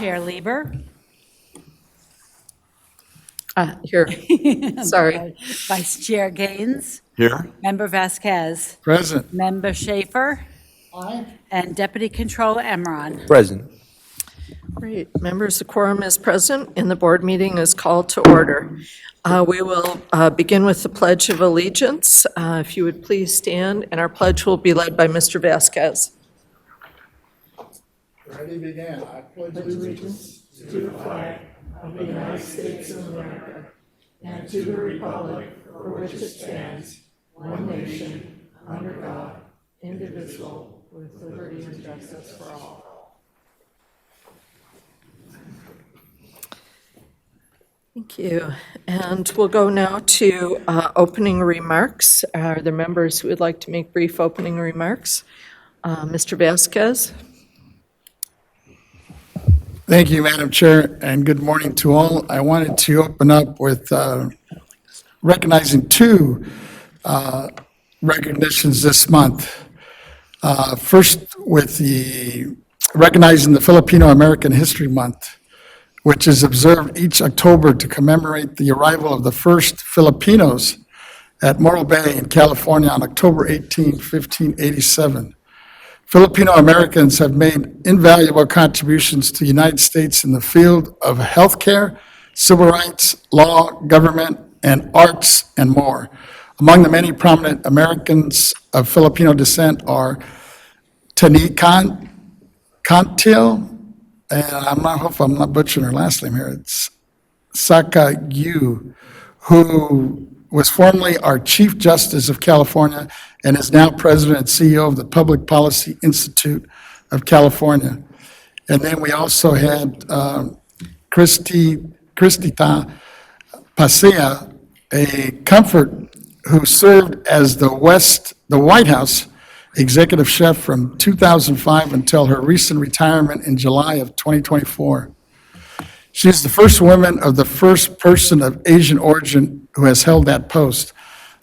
Chair Lieber. Here. Sorry. Vice Chair Gaines. Here. Member Vasquez. Present. Member Schaefer. Aye. And Deputy Controller Emron. Present. Great. Members, the quorum is present and the board meeting is called to order. We will begin with the Pledge of Allegiance. If you would please stand, and our pledge will be led by Mr. Vasquez. Ready, begin. I pledge allegiance to the flag of the United States of America and to the republic for which it stands, one nation, under God, indivisible, with liberty and justice for all. Thank you. And we'll go now to opening remarks. Are there members who would like to make brief opening remarks? Mr. Vasquez? Thank you, Madam Chair, and good morning to all. I wanted to open up with recognizing two recognitions this month. First, with the recognizing the Filipino American History Month, which is observed each October to commemorate the arrival of the first Filipinos at Morro Bay in California on October 18, 1587. Filipino Americans have made invaluable contributions to the United States in the field of healthcare, civil rights, law, government, and arts, and more. Among the many prominent Americans of Filipino descent are Tani Cantil, and I hope I'm not butchering her last name here. It's Saka Yu, who was formerly our Chief Justice of California and is now President and CEO of the Public Policy Institute of California. And then we also had Cristita Pasea, a comfort who served as the White House executive chef from 2005 until her recent retirement in July of 2024. She is the first woman of the first person of Asian origin who has held that post.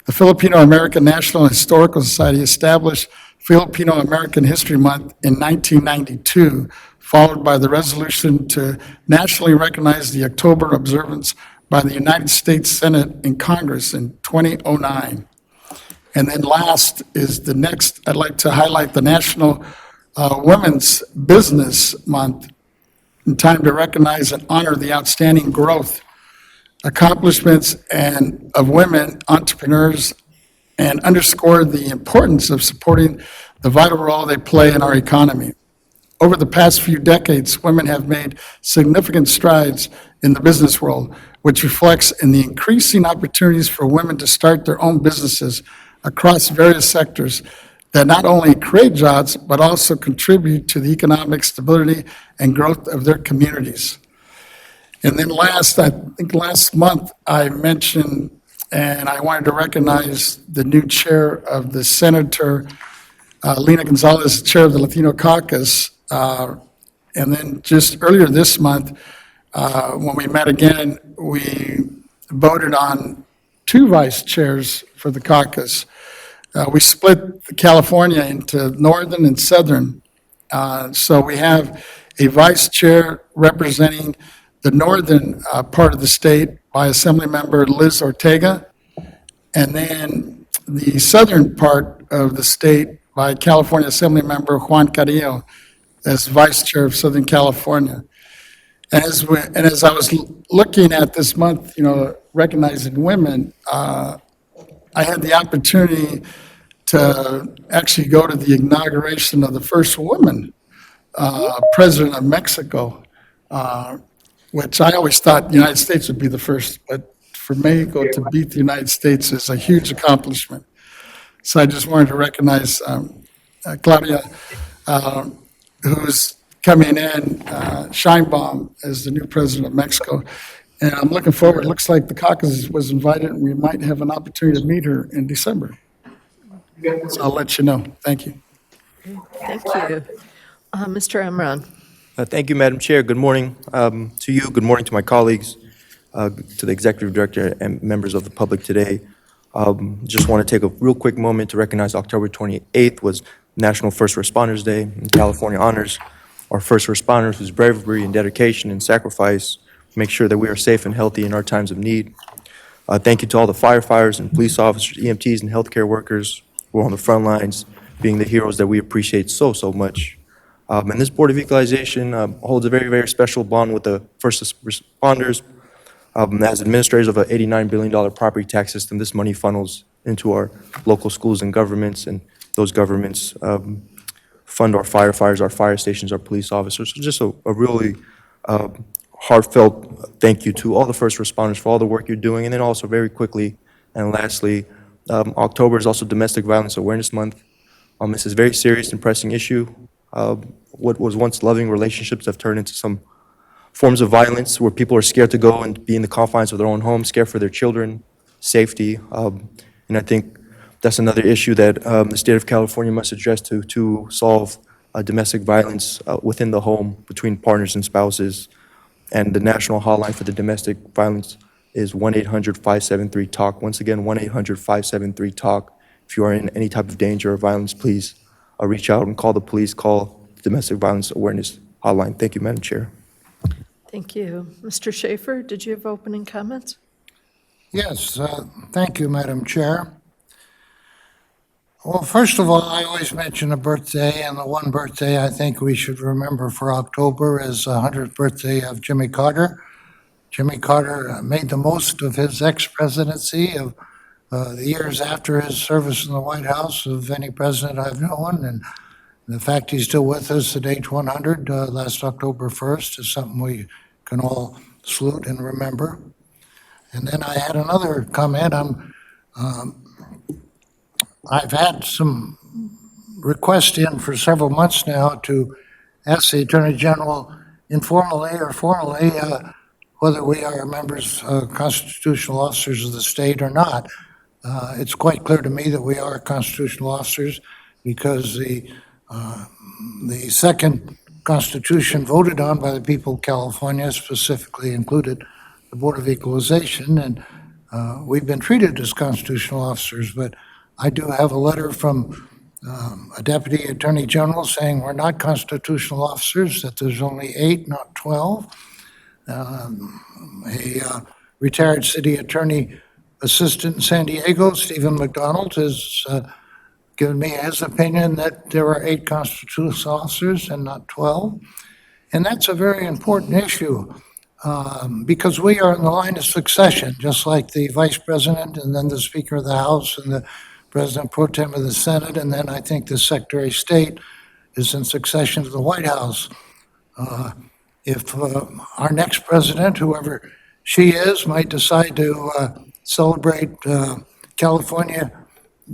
The Filipino American National Historical Society established Filipino American History Month in 1992, followed by the resolution to nationally recognize the October observance by the United States Senate and Congress in 2009. And then last is the next, I'd like to highlight the National Women's Business Month, in time to recognize and honor the outstanding growth, accomplishments, and of women entrepreneurs, and underscore the importance of supporting the vital role they play in our economy. Over the past few decades, women have made significant strides in the business world, which reflects in the increasing opportunities for women to start their own businesses across various sectors that not only create jobs, but also contribute to the economic stability and growth of their communities. And then last, I think last month, I mentioned, and I wanted to recognize the new chair of the Senator, Lena Gonzalez, chair of the Latino Caucus. And then just earlier this month, when we met again, we voted on two vice chairs for the caucus. We split California into northern and southern. So we have a vice chair representing the northern part of the state by Assembly Member Liz Ortega, and then the southern part of the state by California Assembly Member Juan Carrillo as vice chair of Southern California. And as I was looking at this month, recognizing women, I had the opportunity to actually go to the inauguration of the first woman president of Mexico, which I always thought the United States would be the first, but for Mexico to beat the United States is a huge accomplishment. So I just wanted to recognize Claudia, who's coming in, Sheinbaum, as the new president of Mexico. And I'm looking forward. It looks like the caucus was invited, and we might have an opportunity to meet her in December. So I'll let you know. Thank you. Thank you. Mr. Emron? Thank you, Madam Chair. Good morning to you. Good morning to my colleagues, to the Executive Director and members of the public today. Just want to take a real quick moment to recognize October 28th was National First Responders Day, and California honors our first responders whose bravery and dedication and sacrifice make sure that we are safe and healthy in our times of need. Thank you to all the firefighters and police officers, EMTs, and healthcare workers who are on the front lines, being the heroes that we appreciate so, so much. And this Board of Equalization holds a very, very special bond with the first responders. As administrators of an $89 billion property tax system, this money funnels into our local schools and governments, and those governments fund our firefighters, our fire stations, our police officers. So just a really heartfelt thank you to all the first responders for all the work you're doing. And then also very quickly and lastly, October is also Domestic Violence Awareness Month. This is a very serious and pressing issue. What was once loving relationships have turned into some forms of violence where people are scared to go and be in the confines of their own home, scared for their children, safety. And I think that's another issue that the state of California must address to solve domestic violence within the home between partners and spouses. And the national hotline for the domestic violence is 1-800-573-TALK. Once again, 1-800-573-TALK. If you are in any type of danger or violence, please reach out and call the police, call the Domestic Violence Awareness Hotline. Thank you, Madam Chair. Thank you. Mr. Schaefer, did you have opening comments? Yes, thank you, Madam Chair. Well, first of all, I always mention a birthday, and the one birthday I think we should remember for October is the 100th birthday of Jimmy Carter. Jimmy Carter made the most of his ex-presidency of the years after his service in the White House of any president I've known, and the fact he's still with us at age 100 last October 1st is something we can all salute and remember. And then I had another comment. I've had some requests in for several months now to ask the Attorney General informally or formally whether we are members, constitutional officers of the state or not. It's quite clear to me that we are constitutional officers because the second Constitution voted on by the people of California specifically included the Board of Equalization, and we've been treated as constitutional officers, but I do have a letter from a Deputy Attorney General saying we're not constitutional officers, that there's only 8, not 12. A retired city attorney assistant in San Diego, Stephen McDonald, has given me his opinion that there are 8 constitutional officers and not 12. And that's a very important issue because we are in the line of succession, just like the Vice President and then the Speaker of the House and the President Pro Tem of the Senate, and then I think the Secretary of State is in succession to the White House. If our next president, whoever she is, might decide to celebrate California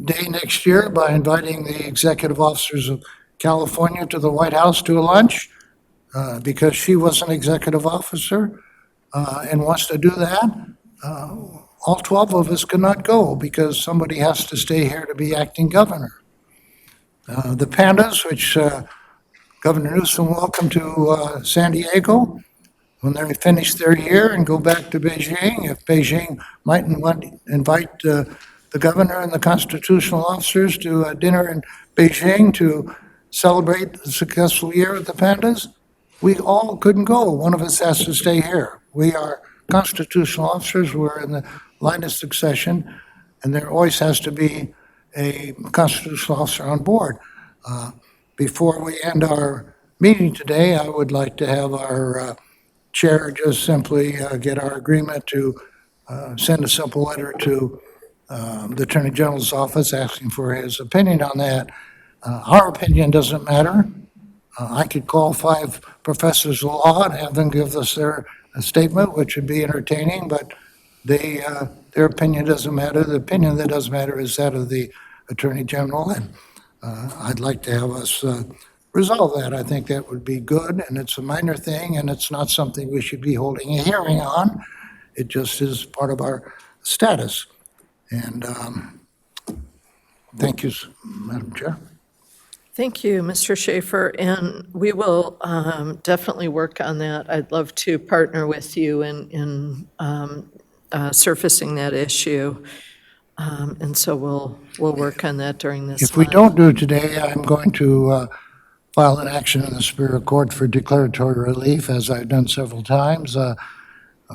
Day next year by inviting the executive officers of California to the White House to a lunch, because she was an executive officer and wants to do that, all 12 of us cannot go because somebody has to stay here to be acting governor. The pandas, which Governor Newsom welcomed to San Diego, when they finish their year and go back to Beijing, if Beijing might invite the governor and the constitutional officers to a dinner in Beijing to celebrate the successful year of the pandas, we all couldn't go. One of us has to stay here. We are constitutional officers. We're in the line of succession, and there always has to be a constitutional officer on board. Before we end our meeting today, I would like to have our chair just simply get our agreement to send a simple letter to the Attorney General's office asking for his opinion on that. Our opinion doesn't matter. I could call 5 professors of law and have them give us their statement, which would be entertaining, but their opinion doesn't matter. The opinion that does matter is that of the Attorney General, and I'd like to have us resolve that. I think that would be good, and it's a minor thing, and it's not something we should be holding a hearing on. It just is part of our status. And thank you, Madam Chair. Thank you, Mr. Schaefer, and we will definitely work on that. I'd love to partner with you in surfacing that issue, and so we'll work on that during this If we month. don't do it today, I'm going to file an action in the Superior Court for declaratory relief, as I've done several times.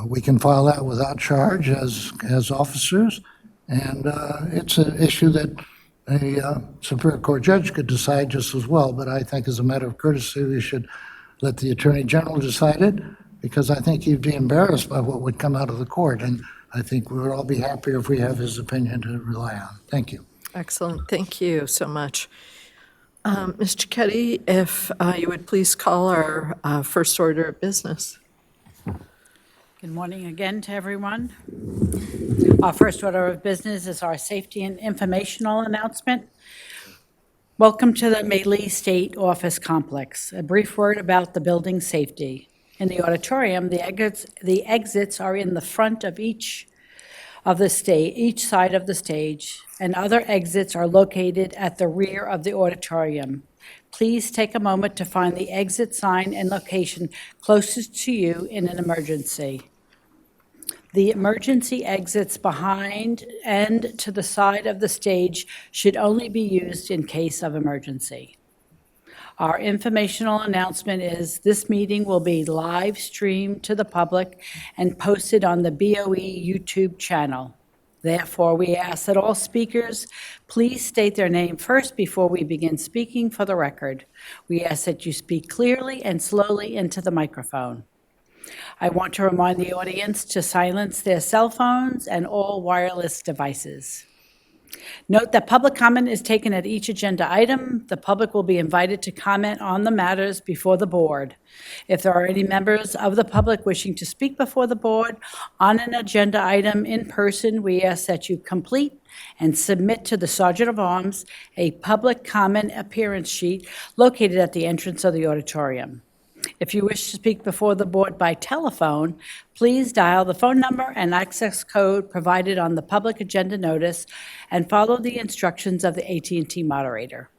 We can file that without charge as officers, and it's an issue that a Superior Court judge could decide just as well, but I think as a matter of courtesy, we should let the Attorney General decide it, because I think he'd be embarrassed by what would come out of the court, and I think we would all be happier if we have his opinion to rely on. Thank you. Excellent. Thank you so much. Ms. Cicchetti, if you would please call our first order of business. Good morning again to everyone. Our first order of business is our safety and informational announcement. Welcome to the Malee State Office Complex. A brief word about the building safety. In the auditorium, the exits are in the front of each side of the stage, and other exits are located at the rear of the auditorium. Please take a moment to find the exit sign and location closest to you in an emergency. The emergency exits behind and to the side of the stage should only be used in case of emergency. Our informational announcement is this meeting will be live streamed to the public and posted on the BoE YouTube channel. Therefore, we ask that all speakers please state their name first before we begin speaking for the record. We ask that you speak clearly and slowly into the microphone. I want to remind the audience to silence their cell phones and all wireless devices. Note that public comment is taken at each agenda item. The public will be invited to comment on the matters before the board. If there are any members of the public wishing to speak before the board on an agenda item in person, we ask that you complete and submit to the Sergeant of Arms a public comment appearance sheet located at the entrance of the auditorium. If you wish to speak before the board by telephone, please dial the phone number and access code provided on the public agenda notice and follow the instructions of the AT&T moderator.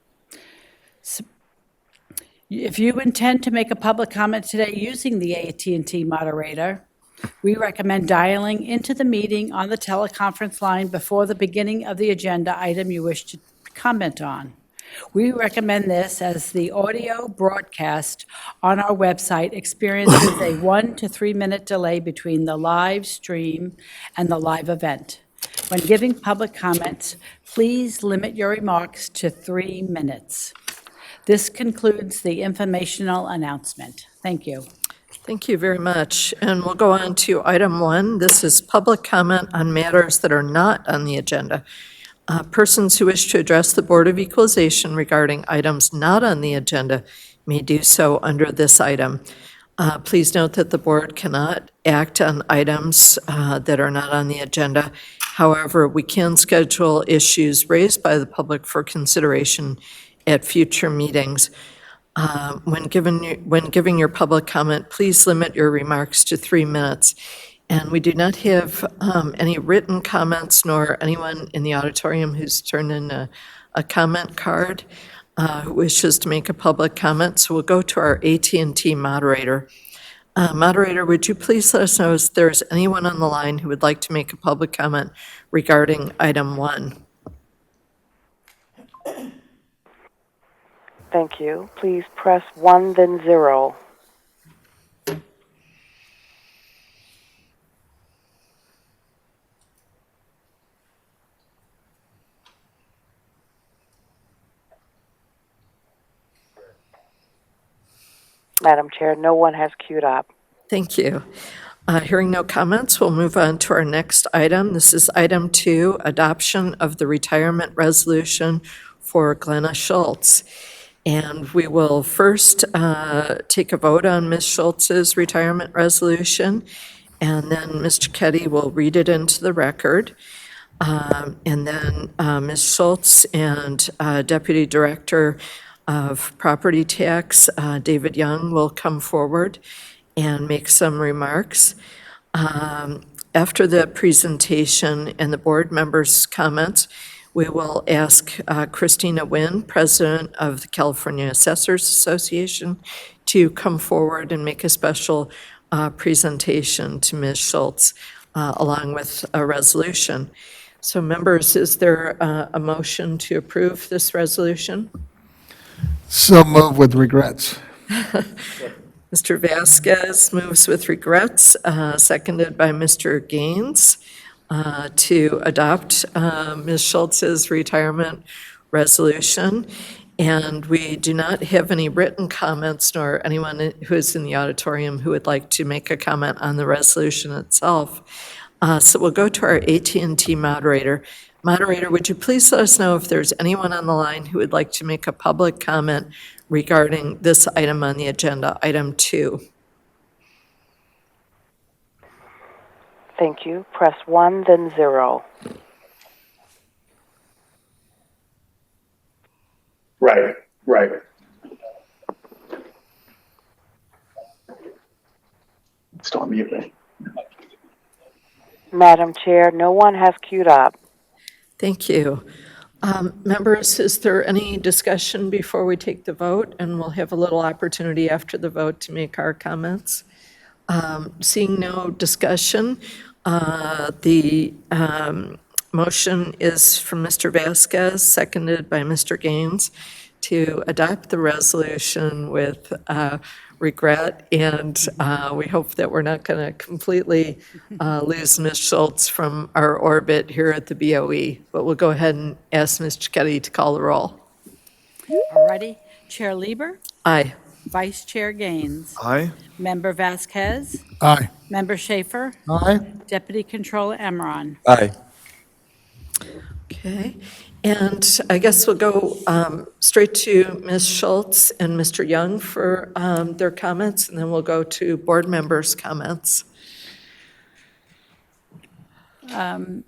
If you intend to make a public comment today using the AT&T moderator, we recommend dialing into the meeting on the teleconference line before the beginning of the agenda item you wish to comment on. We recommend this as the audio broadcast on our website experiences a 1 to 3 minute delay between the live stream and the live event. When giving public comments, please limit your remarks to 3 minutes. This concludes the informational announcement. Thank you. Thank you very much. And we'll go on to item 1. This is public comment on matters that are not on the agenda. Persons who wish to address the Board of Equalization regarding items not on the agenda may do so under this item. Please note that the board cannot act on items that are not on the agenda. However, we can schedule issues raised by the public for consideration at future meetings. When giving your public comment, please limit your remarks to 3 minutes. And we do not have any written comments nor anyone in the auditorium who's turned in a comment card who wishes to make a public comment. So we'll go to our AT&T moderator. Moderator, would you please let us know if there's anyone on the line who would like to make a public comment regarding item 1? Thank you. Please press 1, then 0. Madam Chair, no one has queued up. Thank you. Hearing no comments, we'll move on to our next item. This is item 2, adoption of the retirement resolution for Glenna Schultz. And we will first take a vote on Ms. Schultz's retirement resolution, and then Ms. Cicchetti will read it into the record. And then Ms. Schultz and Deputy Director of Property Tax, David Young, will come forward and make some remarks. After the presentation and the board members' comments, we will ask Christina Wynn, President of the California Assessors Association, to come forward and make a special presentation to Ms. Schultz, along with a resolution. So members, is there a motion to approve this resolution? So moved with regrets. Mr. Vasquez moves with regrets, seconded by Mr. Gaines, to adopt Ms. Schultz's retirement resolution. And we do not have any written comments nor anyone who is in the auditorium who would like to make a comment on the resolution itself. So we'll go to our AT&T moderator. Moderator, would you please let us know if there's anyone on the line who would like to make a public comment regarding this item on the agenda, item 2? Thank you. Press 1, then 0. Right. Still on mute, right? Madam Chair, no one has queued up. Thank you. Members, is there any discussion before we take the vote? And we'll have a little opportunity after the vote to make our comments. Seeing no discussion, the motion is from Mr. Vasquez, seconded by Mr. Gaines, to adopt the resolution with regret, and we hope that we're not going to completely lose Ms. Schultz from our orbit here at the BoE. But we'll go ahead and ask Ms. Cicchetti to call the roll. All righty. Chair Lieber, Aye. Vice Chair Gaines, Aye. Member Vasquez, Aye. Member Schaefer, Aye. Deputy Controller Emron. Aye. Okay, and I guess we'll go straight to Ms. Schultz and Mr. Young for their comments, and then we'll go to board members' comments.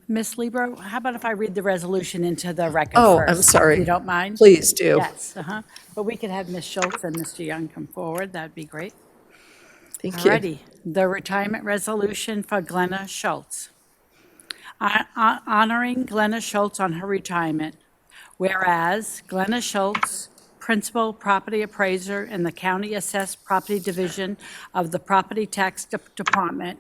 Ms. Lieber, how about if I read the resolution into the record Oh, first? I'm sorry. If you don't mind? Please do. Yes, but we could have Ms. Schultz and Mr. Young come forward, that'd be great. Thank you. Alrighty, the retirement resolution for Glenna Schultz. Honoring Glenna Schultz on her retirement. Whereas Glenna Schultz, Principal Property Appraiser in the County Assessed Property Division of the Property Tax Department,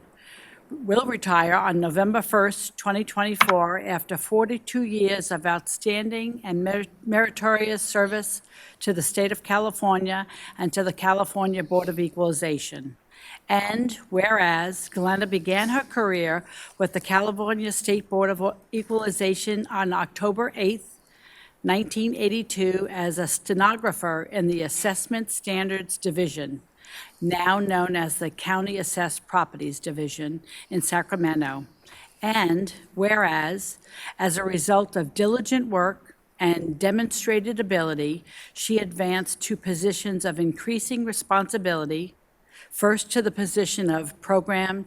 will retire on November 1st, 2024, after 42 years of outstanding and meritorious service to the state of California and to the California Board of Equalization. And whereas Glenna began her career with the California State Board of Equalization on October 8th, 1982, as a stenographer in the Assessment Standards Division, now known as the County Assessed Properties Division in Sacramento. And whereas, as a result of diligent work and demonstrated ability, she advanced to positions of increasing responsibility, first to the position of Program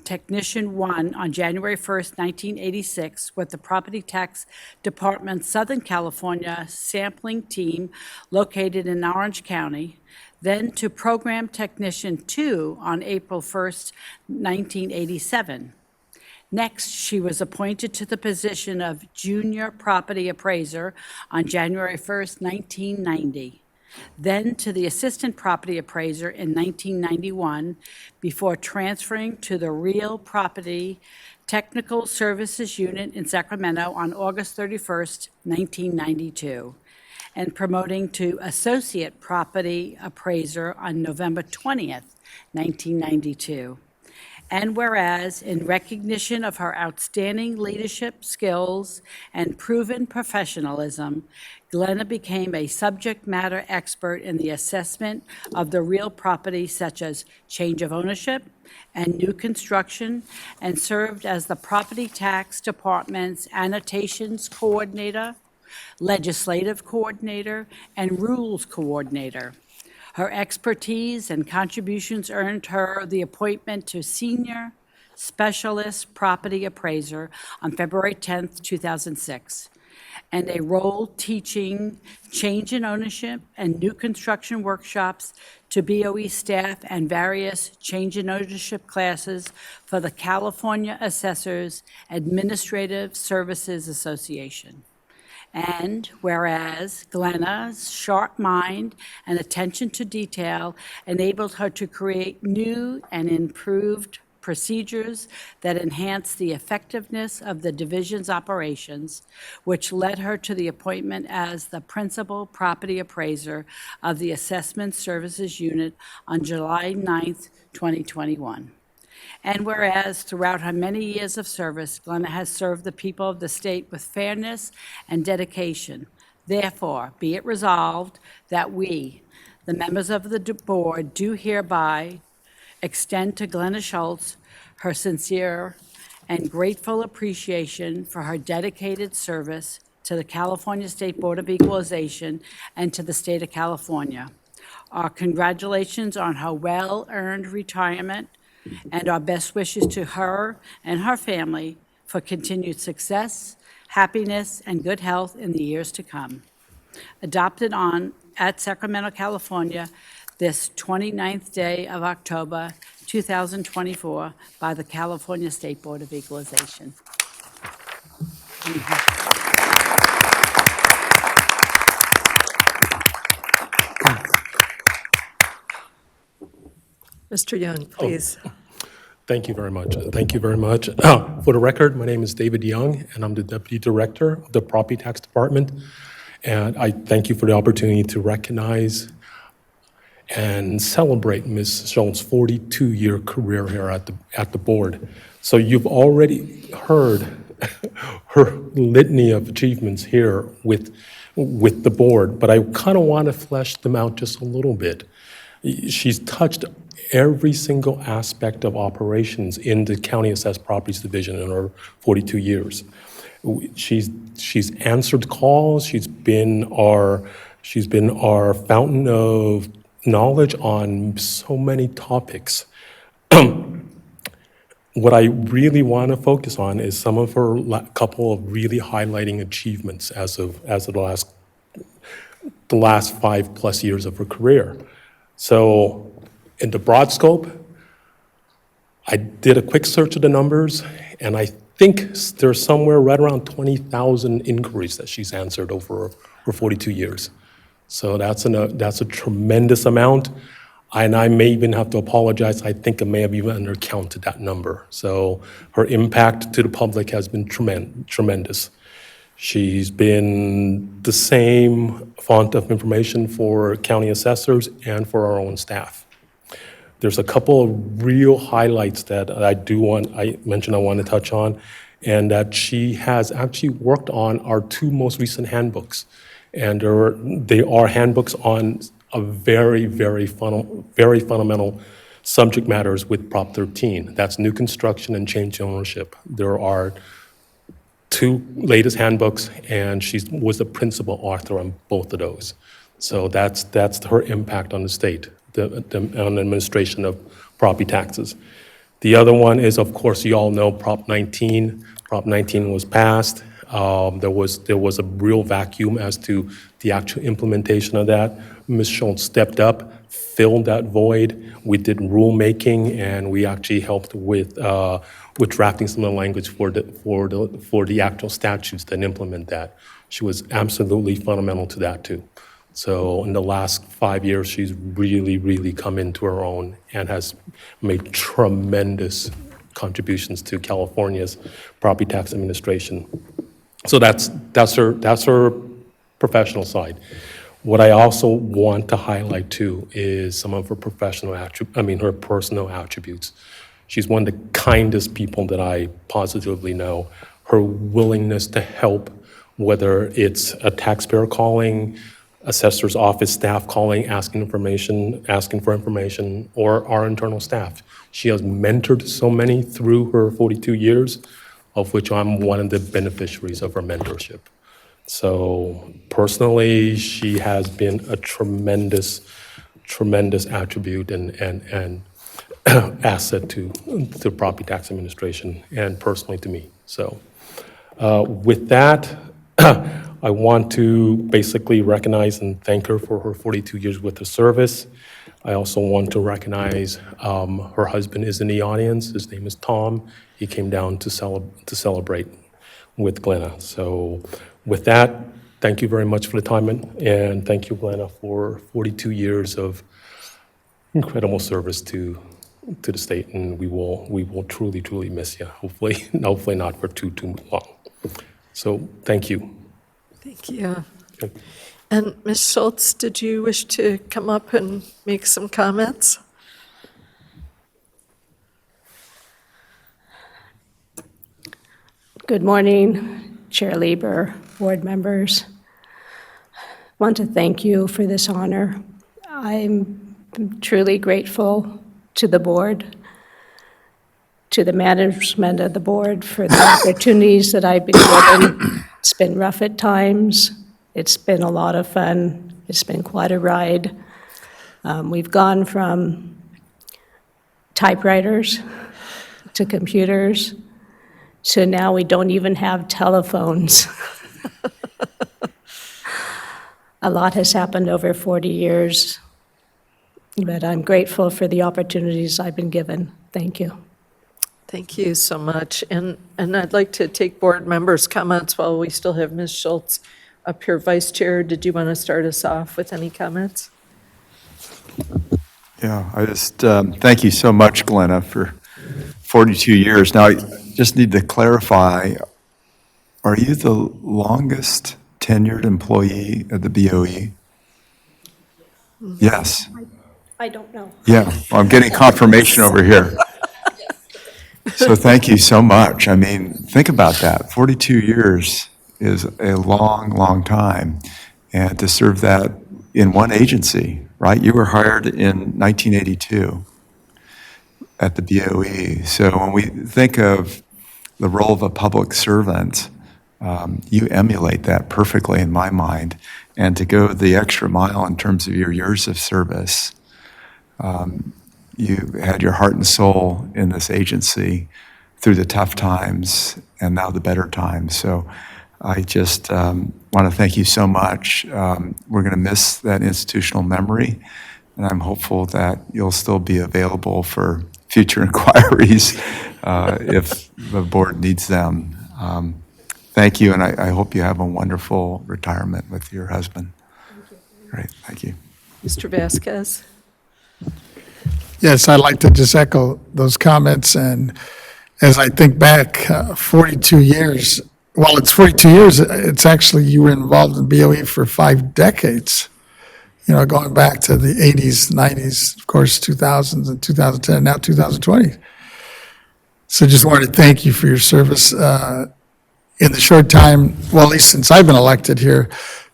Technician 1 on January 1st, 1986, with the Property Tax Department's Southern California sampling team located in Orange County, then to Program Technician 2 on April 1st, 1987. Next, she was appointed to the position of Junior Property Appraiser on January 1st, 1990. Then to the Assistant Property Appraiser in 1991, before transferring to the Real Property Technical Services Unit in Sacramento on August 31st, 1992, and promoting to Associate Property Appraiser on November 20th, 1992. And whereas, in recognition of her outstanding leadership skills and proven professionalism, Glenna became a subject matter expert in the assessment of the real property such as change of ownership and new construction, and served as the Property Tax Department's annotations coordinator, legislative coordinator, and rules coordinator. Her expertise and contributions earned her the appointment to Senior Specialist Property Appraiser on February 10th, 2006, and a role teaching change in ownership and new construction workshops to BOE staff and various change in ownership classes for the California Assessors Administrative Services Association. And whereas Glenna's sharp mind and attention to detail enabled her to create new and improved procedures that enhance the effectiveness of the division's operations, which led her to the appointment as the principal property appraiser of the Assessment Services Unit on July 9th, 2021. And whereas throughout her many years of service, Glenna has served the people of the state with fairness and dedication. Therefore, be it resolved that we, the members of the board, do hereby extend to Glenna Schultz her sincere and grateful appreciation for her dedicated service to the California State Board of Equalization and to the state of California. Our congratulations on her well-earned retirement, and our best wishes to her and her family for continued success, happiness, and good health in the years to come. Adopted at Sacramento, California, this 29th day of October, 2024, by the California State Board of Equalization. Mr. Young, please. Thank you very much. Thank you very much. For the record, my name is David Young, and I'm the Deputy Director of the Property Tax Department. And I thank you for the opportunity to recognize and celebrate Ms. Schultz's 42-year career here at the board. So you've already heard her litany of achievements here with the board, but I kind of want to flesh them out just a little bit. She's touched every single aspect of operations in the County Assessed Properties Division in her 42 years. She's answered calls. She's been our fountain of knowledge on so many topics. What I really want to focus on is some of her couple of really highlighting achievements as of the last 5+ years of her career. So in the broad scope, I did a quick search of the numbers, and I think there's somewhere right around 20,000 inquiries that she's answered over her 42 years. So that's a tremendous amount, and I may even have to apologize. I think I may have even undercounted that number. So her impact to the public has been tremendous. She's been the same font of information for county assessors and for our own staff. There's a couple of real highlights that I want to touch on, and that she has actually worked on our 2 most recent handbooks. And they are handbooks on a very, very fundamental subject matters with Prop 13. That's new construction and change ownership. There are 2 latest handbooks, and she was the principal author on both of those. So that's her impact on the state, on the administration of property taxes. The other one is, of course, you all know Prop 19. Prop 19 was passed. There was a real vacuum as to the actual implementation of that. Ms. Schultz stepped up, filled that void. We did rulemaking, and we actually helped with drafting some of the language for the actual statutes that implement that. She was absolutely fundamental to that too. So in the last 5 years, she's really, really come into her own and has made tremendous contributions to California's property tax administration. So that's her professional side. What I also want to highlight too is some of her her personal attributes. She's one of the kindest people that I positively know. Her willingness to help, whether it's a taxpayer calling, assessor's office staff calling, asking for information, or our internal staff. She has mentored so many through her 42 years, of which I'm one of the beneficiaries of her mentorship. So personally, she has been a tremendous attribute and asset to the property tax administration and personally to me. So with that, I want to basically recognize and thank her for her 42 years with the service. I also want to recognize her husband is in the audience. His name is Tom. He came down to celebrate with Glenna. So with that, thank you very much for the time, and thank you, Glenna, for 42 years of incredible service to to the state, and we will truly, truly miss you. Hopefully, hopefully not for too long. So thank you. Thank you. And Ms. Schultz, did you wish to come up and make some comments? Good morning, Chair Lieber, board members. I want to thank you for this honor. I'm truly grateful to the board, to the management of the board for the opportunities that I've been given. It's been rough at times. It's been a lot of fun. It's been quite a ride. We've gone from typewriters to computers, so now we don't even have telephones. A lot has happened over 40 years, but I'm grateful for the opportunities I've been given. Thank you. Thank you so much. And I'd like to take board members' comments while we still have Ms. Schultz up here. Vice Chair, did you want to start us off with any comments? Yeah, I just thank you so much, Glenna, for 42 years. Now, I just need to clarify, are you the longest tenured employee at the BoE? Yes. I don't know. Yeah, well, I'm getting confirmation over here. So thank you so much. I mean, think about that. 42 years is a long, long time. And to serve that in one agency, right? You were hired in 1982 at the BoE. So when we think of the role of a public servant, you emulate that perfectly in my mind. And to go the extra mile in terms of your years of service, you had your heart and soul in this agency through the tough times and now the better times. So I just want to thank you so much. We're going to miss that institutional memory, and I'm hopeful that you'll still be available for future inquiries if the board needs them. Thank you, and I hope you have a wonderful retirement with your husband. Thank you. Great, thank you. Mr. Vasquez? Yes, I'd like to just echo those comments, and as I think back, 42 years, well, it's 42 years, it's actually, you were involved in BoE for 5 decades, you know, going back to the 80s, 90s, of course, 2000s and 2010, now 2020. So just wanted to thank you for your service. In the short time, well, at least since I've been elected here,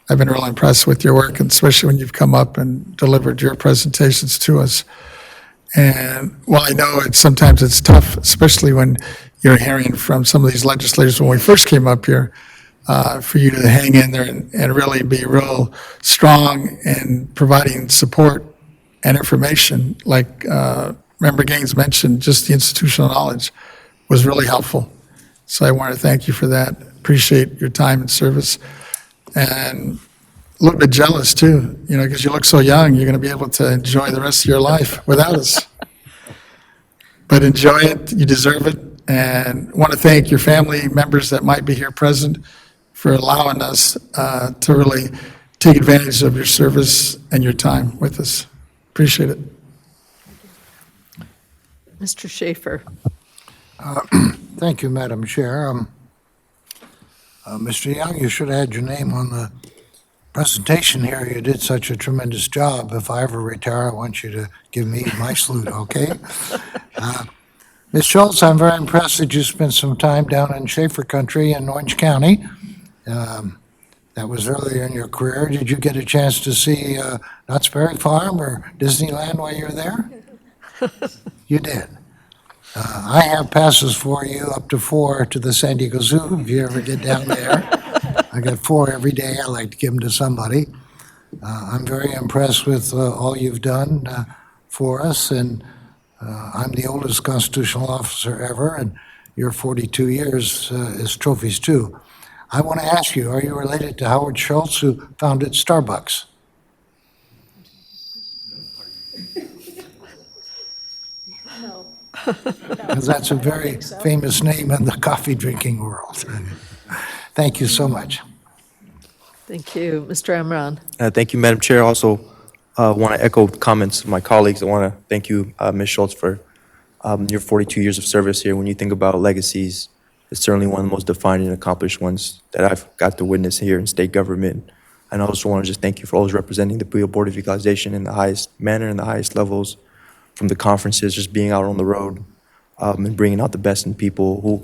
I've been really impressed with your work, and especially when you've come up and delivered your presentations to us. And while I know sometimes it's tough, especially when you're hearing from some of these legislators when we first came up here, for you to hang in there and really be real strong in providing support and information. Like Member Gaines mentioned, just the institutional knowledge was really helpful. So I want to thank you for that. Appreciate your time and service. And a little bit jealous too, you know, because you look so young, you're going to be able to enjoy the rest of your life without us. But enjoy it, you deserve it. And want to thank your family members that might be here present for allowing us to really take advantage of your service and your time with us. Appreciate it. Mr. Schaefer? Thank you, Madam Chair. Mr. Young, you should have had your name on the presentation here. You did such a tremendous job. If I ever retire, I want you to give me my salute, okay? Ms. Schultz, I'm very impressed that you spent some time down in Schaefer Country in Orange County. That was earlier in your career. Did you get a chance to see Knott's Berry Farm or Disneyland while you were there? You did. I have passes for you, up to 4 to the San Diego Zoo, if you ever get down there. I got 4 every day. I like to give them to somebody. I'm very impressed with all you've done for us, and I'm the oldest constitutional officer ever, and your 42 years is trophies too. I want to ask you, are you related to Howard Schultz, who founded Starbucks? Because that's a very famous name in the coffee drinking world. Thank you so much. Thank you. Mr. Emron? Thank you, Madam Chair. Also, want to echo comments of my colleagues. I want to thank you, Ms. Schultz, for your 42 years of service here. When you think about legacies, it's certainly one of the most defining and accomplished ones that I've got to witness here in state government. And I also want to just thank you for always representing the BoE Board of Equalization in the highest manner and the highest levels, from the conferences, just being out on the road, and bringing out the best in people who,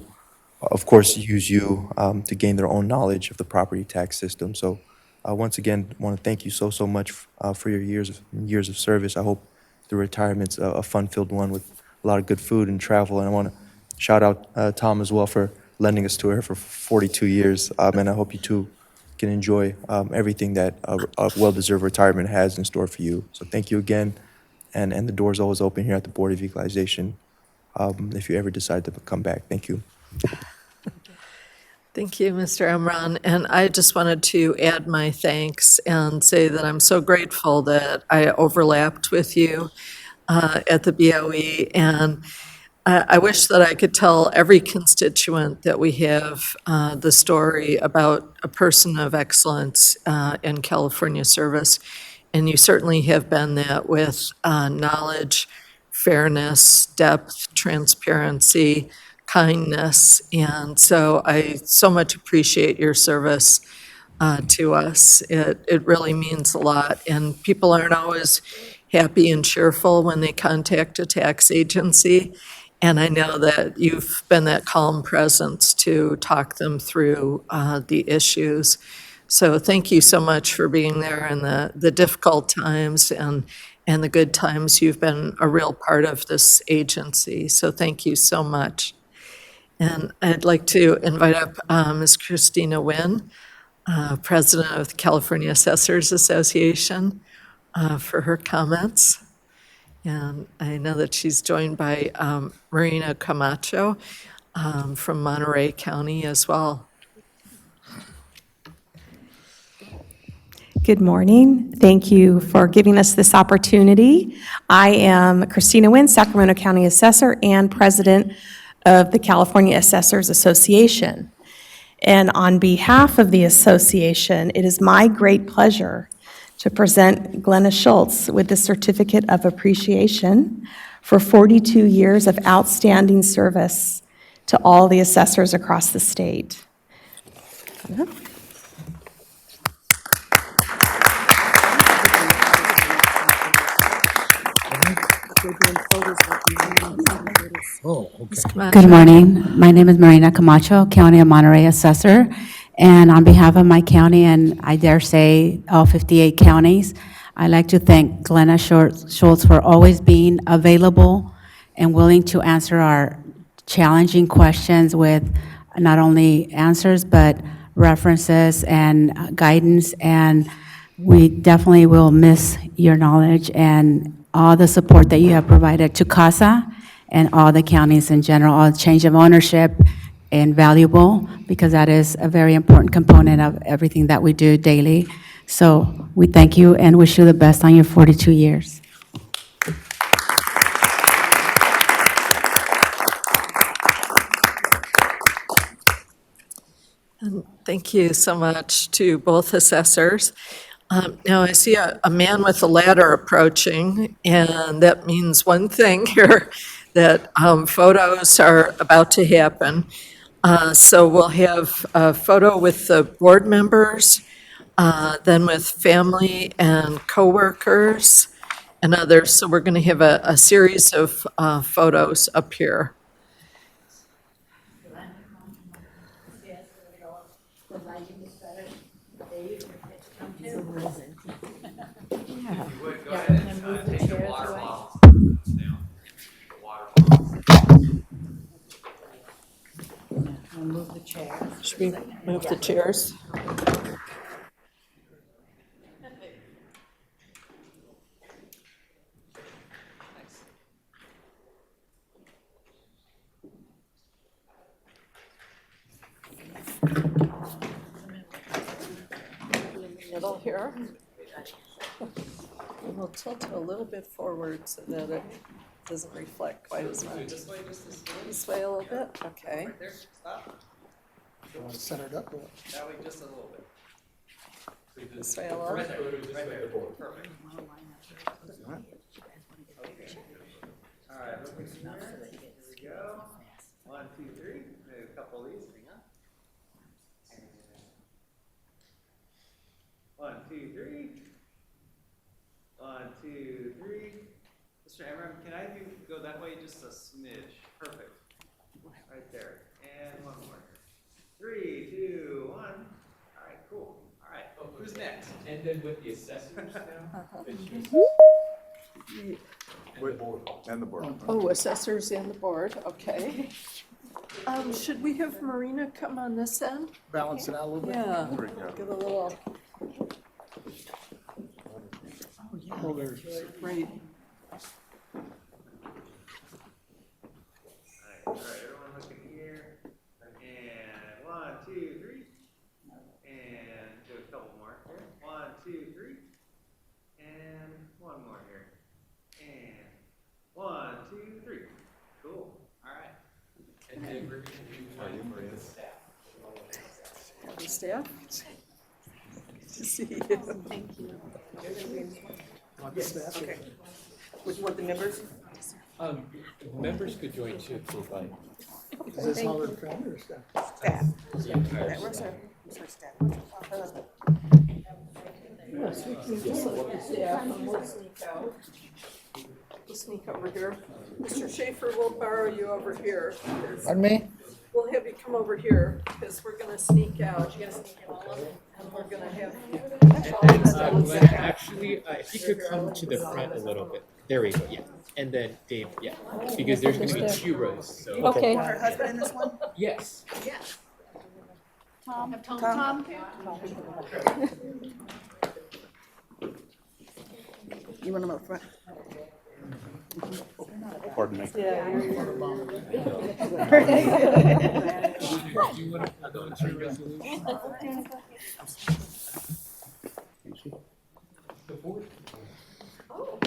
of course, use you to gain their own knowledge of the property tax system. So once again, I want to thank you so much for your years of service. I hope the retirement's a fun-filled one with a lot of good food and travel. And I want to shout out Tom as well for lending us to her for 42 years. And I hope you too can enjoy everything that a well-deserved retirement has in store for you. So thank you again. And the door's always open here at the Board of Equalization if you ever decide to come back. Thank you. Thank you, Mr. Emron. And I just wanted to add my thanks and say that I'm so grateful that I overlapped with you at the BoE. And I wish that I could tell every constituent that we have the story about a person of excellence in California service. And you certainly have been that with knowledge, fairness, depth, transparency, kindness. And so I so much appreciate your service to us. It really means a lot. And people aren't always happy and cheerful when they contact a tax agency. And I know that you've been that calm presence to talk them through the issues. So thank you so much for being there in the difficult times and the good times. You've been a real part of this agency. So thank you so much. And I'd like to invite up Ms. Christina Nguyen, President of the California Assessors Association, for her comments. And I know that she's joined by Marina Camacho from Monterey County as well. Good morning. Thank you for giving us this opportunity. I am Christina Nguyen, Sacramento County Assessor and President of the California Assessors Association. And on behalf of the association, it is my great pleasure to present Glenna Schultz with the Certificate of Appreciation for 42 years of outstanding service to all the assessors across the state. Oh, okay. Good morning. My name is Marina Camacho, County of Monterey Assessor. And on behalf of my county, and I dare say all 58 counties, I'd like to thank Glenna Schultz for always being available and willing to answer our challenging questions with not only answers, but references and guidance. And we definitely will miss your knowledge and all the support that you have provided to CASA and all the counties in general. All change of ownership invaluable, because that is a very important component of everything that we do daily. So we thank you and wish you the best on your 42 years. Thank you so much to both assessors. Now I see a man with a ladder approaching, and that means one thing here, that photos are about to happen. So we'll have a photo with the board members, then with family and coworkers and others. So we're going to have a series of photos up here. Move the chair. Should we move the chairs? Middle here. We'll tilt it a little bit forward so that it doesn't reflect quite as much. This way a little bit? Okay. You want to set it up? This way a little? All right, look at here. Here we go. 1, 2, 3. Maybe a couple of these. Hang on. 1, 2, 3. 1, 2, 3. Mr. Amram, can I go that way just a smidge? Perfect. Right there. And one more. 3, 2, 1. All right, cool. All right. Oh, who's next? And then with the assessors now? And the board. Oh, assessors and the board, okay. Should we have Marina come on this end? Balance it out a little bit. Yeah. There we go. Give a little, Oh, there's. great. All right, everyone look in here. And 1, 2, 3. And do a couple more here. 1, 2, 3. And one more here. And 1, 2, 3. Cool. All right. And then we're going to do for the staff. The staff? Good to see you. Thank you. Yes, okay. Would you want the members? Members could join too if they'd like. Is this how they're filmed or stuff? The entire Where's staff. our staff? Yes, we can just let the staff and we'll sneak out. We'll sneak over here. Mr. Schaefer, we'll borrow you over here. Pardon me? We'll have you come over here because we're gonna sneak out. And we're gonna have. Glenn, actually, if you could come to the front a little bit. There we go, yeah. And then Dave, yeah. Because there's going to be 2 rows, so. Okay. Her husband in this one? Yes. Tom? You want him up front? Pardon me. Yeah. Do you want to go into your resolution? The board. Oh,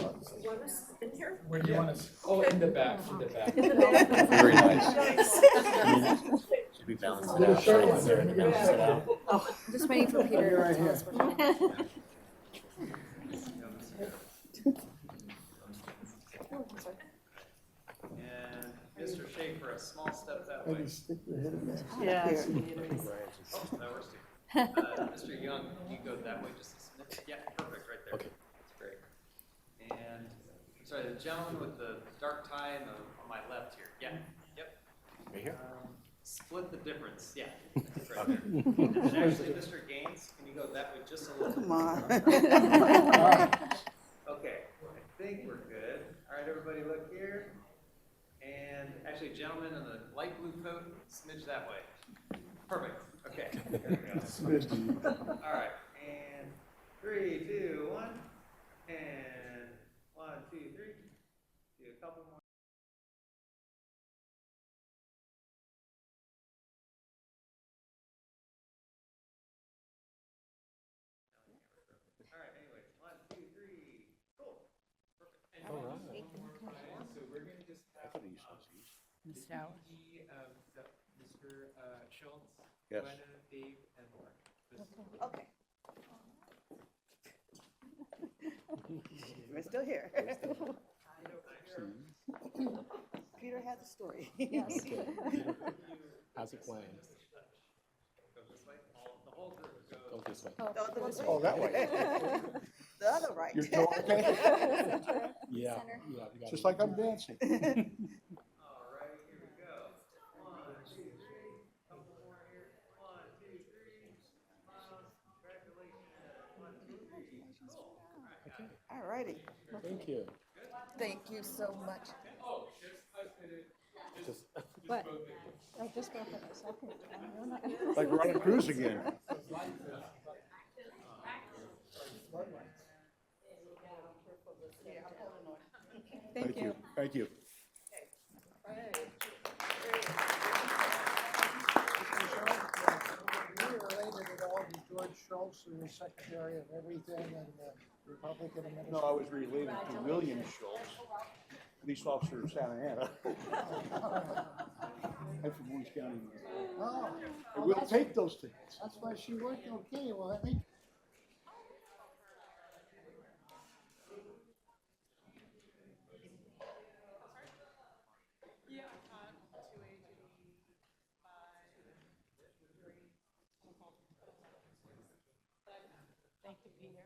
you want us in here? Where do you want us? Oh, in the back, in the back. In the back. Very nice. Should we balance Little short ones there. I'm just waiting for Peter to tell us what. And Mr. Schaefer, a small step that way. Maybe stick your head in there. Yeah. Oh, that works too. Mr. Young, you go that way just a smidge. Yeah, perfect, right there. Okay. That's great. And, sorry, the gentleman with the dark tie and on my left here. Yeah, yep. Right here? Split the difference, yeah. That's right there. And actually, Mr. Gaines, can you go that way just a little bit? Come on. Okay, I think we're good. All right, everybody look here. And actually, gentlemen in the light blue coat, smidge that way. Perfect, okay. There we go. All right, and 3, 2, 1. And 1, 2, 3. Do a couple more. All right, anyways, 1, 2, 3. Cool. Perfect. All right. So we're going to just have Ms. Howard. Mr. Schultz, Yes. Glenna, Dave, and Mark. Okay. We're still here. Peter has a story. Yes. How's it playing? Go this way. The whole group go. Go this way. The other one's Oh, that way. The other right. You're doing okay? Yeah, yeah. we got Just it. like I'm dancing. All right, here we go. 1, 2, 3. Couple more here. 1, 2, 3. Congratulations. 1, 2, 3. Cool. All right. All righty. Thank you. Thank you so much. Just, What? I just got that a second. Like we're on a cruise again. Thank you. Thank you. You're related at all to George Schultz, who was Secretary of Everything and the Republican administration? No, I was related to William Schultz, police officer of Santa Ana. I'm from Orange County. Oh, And we'll take those tickets. that's why she worked okay. Well, let me. Thank you, Peter.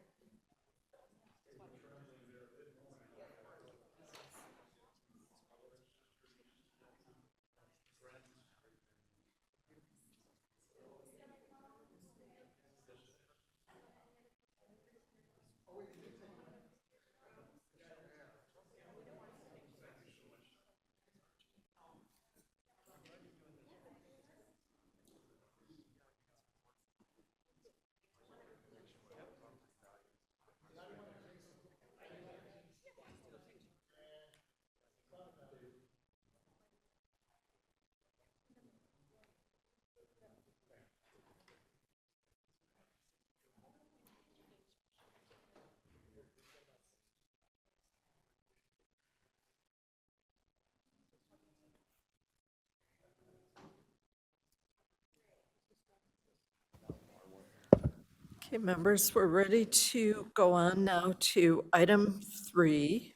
Okay, members, we're ready to go on now to item 3.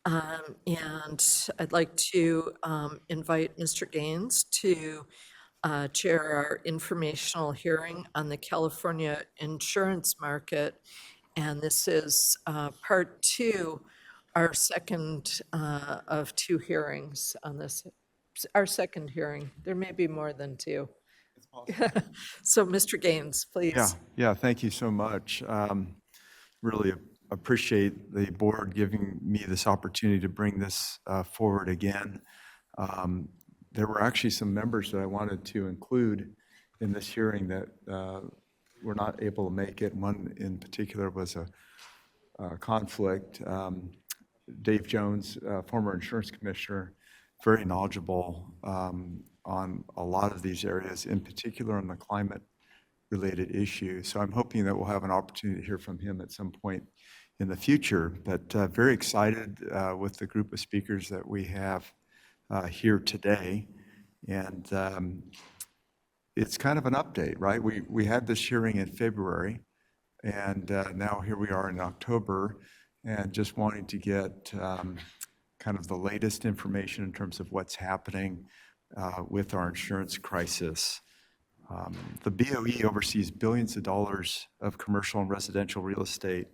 And I'd like to invite Mr. Gaines to chair our informational hearing on the California insurance market. And this is part 2, our second of 2 hearings on this, our second hearing. There may be more than 2. So, Mr. Gaines, please. Yeah, thank you so much. Really appreciate the board giving me this opportunity to bring this forward again. There were actually some members that I wanted to include in this hearing that were not able to make it. One in particular was a conflict. Dave Jones, former insurance commissioner, very knowledgeable on a lot of these areas, in particular on the climate-related issues. So I'm hoping that we'll have an opportunity to hear from him at some point in the future. But very excited with the group of speakers that we have here today. And it's kind of an update, right? We had this hearing in February, and now here we are in October, and just wanting to get kind of the latest information in terms of what's happening with our insurance crisis. The BoE oversees billions of dollars of commercial and residential real estate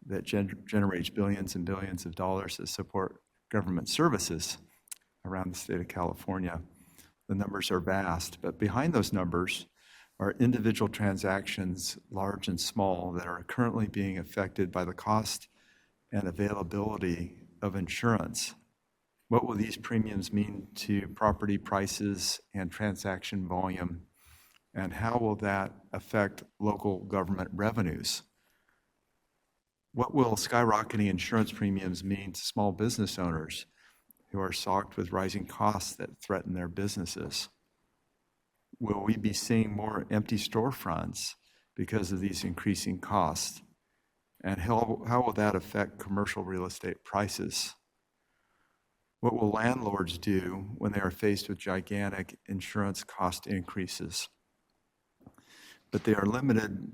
that generates billions and billions of dollars to support government services around the state of California. The numbers are vast, but behind those numbers are individual transactions, large and small, that are currently being affected by the cost and availability of insurance. What will these premiums mean to property prices and transaction volume? And how will that affect local government revenues? What will skyrocketing insurance premiums mean to small business owners who are socked with rising costs that threaten their businesses? Will we be seeing more empty storefronts because of these increasing costs? And how will that affect commercial real estate prices? What will landlords do when they are faced with gigantic insurance cost increases? But they are limited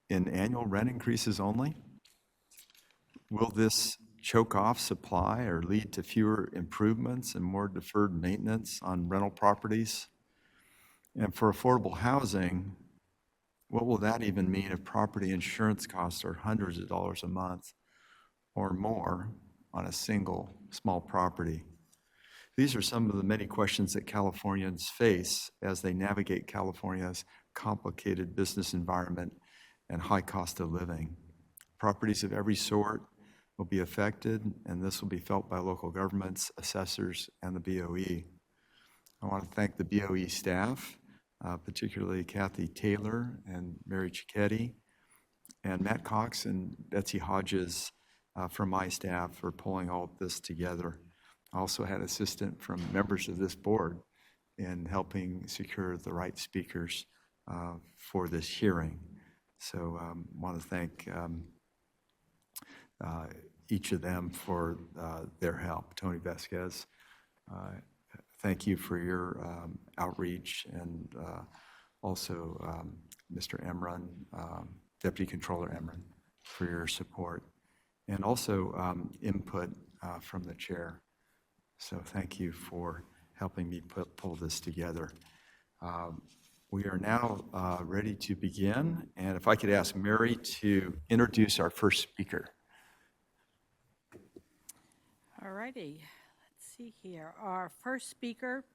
in annual rent increases only? Will this choke off supply or lead to fewer improvements and more deferred maintenance on rental properties? And for affordable housing, what will that even mean if property insurance costs are hundreds of dollars a month or more on a single small property? These are some of the many questions that Californians face as they navigate California's complicated business environment and high cost of living. Properties of every sort will be affected, and this will be felt by local governments, assessors, and the BoE. I want to thank the BoE staff, particularly Kathy Taylor and Mary Cicchetti, and Matt Cox and Betsy Hodges from my staff for pulling all of this together. I also had assistance from members of this board in helping secure the right speakers for this hearing. So I want to thank each of them for their help. Tony Vasquez, thank you for your outreach, and also Mr. Emron, Deputy Controller Emron, for your support, and also input from the chair. So thank you for helping me pull this together. We are now ready to begin, and if I could ask Mary to introduce our first speaker. All righty, let's see here. Our first speaker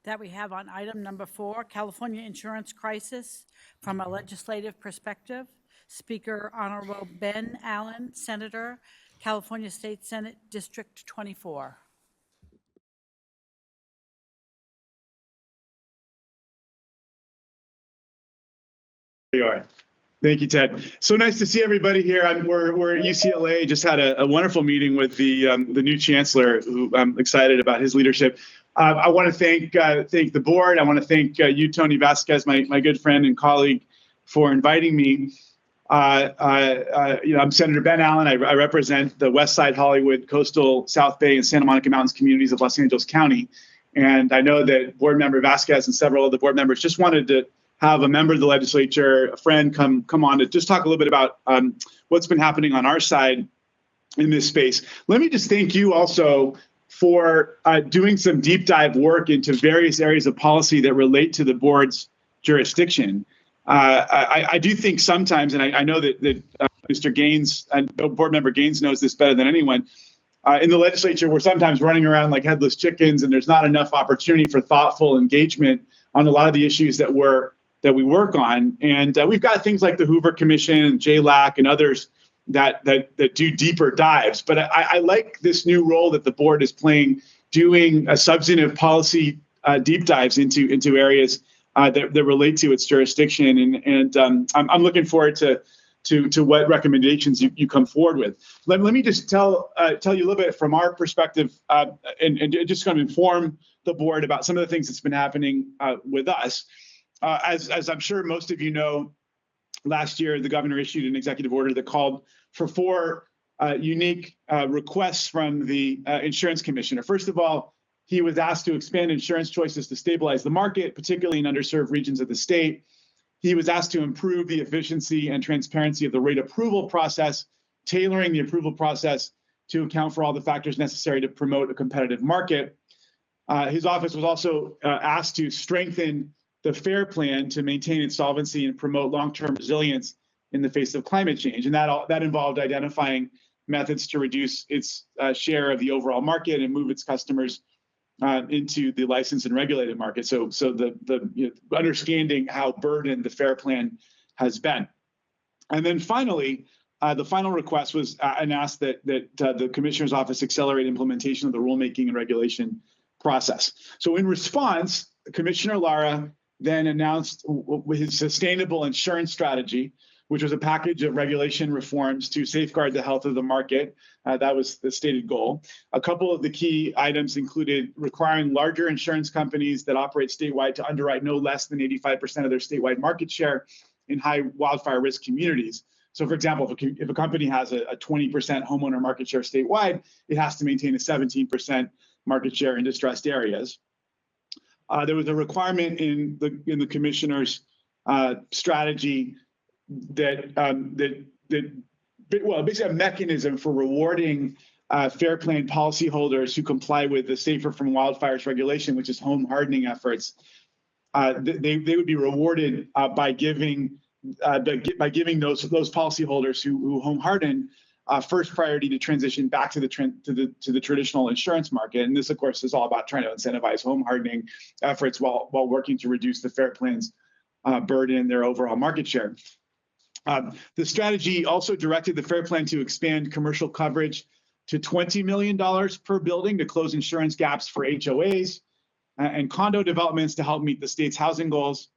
that we have on item number 4, California Insurance Crisis from a Legislative Perspective. Speaker Honorable Ben Allen, Senator, California State Senate, District 24. There you are. Thank you, Ted. So nice to see everybody here. We're at UCLA. Just had a wonderful meeting with the new chancellor, who I'm excited about his leadership. I want to thank the board. I want to thank you, Tony Vasquez, my good friend and colleague, for inviting me. I'm Senator Ben Allen. I represent the West Side, Hollywood, Coastal, South Bay, and Santa Monica Mountains communities of Los Angeles County. And I know that Board Member Vasquez and several of the board members just wanted to have a member of the legislature, a friend, come on to just talk a little bit about what's been happening on our side in this space. Let me just thank you also for doing some deep dive work into various areas of policy that relate to the board's jurisdiction. I do think sometimes, and I know that Mr. Gaines, and Board Member Gaines knows this better than anyone, in the legislature, we're sometimes running around like headless chickens, and there's not enough opportunity for thoughtful engagement on a lot of the issues that we work on. And we've got things like the Hoover Commission and JLAC and others that do deeper dives. But I like this new role that the board is playing, doing a substantive policy deep dives into areas that relate to its jurisdiction. And I'm looking forward to what recommendations you come forward with. Let me just tell you a little bit from our perspective, and just kind of inform the board about some of the things that's been happening with us. As I'm sure most of you know, last year the governor issued an executive order that called for 4 unique requests from the insurance commissioner. First of all, he was asked to expand insurance choices to stabilize the market, particularly in underserved regions of the state. He was asked to improve the efficiency and transparency of the rate approval process, tailoring the approval process to account for all the factors necessary to promote a competitive market. His office was also asked to strengthen the FAIR plan to maintain its solvency and promote long-term resilience in the face of climate change. And that involved identifying methods to reduce its share of the overall market and move its customers into the licensed and regulated market. So the understanding how burdened the FAIR plan has been. And then finally, the final request was and asked that the commissioner's office accelerate implementation of the rulemaking and regulation process. So in response, Commissioner Lara then announced his sustainable insurance strategy, which was a package of regulation reforms to safeguard the health of the market. That was the stated goal. A couple of the key items included requiring larger insurance companies that operate statewide to underwrite no less than 85% of their statewide market share in high wildfire risk communities. So for example, if a company has a 20% homeowner market share statewide, it has to maintain a 17% market share in distressed areas. There was a requirement in the commissioner's strategy that basically a mechanism for rewarding FAIR plan policyholders who comply with the Safer from Wildfires regulation, which is home hardening efforts. They would be rewarded by giving those policyholders who home harden first priority to transition back to the traditional insurance market. And this, of course, is all about trying to incentivize home hardening efforts while working to reduce the FAIR plan's burden in their overall market share. The strategy also directed the FAIR plan to expand commercial coverage to $20 million per building to close insurance gaps for HOAs and condo developments to help meet the state's housing goals.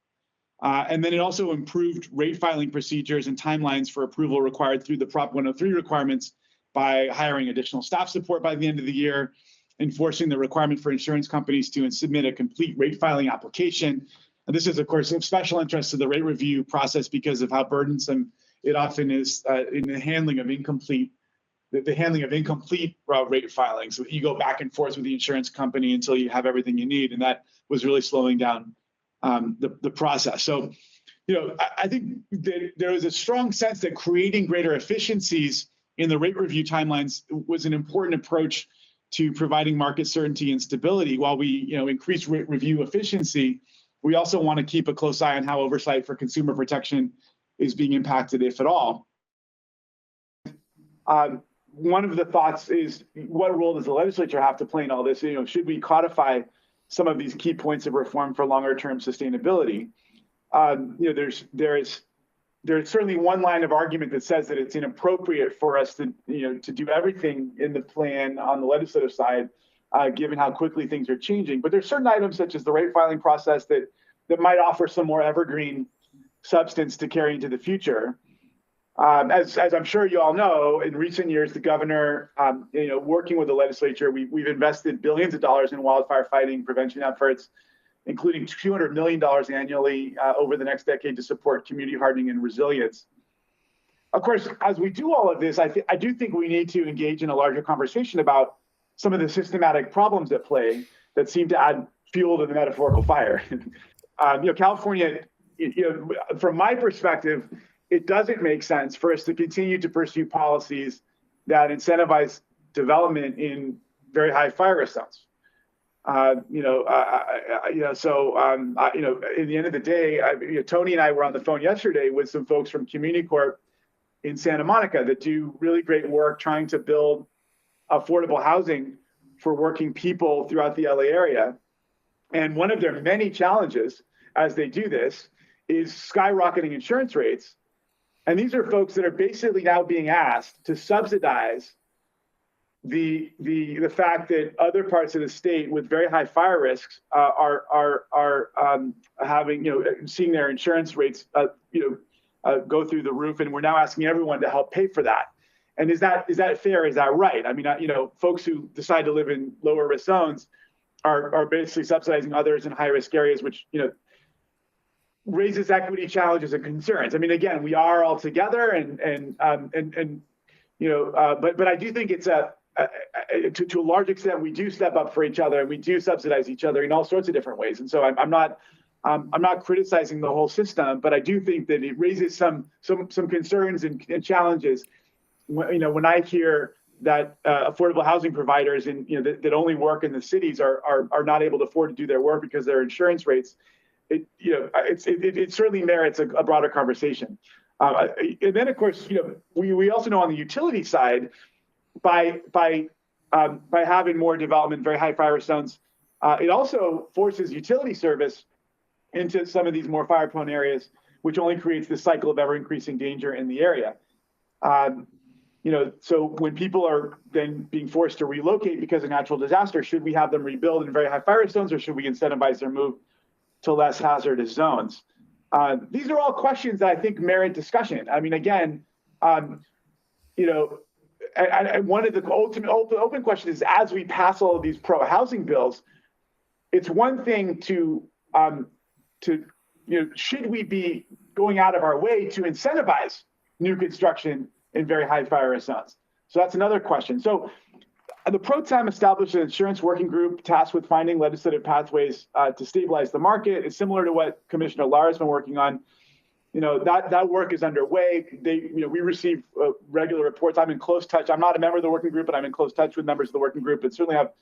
And then it also improved rate filing procedures and timelines for approval required through the Prop 103 requirements by hiring additional staff support by the end of the year, enforcing the requirement for insurance companies to submit a complete rate filing application. And this is, of course, of special interest to the rate review process because of how burdensome it often is in the handling of incomplete rate filings. So you go back and forth with the insurance company until you have everything you need, and that was really slowing down the process. So, I think that there is a strong sense that creating greater efficiencies in the rate review timelines was an important approach to providing market certainty and stability. While we, increase rate review efficiency, We also want to keep a close eye on how oversight for consumer protection is being impacted, if at all. One of the thoughts is, what role does the legislature have to play in all this? Should we codify some of these key points of reform for longer term sustainability? There's certainly one line of argument that says that it's inappropriate for us to do everything in the plan on the legislative side, given how quickly things are changing. But there's certain items such as the rate filing process that might offer some more evergreen substance to carry into the future. As I'm sure you all know, in recent years, the governor, working with the legislature, we've invested billions of dollars in wildfire fighting prevention efforts, including $200 million annually over the next decade to support community hardening and resilience. Of course, as we do all of this, I do think we need to engage in a larger conversation about some of the systematic problems at play that seem to add fuel to the metaphorical fire. California, from my perspective, it doesn't make sense for us to continue to pursue policies that incentivize development in very high fire risk zones. In the end of the day, Tony and I were on the phone yesterday with some folks from Community Corp in Santa Monica that do really great work trying to build affordable housing for working people throughout the LA area. And one of their many challenges as they do this is skyrocketing insurance rates. And these are folks that are basically now being asked to subsidize the fact that other parts of the state with very high fire risks are having, seeing their insurance rates, go through the roof, and we're now asking everyone to help pay for that. And is that fair? Is that right? I mean, folks who decide to live in lower risk zones are basically subsidizing others in high risk areas, which raises equity challenges and concerns. I mean, again, we are all together, but I do think it's to a large extent, we do step up for each other, and we do subsidize each other in all sorts of different ways. And so I'm not criticizing the whole system, but I do think that it raises some concerns and challenges. When I hear that affordable housing providers that only work in the cities are not able to afford to do their work because their insurance rates, it certainly merits a broader conversation. And then, of course, we also know on the utility side, by having more development, very high fire zones, it also forces utility service into some of these more fire-prone areas, which only creates this cycle of ever-increasing danger in the area. So when people are then being forced to relocate because of natural disaster, should we have them rebuild in very high fire zones, or should we incentivize their move to less hazardous zones? These are all questions that I think merit discussion. I mean, again, and one of the ultimate open questions is, as we pass all of these pro-housing bills, it's one thing to should we be going out of our way to incentivize new construction in very high fire risk zones? So that's another question. So the Pro Tem established an insurance working group tasked with finding legislative pathways to stabilize the market. It's similar to what Commissioner Lara's been working on. That work is underway. We receive regular reports. I'm in close touch. I'm not a member of the working group, but I'm in close touch with members of the working group that certainly have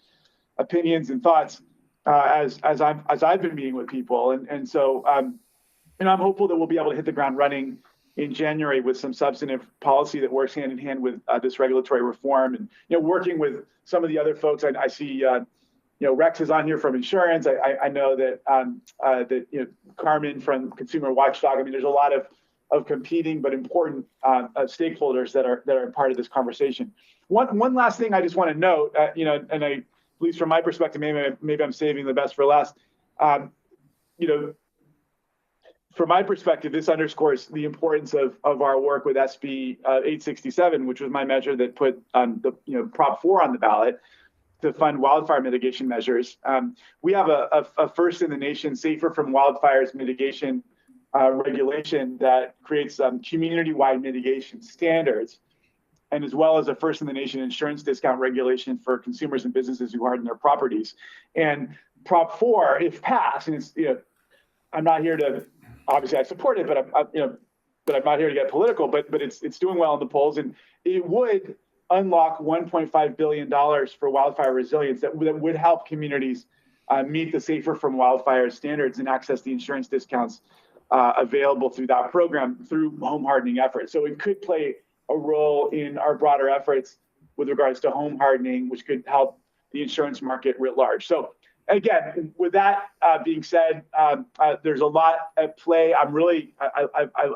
opinions and thoughts as I've been meeting with people. And so I'm hopeful that we'll be able to hit the ground running in January with some substantive policy that works hand in hand with this regulatory reform, and working with some of the other folks. I see Rex is on here from insurance. I know that Carmen from Consumer Watchdog. I mean, there's a lot of competing but important stakeholders that are part of this conversation. One last thing I just want to note, and at least from my perspective, maybe I'm saving the best for last. From my perspective, this underscores the importance of our work with SB 867, which was my measure that put the Prop 4 on the ballot to fund wildfire mitigation measures. We have a first in the nation safer from wildfires mitigation regulation that creates community-wide mitigation standards, and as well as a first in the nation insurance discount regulation for consumers and businesses who harden their properties. And Prop 4, if passed, and it's, I'm not here to, obviously I support it, but I'm not here to get political, but it's doing well in the polls, and it would unlock $1.5 billion for wildfire resilience that would help communities meet the Safer from Wildfire standards and access the insurance discounts available through that program through home hardening efforts. So it could play a role in our broader efforts with regards to home hardening, which could help the insurance market writ large. So again, with that being said, there's a lot at play. I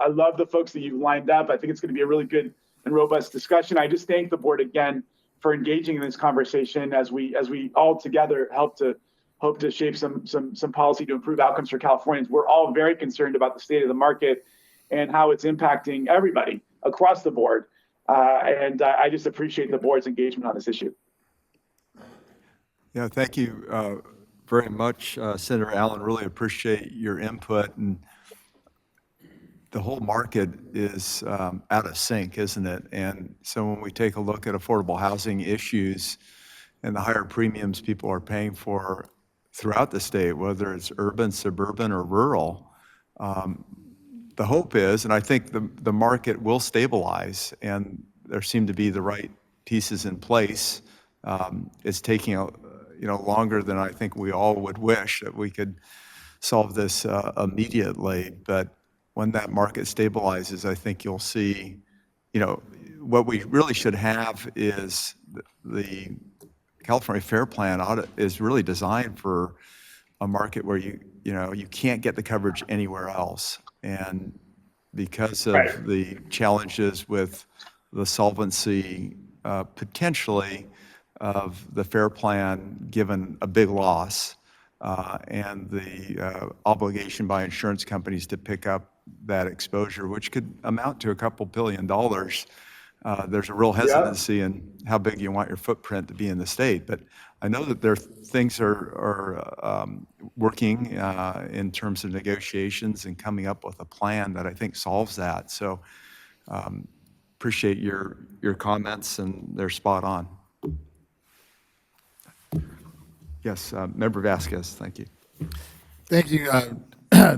love the folks that you've lined up. I think it's going to be a really good and robust discussion. I just thank the board again for engaging in this conversation as we all together hope to shape some policy to improve outcomes for Californians. We're all very concerned about the state of the market and how it's impacting everybody across the board. And I just appreciate the board's engagement on this issue. Yeah, thank you very much, Senator Allen. Really appreciate your input. And the whole market is out of sync, isn't it? And so when we take a look at affordable housing issues and the higher premiums people are paying for throughout the state, whether it's urban, suburban, or rural, the hope is, and I think the market will stabilize, and there seem to be the right pieces in place. It's taking longer than I think we all would wish that we could solve this immediately. But when that market stabilizes, I think you'll see, what we really should have is the California Fair Plan audit is really designed for a market where you can't get the coverage anywhere else. And because of the challenges with the solvency potentially of the Fair Plan, given a big loss, and the obligation by insurance companies to pick up that exposure, which could amount to a couple $2 billion, there's a real hesitancy in how big you want your footprint to be in the state. But I know that things are working in terms of negotiations and coming up with a plan that I think solves that. So appreciate your comments, and they're spot on. Yes, Member Vasquez, thank you. Thank you,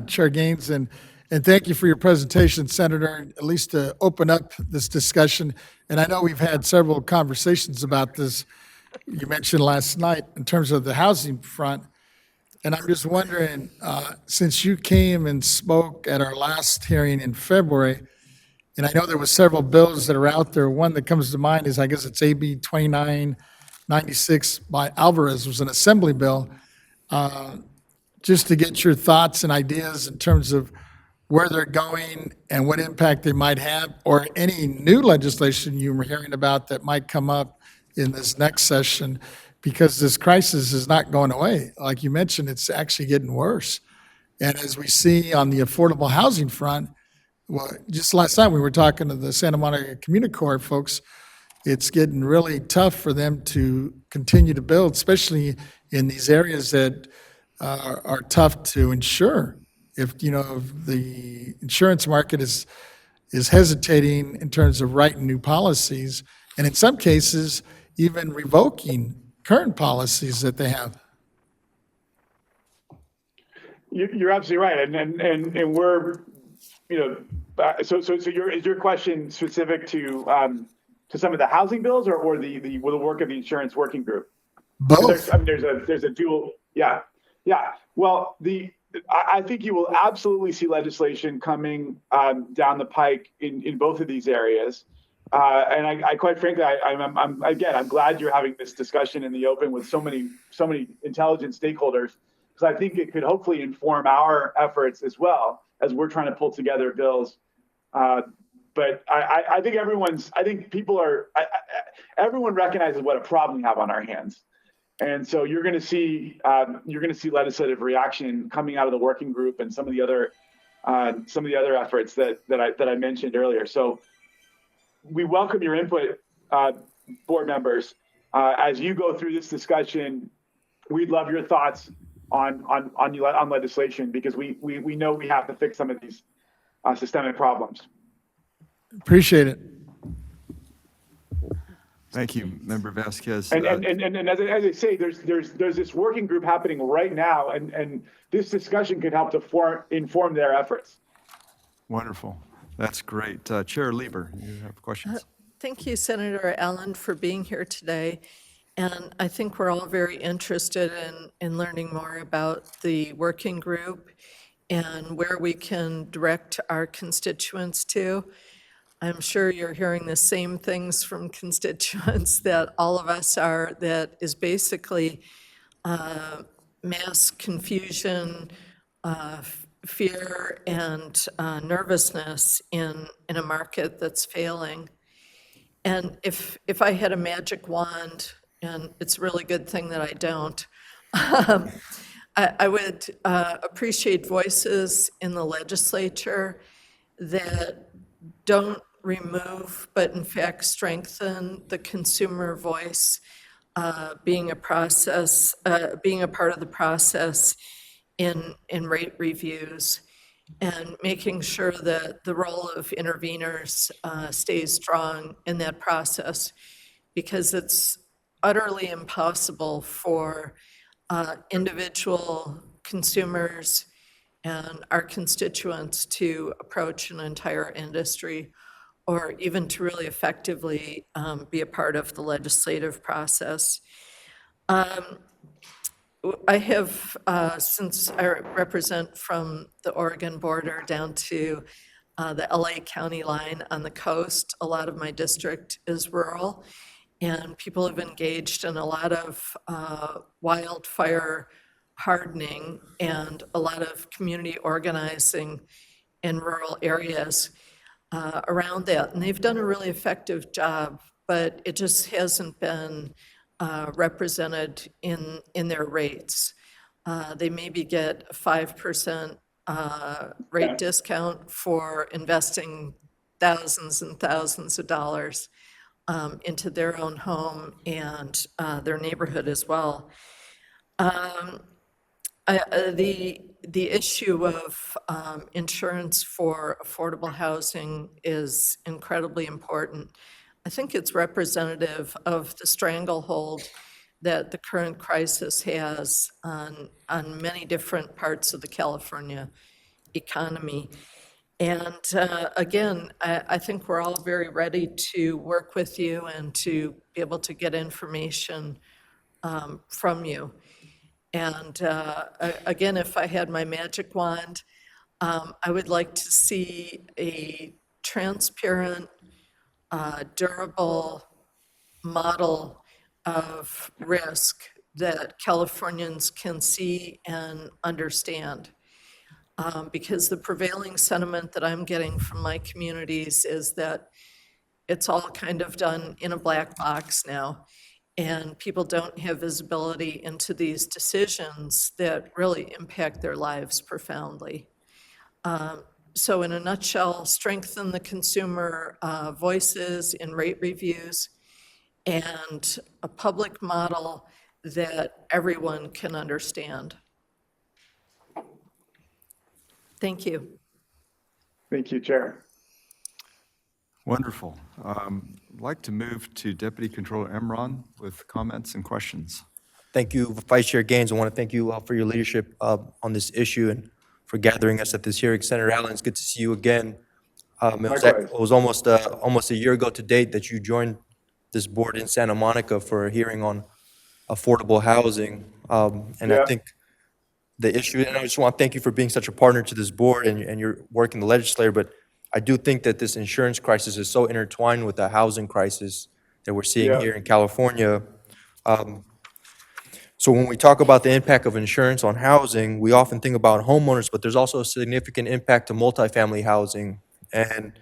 Chair Gaines, and thank you for your presentation, Senator, at least to open up this discussion. And I know we've had several conversations about this, you mentioned last night, in terms of the housing front. And I'm just wondering, since you came and spoke at our last hearing in February, and I know there were several bills that are out there. One that comes to mind is, I guess it's AB 2996 by Alvarez, was an assembly bill. Just to get your thoughts and ideas in terms of where they're going and what impact they might have, or any new legislation you were hearing about that might come up in this next session, because this crisis is not going away. Like you mentioned, it's actually getting worse. And as we see on the affordable housing front, well, just last night we were talking to the Santa Monica Community Corps folks, it's getting really tough for them to continue to build, especially in these areas that are tough to insure. If the insurance market is hesitating in terms of writing new policies, and in some cases, even revoking current policies that they have. You're absolutely right, and we're, so is your question specific to some of the housing bills, or the work of the insurance working group? Both. There's a dual, yeah. Well, I think you will absolutely see legislation coming down the pike in both of these areas. And I quite frankly, I'm glad you're having this discussion in the open with so many intelligent stakeholders, because I think it could hopefully inform our efforts as well as we're trying to pull together bills. But I think everyone recognizes what a problem we have on our hands. And so you're going to see legislative reaction coming out of the working group and some of the other efforts that I mentioned earlier. So we welcome your input, board members, as you go through this discussion. We'd love your thoughts on legislation, because we know we have to fix some of these systemic problems. Appreciate it. Thank you, Member Vasquez. And as I say, there's this working group happening right now, and this discussion could help to inform their efforts. Wonderful. That's great. Chair Lieber, you have questions? Thank you, Senator Allen, for being here today. And I think we're all very interested in learning more about the working group and where we can direct our constituents to. I'm sure you're hearing the same things from constituents that all of us are, that is basically mass confusion, fear, and nervousness in a market that's failing. And if I had a magic wand, and it's a really good thing that I don't, I would appreciate voices in the legislature that don't remove, but in fact strengthen the consumer voice, being a process, being a part of the process in rate reviews, and making sure that the role of interveners stays strong in that process, because it's utterly impossible for individual consumers and our constituents to approach an entire industry, or even to really effectively be a part of the legislative process. I have, since I represent from the Oregon border down to the LA County line on the coast, a lot of my district is rural, and people have engaged in a lot of wildfire hardening and a lot of community organizing in rural areas around that. And they've done a really effective job, but it just hasn't been represented in their rates. They maybe get a 5% rate discount for investing thousands and thousands of dollars into their own home and their neighborhood as well. The issue of insurance for affordable housing is incredibly important. I think it's representative of the stranglehold that the current crisis has on many different parts of the California economy. And again, I think we're all very ready to work with you and to be able to get information from you. And again, if I had my magic wand, I would like to see a transparent, durable model of risk that Californians can see and understand. Because the prevailing sentiment that I'm getting from my communities is that it's all kind of done in a black box now, and people don't have visibility into these decisions that really impact their lives profoundly. So in a nutshell, strengthen the consumer voices in rate reviews, and a public model that everyone can understand. Thank you. Thank you, Chair. Wonderful. I'd like to move to Deputy Controller Emron with comments and questions. Thank you, Vice Chair Gaines. I want to thank you for your leadership on this issue and for gathering us at this hearing. Senator Allen, it's good to see you again. It was almost a year ago to date that you joined this board in Santa Monica for a hearing on affordable housing. I think the issue, and I just want to thank you for being such a partner to this board and your work in the legislature, but I do think that this insurance crisis is so intertwined with the housing crisis that we're seeing here in California. So when we talk about the impact of insurance on housing, we often think about homeowners, but there's also a significant impact to multifamily housing. And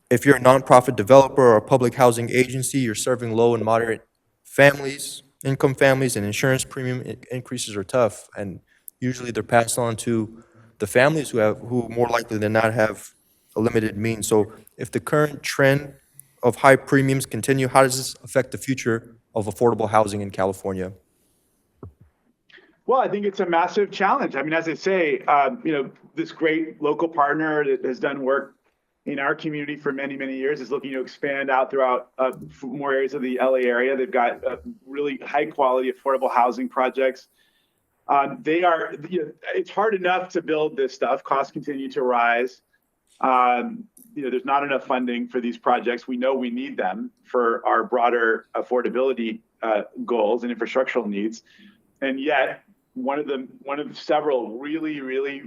if you're a nonprofit developer or a public housing agency, you're serving low and moderate families, income families, and insurance premium increases are tough. And usually they're passed on to the families who more likely than not have a limited means. So if the current trend of high premiums continue, how does this affect the future of affordable housing in California? Well, I think it's a massive challenge. I mean, as I say, this great local partner that has done work in our community for many, many years is looking to expand out throughout more areas of the LA area. They've got really high quality affordable housing projects. It's hard enough to build this stuff. Costs continue to rise. There's not enough funding for these projects. We know we need them for our broader affordability goals and infrastructural needs. And yet, one of several really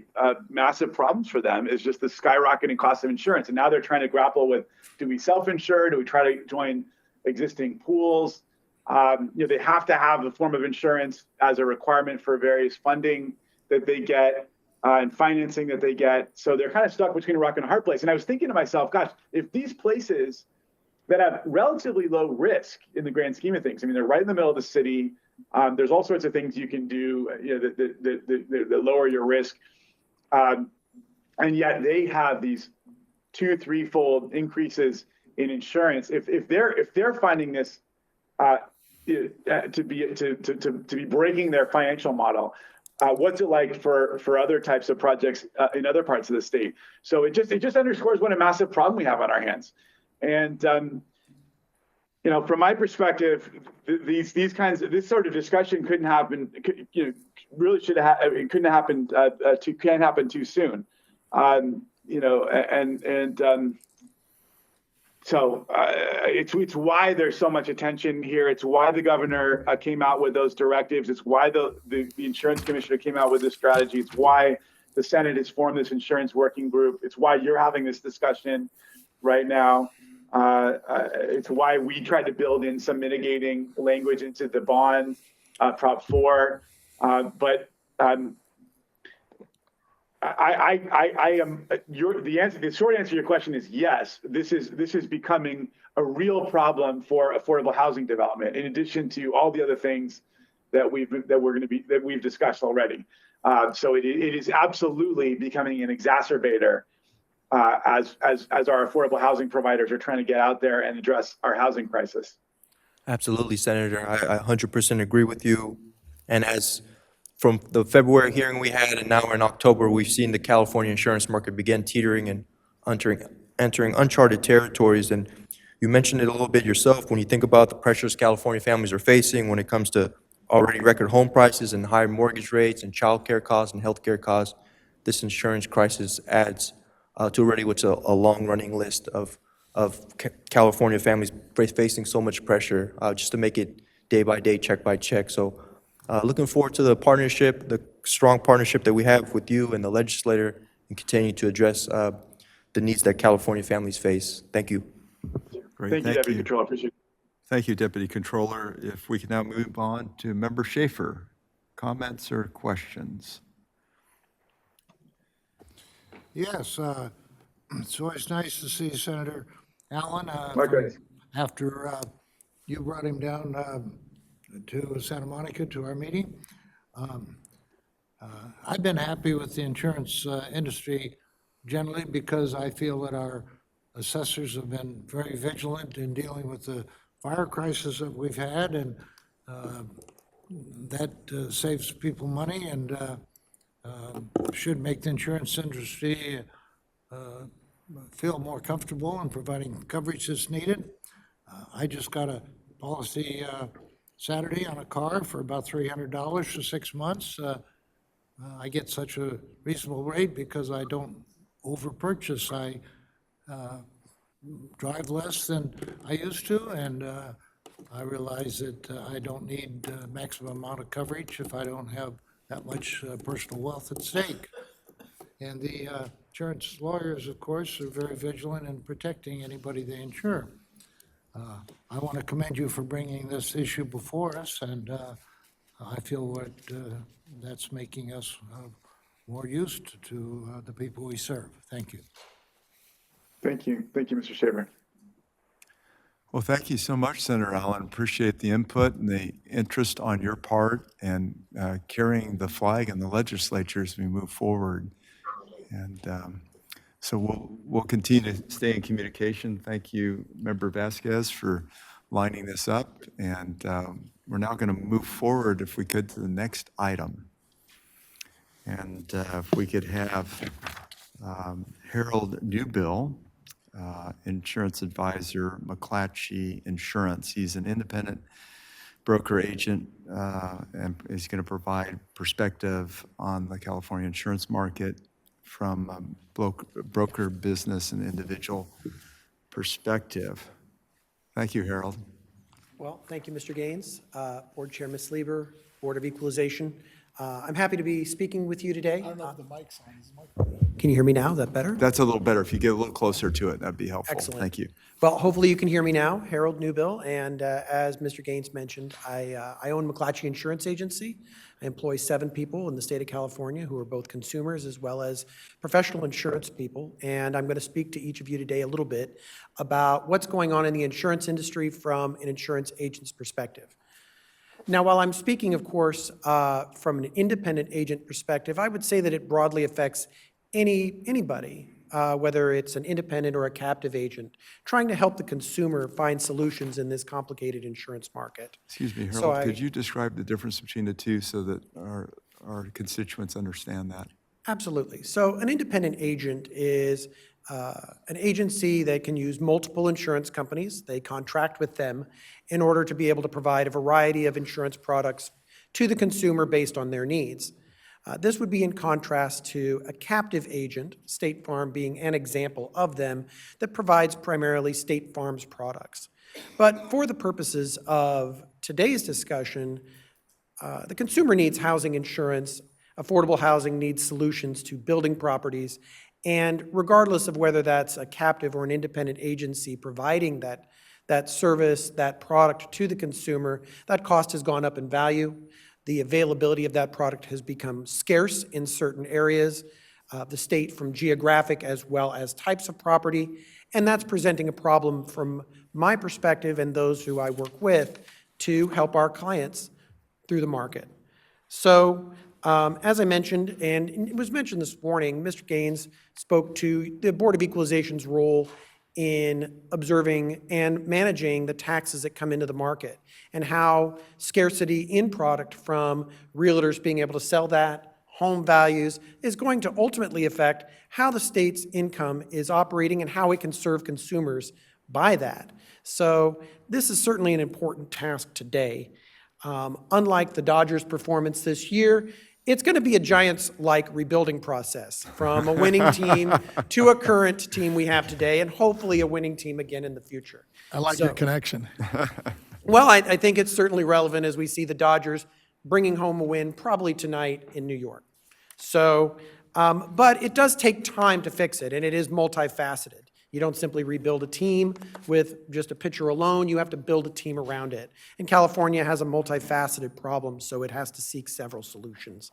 massive problems for them is just the skyrocketing cost of insurance. And now they're trying to grapple with: do we self-insure? Do we try to join existing pools? They have to have a form of insurance as a requirement for various funding that they get and financing that they get. So they're kind of stuck between a rock and a hard place. And I was thinking to myself, gosh, if these places that have relatively low risk in the grand scheme of things, I mean, they're right in the middle of the city. There's all sorts of things you can do, that lower your risk, and yet they have these 2-3-fold increases in insurance. If they're finding this to be breaking their financial model, what's it like for other types of projects in other parts of the state? So it just underscores what a massive problem we have on our hands. And from my perspective, this sort of discussion couldn't happen. Really should have. It couldn't happen. Can't happen too soon. So it's why there's so much attention here. It's why the governor came out with those directives. It's why the insurance commissioner came out with this strategy. It's why the Senate has formed this insurance working group. It's why you're having this discussion right now. It's why we tried to build in some mitigating language into the bond, Prop 4. The short answer to your question is yes. This is becoming a real problem for affordable housing development, in addition to all the other things that we've discussed already. So it is absolutely becoming an exacerbator as our affordable housing providers are trying to get out there and address our housing crisis. Absolutely, Senator. I 100% agree with you. And as from the February hearing we had, and now we're in October, we've seen the California insurance market begin teetering and entering uncharted territories. And you mentioned it a little bit yourself. When you think about the pressures California families are facing when it comes to already record home prices and high mortgage rates and childcare costs and healthcare costs, this insurance crisis adds to already what's a long-running list of California families facing so much pressure just to make it day by day, check by check. So looking forward to the partnership, the strong partnership that we have with you and the legislator, and continue to address the needs that California families face. Thank you. Great, Thank you, Deputy Controller. Appreciate it. Thank you, Deputy Controller. If we can now move on to Member Schaefer. Comments or questions? Yes, it's always nice to see Senator Allen. Likewise. After you brought him down to Santa Monica to our meeting. I've been happy with the insurance industry generally because I feel that our assessors have been very vigilant in dealing with the fire crisis that we've had, and that saves people money and should make the insurance industry feel more comfortable in providing coverage that's needed. I just got a policy Saturday on a car for about $300 for 6 months. I get such a reasonable rate because I don't over-purchase. I drive less than I used to, and I realize that I don't need the maximum amount of coverage if I don't have that much personal wealth at stake. And the insurance lawyers, of course, are very vigilant in protecting anybody they insure. I want to commend you for bringing this issue before us, and I feel that that's making us more used to the people we serve. Thank you. Thank you. Thank you, Mr. Schaefer. Well, thank you so much, Senator Allen. Appreciate the input and the interest on your part and carrying the flag in the legislature as we move forward. And so we'll continue to stay in communication. Thank you, Member Vasquez, for lining this up. And we're now going to move forward, if we could, to the next item. And if we could have Harold Newbill, insurance advisor, McClatchy Insurance. He's an independent broker agent, and he's going to provide perspective on the California insurance market from a broker business and individual perspective. Thank you, Harold. Well, thank you, Mr. Gaines, Board Chair, Ms. Lieber, Board of Equalization. I'm happy to be speaking with you today. I don't know if the mic's on. Is the mic? Can you hear me now? Is that better? That's a little better. If you get a little closer to it, that'd be helpful. Excellent. Thank you. Well, hopefully you can hear me now. Harold Newbill, and as Mr. Gaines mentioned, I own McClatchy Insurance Agency. I employ 7 people in the state of California who are both consumers as well as professional insurance people, and I'm going to speak to each of you today a little bit about what's going on in the insurance industry from an insurance agent's perspective. Now, while I'm speaking, of course, from an independent agent perspective, I would say that it broadly affects anybody, whether it's an independent or a captive agent, trying to help the consumer find solutions in this complicated insurance market. Excuse me, So Harold, could you describe the difference between the two so that our constituents understand that? Absolutely. So an independent agent is an agency that can use multiple insurance companies. They contract with them in order to be able to provide a variety of insurance products to the consumer based on their needs. This would be in contrast to a captive agent, State Farm being an example of them, that provides primarily State Farm's products. But for the purposes of today's discussion, the consumer needs housing insurance, affordable housing needs solutions to building properties, and regardless of whether that's a captive or an independent agency providing that service, that product to the consumer, that cost has gone up in value. The availability of that product has become scarce in certain areas of the state from geographic as well as types of property, and that's presenting a problem from my perspective and those who I work with to help our clients through the market. So, as I mentioned, and it was mentioned this morning, Mr. Gaines spoke to the Board of Equalization's role in observing and managing the taxes that come into the market and how scarcity in product from realtors being able to sell that, home values, is going to ultimately affect how the state's income is operating and how it can serve consumers by that. So this is certainly an important task today. Unlike the Dodgers' performance this year, it's going to be a Giants-like rebuilding process from a winning team to a current team we have today, and hopefully a winning team again in the future. I like your connection. Well, I think it's certainly relevant as we see the Dodgers bringing home a win probably tonight in New York. So, but it does take time to fix it, and it is multifaceted. You don't simply rebuild a team with just a pitcher alone. You have to build a team around it. And California has a multifaceted problem, so it has to seek several solutions.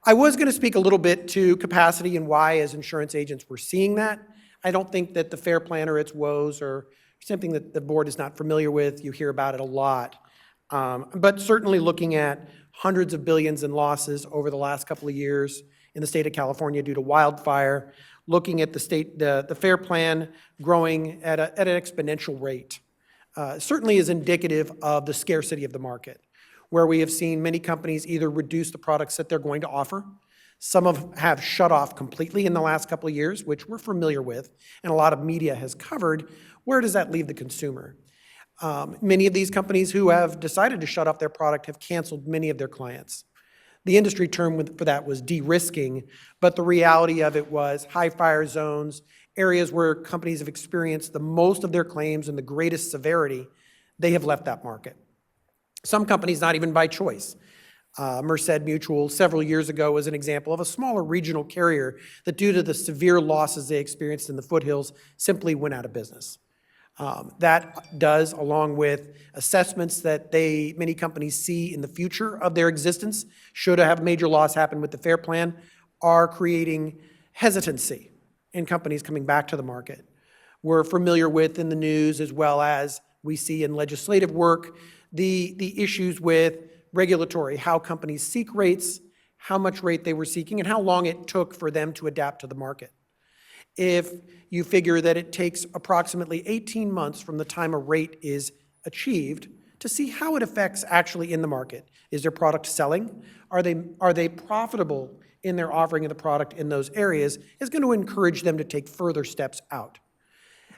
I was going to speak a little bit to capacity and why, as insurance agents, we're seeing that. I don't think that the FAIR Plan or its woes are something that the board is not familiar with. You hear about it a lot. But certainly looking at hundreds of billions in losses over the last couple of years in the state of California due to wildfire, looking at the FAIR Plan growing at an exponential rate, certainly is indicative of the scarcity of the market, where we have seen many companies either reduce the products that they're going to offer. Some have shut off completely in the last couple of years, which we're familiar with, and a lot of media has covered. Where does that leave the consumer? Many of these companies who have decided to shut off their product have canceled many of their clients. The industry term for that was de-risking, but the reality of it was high fire zones, areas where companies have experienced the most of their claims and the greatest severity, they have left that market. Some companies not even by choice. Merced Mutual several years ago was an example of a smaller regional carrier that due to the severe losses they experienced in the foothills simply went out of business. That does, along with assessments that many companies see in the future of their existence, should have major loss happen with the FAIR Plan, are creating hesitancy in companies coming back to the market. We're familiar with in the news, as well as we see in legislative work, the issues with regulatory, how companies seek rates, how much rate they were seeking, and how long it took for them to adapt to the market. If you figure that it takes approximately 18 months from the time a rate is achieved to see how it affects actually in the market. Is their product selling? Are they profitable in their offering of the product in those areas? Is going to encourage them to take further steps out.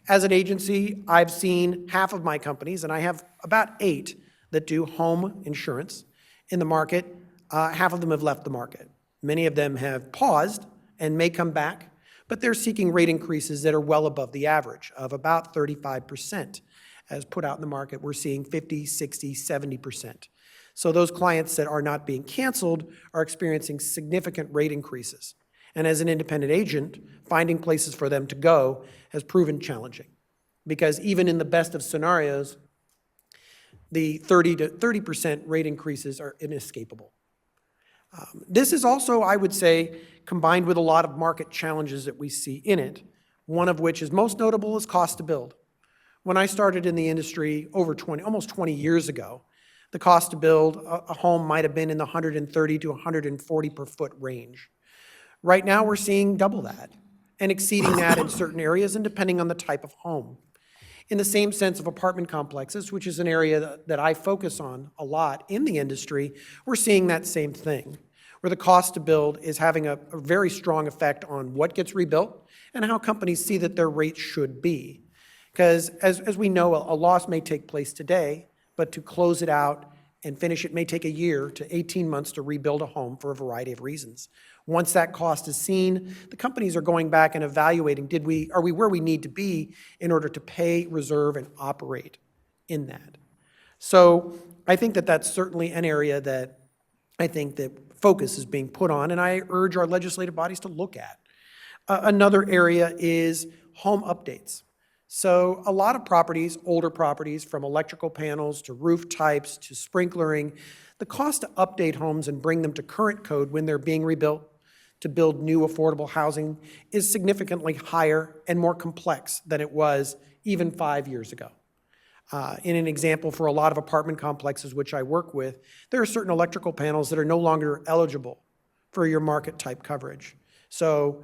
As an agency, I've seen half of my companies, and I have about 8 that do home insurance in the market. Half of them have left the market. Many of them have paused and may come back, but they're seeking rate increases that are well above the average of about 35%. has put out in the market, we're seeing 50, 60, 70%. So those clients that are not being canceled are experiencing significant rate increases. And as an independent agent, finding places for them to go has proven challenging. Because even in the best of scenarios, the 30% rate increases are inescapable. This is also, I would say, combined with a lot of market challenges that we see in it, one of which is most notable is cost to build. When I started in the industry almost 20 years ago, the cost to build a home might have been in the 130 to 140 per foot range. Right now, we're seeing double that and exceeding that in certain areas and depending on the type of home. In the same sense of apartment complexes, which is an area that I focus on a lot in the industry, we're seeing that same thing, where the cost to build is having a very strong effect on what gets rebuilt and how companies see that their rates should be. Because as we know, a loss may take place today, but to close it out and finish it may take a year to 18 months to rebuild a home for a variety of reasons. Once that cost is seen, the companies are going back and evaluating, are we where we need to be in order to pay, reserve, and operate in that? So I think that that's certainly an area that I think that focus is being put on, and I urge our legislative bodies to look at. Another area is home updates. So a lot of properties, older properties, from electrical panels to roof types to sprinklering, the cost to update homes and bring them to current code when they're being rebuilt to build new affordable housing is significantly higher and more complex than it was even 5 years ago. In an example, for a lot of apartment complexes which I work with, there are certain electrical panels that are no longer eligible for your market type coverage. So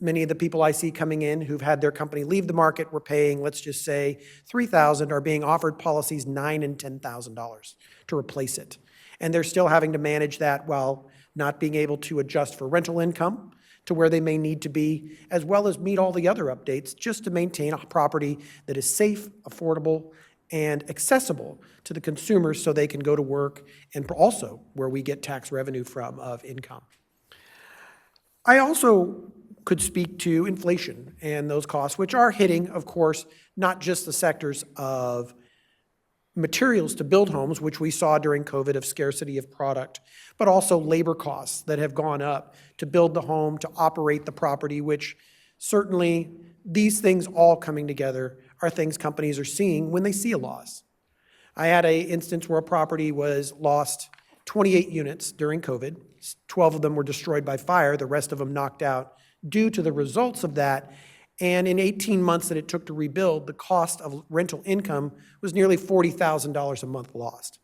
many of the people I see coming in who've had their company leave the market were paying, let's just say, $3,000, are being offered policies $9,000 and $10,000 to replace it. And they're still having to manage that while not being able to adjust for rental income to where they may need to be, as well as meet all the other updates just to maintain a property that is safe, affordable, and accessible to the consumers so they can go to work, and also where we get tax revenue from of income. I also could speak to inflation and those costs, which are hitting, of course, not just the sectors of materials to build homes, which we saw during COVID of scarcity of product, but also labor costs that have gone up to build the home, to operate the property, which certainly these things all coming together are things companies are seeing when they see a loss. I had an instance where a property was lost 28 units during COVID. 12 of them were destroyed by fire, the rest of them knocked out due to the results of that. And in 18 months that it took to rebuild, the cost of rental income was nearly $40,000 a month lost.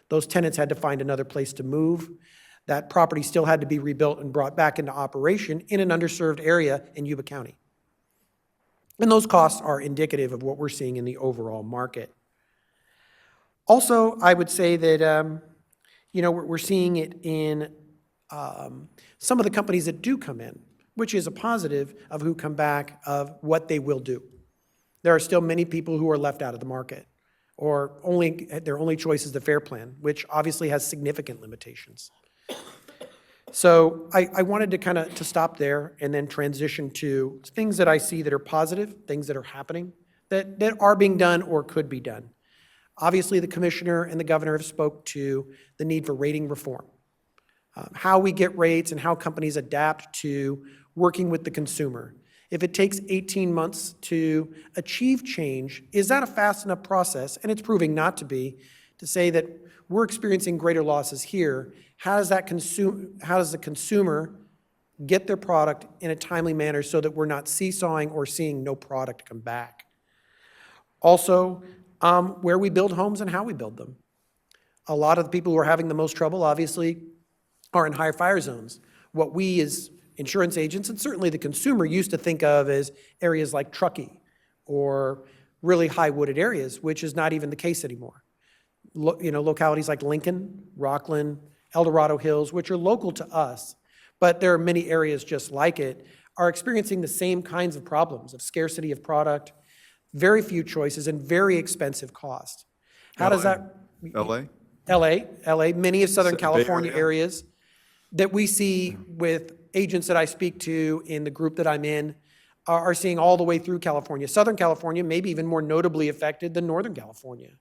Those tenants had to find another place to move. That property still had to be rebuilt and brought back into operation in an underserved area in Yuba County. And those costs are indicative of what we're seeing in the overall market. Also, I would say that, we're seeing it in some of the companies that do come in, which is a positive of who come back, of what they will do. There are still many people who are left out of the market, or their only choice is the FAIR Plan, which obviously has significant limitations. So I wanted to to stop there and then transition to things that I see that are positive, things that are happening, that are being done or could be done. Obviously, the commissioner and the governor have spoke to the need for rating reform. How we get rates and how companies adapt to working with the consumer. If it takes 18 months to achieve change, is that a fast enough process? And it's proving not to be, to say that we're experiencing greater losses here. How does the consumer get their product in a timely manner so that we're not seesawing or seeing no product come back? Also, where we build homes and how we build them. A lot of the people who are having the most trouble, obviously, are in higher fire zones. What we as insurance agents, and certainly the consumer, used to think of as areas like Truckee or really high wooded areas, which is not even the case anymore. Localities like Lincoln, Rockland, El Dorado Hills, which are local to us, but there are many areas just like it, are experiencing the same kinds of problems of scarcity of product, very few choices, and very expensive cost. How does that... LA, many of Southern California areas that we see with agents that I speak to in the group that I'm in, are seeing all the way through California. Southern California may be even more notably affected than Northern California.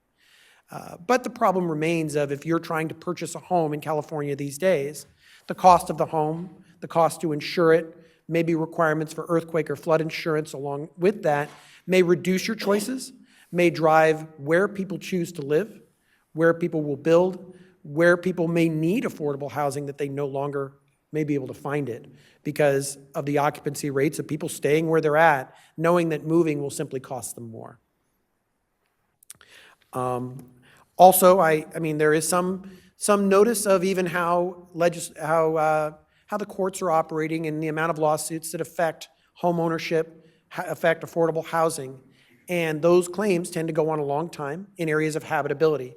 But the problem remains of if you're trying to purchase a home in California these days, the cost of the home, the cost to insure it, maybe requirements for earthquake or flood insurance along with that may reduce your choices, may drive where people choose to live, where people will build, where people may need affordable housing that they no longer may be able to find it because of the occupancy rates of people staying where they're at, knowing that moving will simply cost them more. Also, I mean, there is some notice of even how the courts are operating and the amount of lawsuits that affect home ownership, affect affordable housing, and those claims tend to go on a long time in areas of habitability.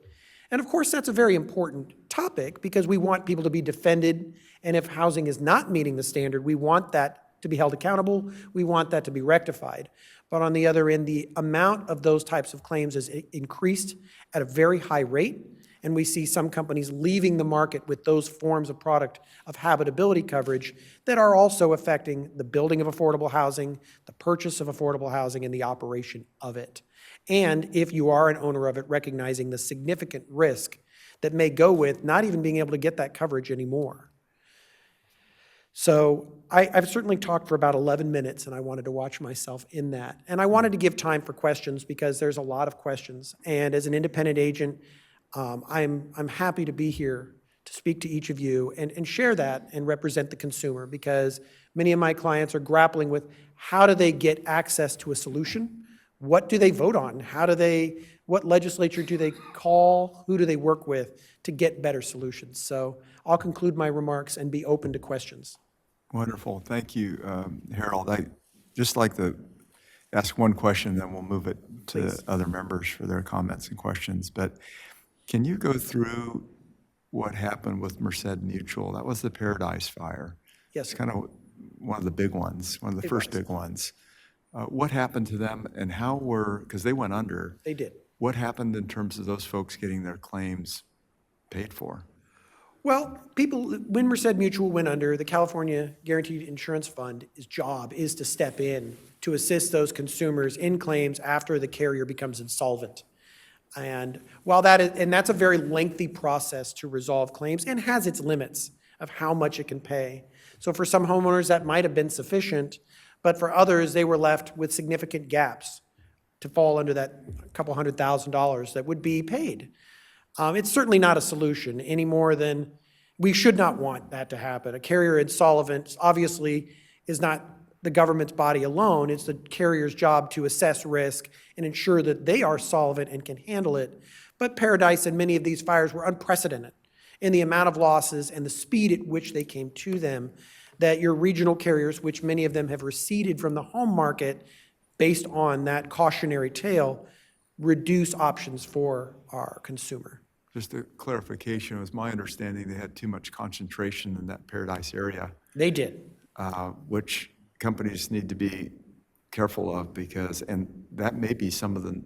And of course, that's a very important topic because we want people to be defended, and if housing is not meeting the standard, we want that to be held accountable, we want that to be rectified. But on the other end, the amount of those types of claims is increased at a very high rate, and we see some companies leaving the market with those forms of product of habitability coverage that are also affecting the building of affordable housing, the purchase of affordable housing, and the operation of it. And if you are an owner of it, recognizing the significant risk that may go with not even being able to get that coverage anymore. So I've certainly talked for about 11 minutes, and I wanted to watch myself in that. And I wanted to give time for questions because there's a lot of questions. And as an independent agent, I'm happy to be here to speak to each of you and share that and represent the consumer because many of my clients are grappling with how do they get access to a solution? What do they vote on? What legislature do they call? Who do they work with to get better solutions? So I'll conclude my remarks and be open to questions. Wonderful. Thank you, Harold. I just like to ask one question, then we'll move it to Please. other members for their comments and questions. But can you go through what happened with Merced Mutual? That was the Paradise Fire. Yes, It's kind of one of the big ones, one of the first big ones. What happened to them and because they went under. They did. What happened in terms of those folks getting their claims paid for? Well, when Merced Mutual went under, the California Guaranteed Insurance Fund's job is to step in to assist those consumers in claims after the carrier becomes insolvent. And while that's a very lengthy process to resolve claims and has its limits of how much it can pay. So for some homeowners, that might have been sufficient, but for others, they were left with significant gaps to fall under that couple $100,000 that would be paid. It's certainly not a solution any more than we should not want that to happen. A carrier insolvent obviously is not the government's body alone. It's the carrier's job to assess risk and ensure that they are solvent and can handle it. But Paradise and many of these fires were unprecedented in the amount of losses and the speed at which they came to them, that your regional carriers, which many of them have receded from the home market based on that cautionary tale, reduce options for our consumer. Just a clarification, it was my understanding they had too much concentration in that Paradise area. They did. Which companies need to be careful of and that may be some of the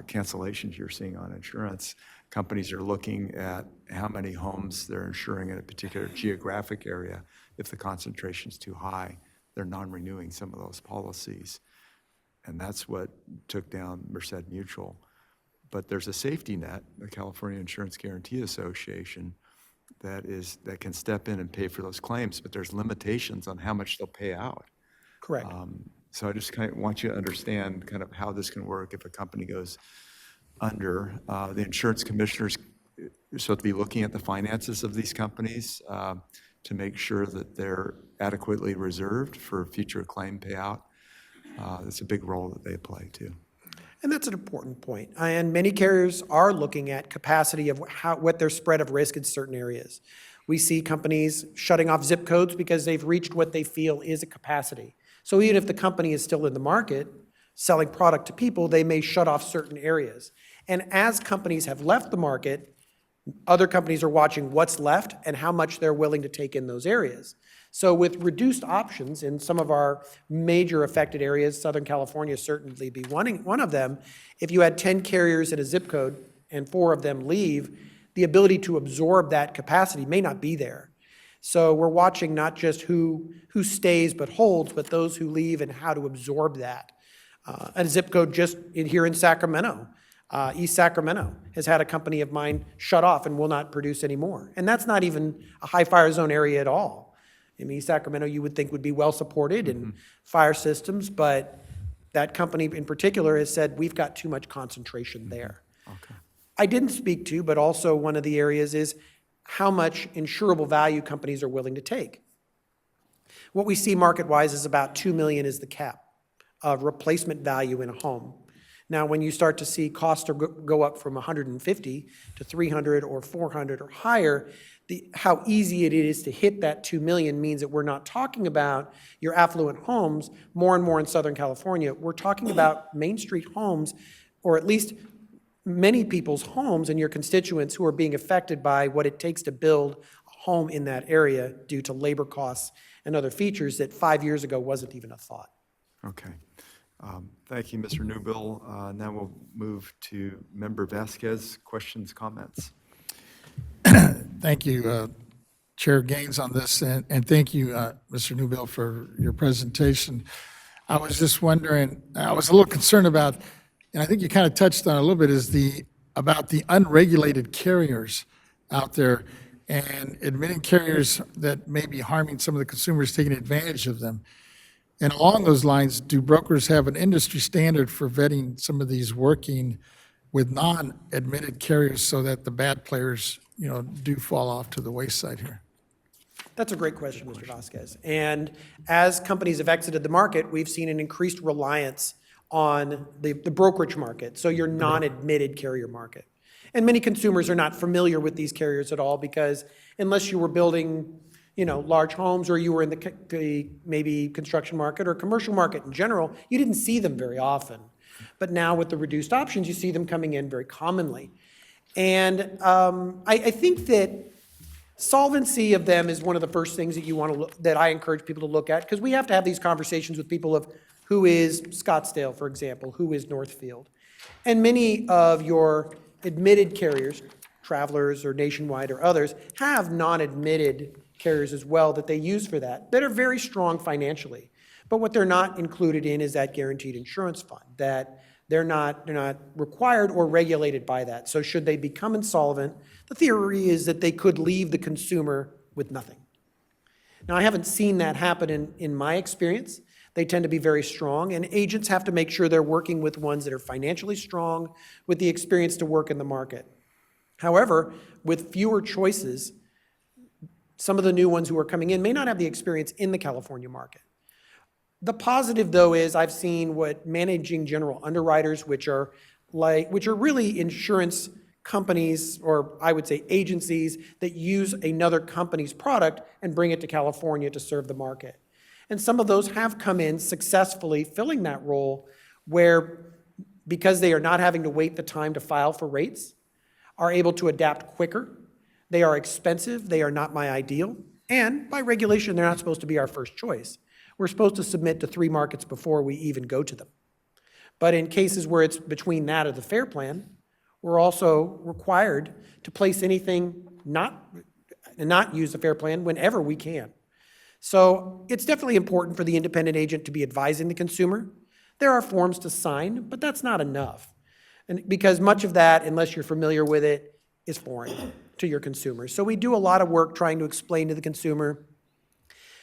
cancellations you're seeing on insurance. Companies are looking at how many homes they're insuring in a particular geographic area. If the concentration's too high, they're non-renewing some of those policies. And that's what took down Merced Mutual. But there's a safety net, the California Insurance Guarantee Association, that can step in and pay for those claims, but there's limitations on how much they'll pay out. Correct. So I just kind of want you to understand kind of how this can work if a company goes under. The insurance commissioners are supposed to be looking at the finances of these companies to make sure that they're adequately reserved for future claim payout. It's a big role that they play too. And that's an important point. And many carriers are looking at capacity of what their spread of risk in certain areas. We see companies shutting off zip codes because they've reached what they feel is a capacity. So even if the company is still in the market selling product to people, they may shut off certain areas. And as companies have left the market, other companies are watching what's left and how much they're willing to take in those areas. So with reduced options in some of our major affected areas, Southern California certainly be one of them, if you had 10 carriers in a zip code and 4 of them leave, the ability to absorb that capacity may not be there. So we're watching not just who stays but holds, but those who leave and how to absorb that. A zip code just here in Sacramento, East Sacramento, has had a company of mine shut off and will not produce anymore. And that's not even a high fire zone area at all. In East Sacramento, you would think would be well supported in fire systems, but that company in particular has said, we've got too much concentration there. I didn't speak to, but also one of the areas is how much insurable value companies are willing to take. What we see market-wise is about $2 million is the cap of replacement value in a home. Now, when you start to see costs go up from 150 to 300 or 400 or higher, how easy it is to hit that 2 million means that we're not talking about your affluent homes more and more in Southern California. We're talking about Main Street homes, or at least many people's homes and your constituents who are being affected by what it takes to build a home in that area due to labor costs and other features that 5 years ago wasn't even a thought. Okay. Thank you, Mr. Newbill. Now we'll move to Member Vasquez. Questions, comments? Thank you, Chair Gaines, on this, and thank you, Mr. Newbill, for your presentation. I was just wondering, I was a little concerned about, and I think you kind of touched on it a little bit, is about the unregulated carriers out there and admitting carriers that may be harming some of the consumers, taking advantage of them. And along those lines, do brokers have an industry standard for vetting some of these working with non-admitted carriers so that the bad players, do fall off to the wayside here? That's a great question, Mr. Vasquez. And as companies have exited the market, we've seen an increased reliance on the brokerage market, so your non-admitted carrier market. And many consumers are not familiar with these carriers at all because unless you were building large homes, or you were in the maybe construction market or commercial market in general, you didn't see them very often. But now with the reduced options, you see them coming in very commonly. And I think that solvency of them is one of the first things that you want to look, that I encourage people to look at, because we have to have these conversations with people of who is Scottsdale, for example, who is Northfield. And many of your admitted carriers, Travelers or Nationwide or others, have non-admitted carriers as well that they use for that are very strong financially. But what they're not included in is that guaranteed insurance fund, that they're not required or regulated by that. So should they become insolvent, the theory is that they could leave the consumer with nothing. Now, I haven't seen that happen in my experience. They tend to be very strong, and agents have to make sure they're working with ones that are financially strong, with the experience to work in the market. However, with fewer choices, some of the new ones who are coming in may not have the experience in the California market. The positive, though, is I've seen what managing general underwriters, which are really insurance companies, or I would say agencies, that use another company's product and bring it to California to serve the market. And some of those have come in successfully filling that role where, because they are not having to wait the time to file for rates, are able to adapt quicker. They are expensive, they are not my ideal, and by regulation, they're not supposed to be our first choice. We're supposed to submit to 3 markets before we even go to them. But in cases where it's between that or the FAIR plan, we're also required to place anything not use the FAIR plan whenever we can. So it's definitely important for the independent agent to be advising the consumer. There are forms to sign, but that's not enough. And because much of that, unless you're familiar with it, is foreign to your consumers. So we do a lot of work trying to explain to the consumer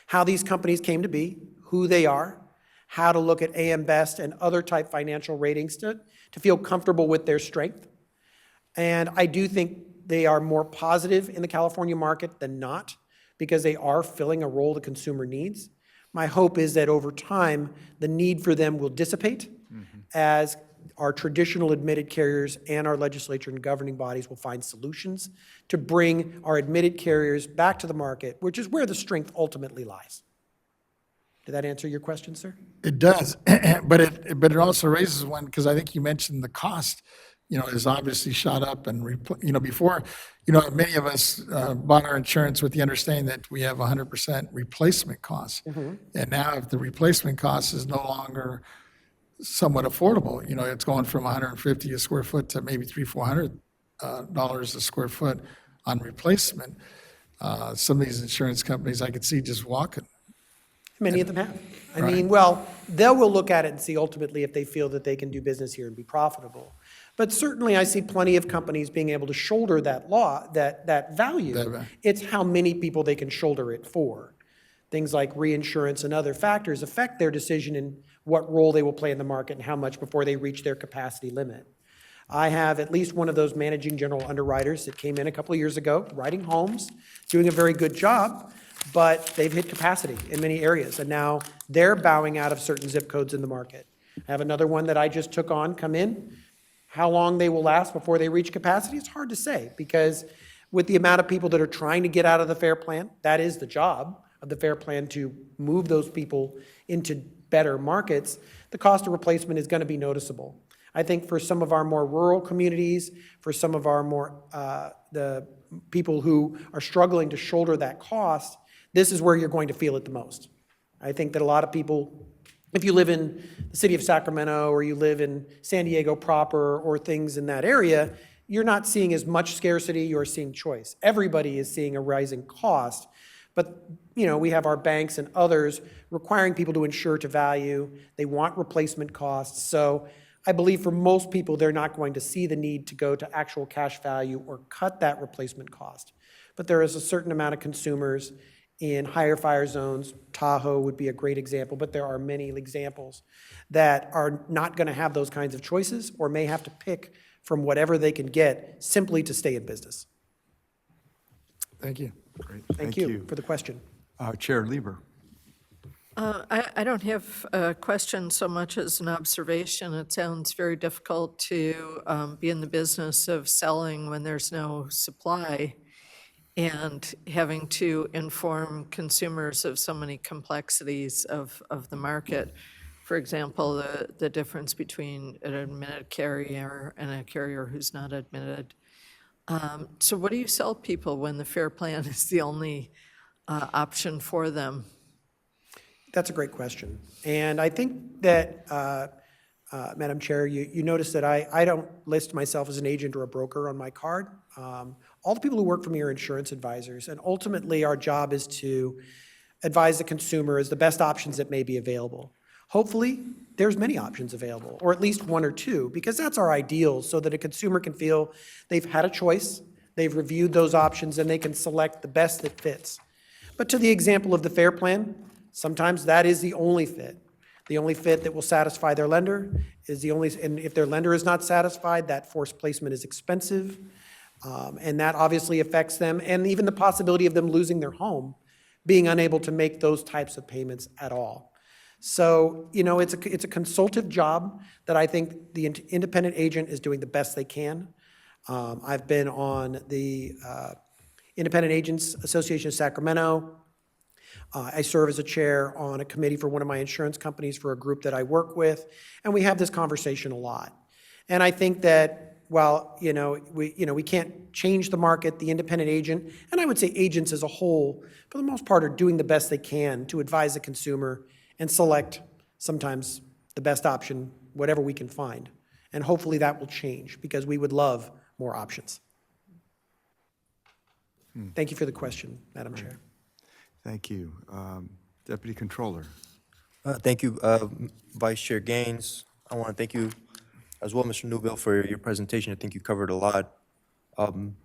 how these companies came to be, who they are, how to look at AM Best and other type financial ratings to feel comfortable with their strength. And I do think they are more positive in the California market than not, because they are filling a role the consumer needs. My hope is that over time, the need for them will dissipate as our traditional admitted carriers and our legislature and governing bodies will find solutions to bring our admitted carriers back to the market, which is where the strength ultimately lies. Did that answer your question, sir? It does, but it also raises one, because I think you mentioned the cost, is obviously shot up, and before, many of us bought our insurance with the understanding that we have 100% replacement costs, and now if the replacement cost is no longer somewhat affordable, it's going from 150 a square foot to maybe $300-400 a square foot on replacement. some of these insurance companies I could see just walking. Many of them have. I Right. mean, well, they will look at it and see ultimately if they feel that they can do business here and be profitable. But certainly, I see plenty of companies being able to shoulder that that value. It's how many people they can shoulder it for. Things like reinsurance and other factors affect their decision in what role they will play in the market and how much before they reach their capacity limit. I have at least one of those managing general underwriters that came in a couple of years ago, writing homes, doing a very good job, but they've hit capacity in many areas, and now they're bowing out of certain zip codes in the market. I have another one that I just took on come in. How long they will last before they reach capacity, it's hard to say, because with the amount of people that are trying to get out of the FAIR Plan, that is the job of the FAIR Plan, to move those people into better markets, the cost of replacement is going to be noticeable. I think for some of our more rural communities, for some of our more, the people who are struggling to shoulder that cost, this is where you're going to feel it the most. I think that a lot of people, if you live in the city of Sacramento or you live in San Diego proper or things in that area, you're not seeing as much scarcity, you're seeing choice. Everybody is seeing a rising cost, but you know, we have our banks and others requiring people to insure to value. They want replacement costs. So I believe for most people, they're not going to see the need to go to actual cash value or cut that replacement cost. But there is a certain amount of consumers in higher fire zones. Tahoe would be a great example, but there are many examples that are not going to have those kinds of choices or may have to pick from whatever they can get simply to stay in business. Thank you. Great. Thank you for the question. Chair Lieber. I don't have a question so much as an observation. It sounds very difficult to be in the business of selling when there's no supply and having to inform consumers of so many complexities of the market. For example, the difference between an admitted carrier and a carrier who's not admitted. So what do you sell people when the FAIR Plan is the only option for them? That's a great question. And I think that, Madam Chair, you notice that I don't list myself as an agent or a broker on my card. All the people who work for me are insurance advisors, and ultimately our job is to advise the consumer as the best options that may be available. Hopefully, there's many options available, or at least one or two, because that's our ideal, so that a consumer can feel they've had a choice, they've reviewed those options, and they can select the best that fits. But to the example of the FAIR Plan, sometimes that is the only fit. The only fit that will satisfy their lender is the only, and if their lender is not satisfied, that forced placement is expensive, and that obviously affects them, and even the possibility of them losing their home, being unable to make those types of payments at all. So, you know, it's a consultative job that I think the independent agent is doing the best they can. I've been on the Independent Agents Association of Sacramento. I serve as a chair on a committee for one of my insurance companies for a group that I work with, and we have this conversation a lot. And I think that while, we can't change the market, the independent agent, and I would say agents as a whole, for the most part, are doing the best they can to advise the consumer and select sometimes the best option, whatever we can find. And hopefully that will change, because we would love more options. Thank you for the question, Madam Chair. Thank you. Deputy Controller. Thank you, Vice Chair Gaines. I want to thank you as well, Mr. Newville, for your presentation. I think you covered a lot. And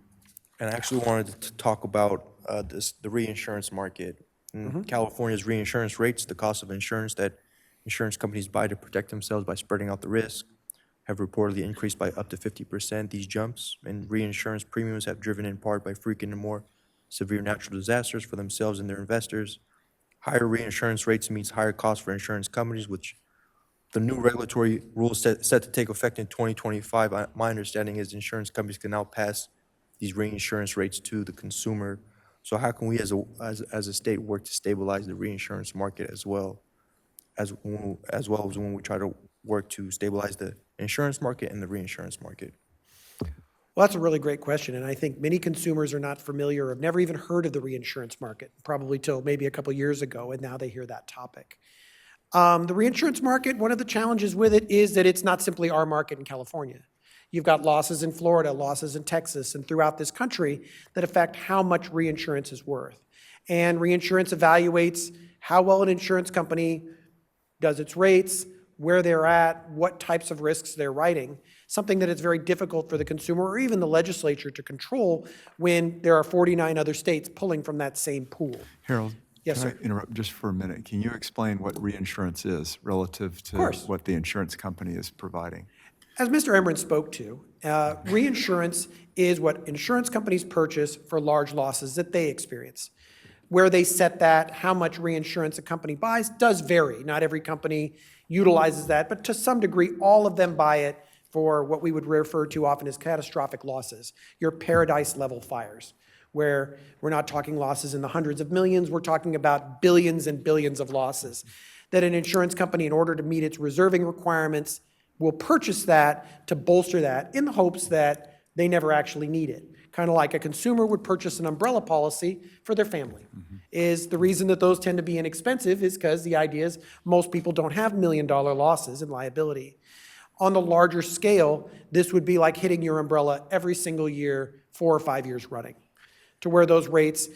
I actually wanted to talk about the reinsurance market. In California's reinsurance rates, the cost of insurance that insurance companies buy to protect themselves by spreading out the risk, have reportedly increased by up to 50%. These jumps in reinsurance premiums have driven in part by frequent and more severe natural disasters for themselves and their investors. Higher reinsurance rates means higher costs for insurance companies, which the new regulatory rules set to take effect in 2025. My understanding is insurance companies can now pass these reinsurance rates to the consumer. So how can we as a state work to stabilize the reinsurance market as well as when we try to work to stabilize the insurance market and the reinsurance market? Well, that's a really great question, and I think many consumers are not familiar or have never even heard of the reinsurance market, probably till maybe a couple years ago, and now they hear that topic. The reinsurance market, one of the challenges with it is that it's not simply our market in California. You've got losses in Florida, losses in Texas, and throughout this country that affect how much reinsurance is worth. And reinsurance evaluates how well an insurance company does its rates, where they're at, what types of risks they're writing, something that is very difficult for the consumer or even the legislature to control when there are 49 other states pulling from that same pool. Harold? Yes, Can sir. I interrupt just for a minute? Can you explain what reinsurance is relative to course. what the insurance company is providing? As Mr. Emmerich spoke to, reinsurance is what insurance companies purchase for large losses that they experience. Where they set that, how much reinsurance a company buys, does vary. Not every company utilizes that, but to some degree, all of them buy it for what we would refer to often as catastrophic losses, your paradise level fires, where we're not talking losses in the hundreds of millions, we're talking about billions and billions of losses. That an insurance company, in order to meet its reserving requirements, will purchase that to bolster that in the hopes that they never actually need it. Kind of like a consumer would purchase an umbrella policy for their family. Is the reason that those tend to be inexpensive is because the idea is most people don't have million-dollar losses in liability. On the larger scale, this would be like hitting your umbrella every single year, 4 or 5 years running, to where those rates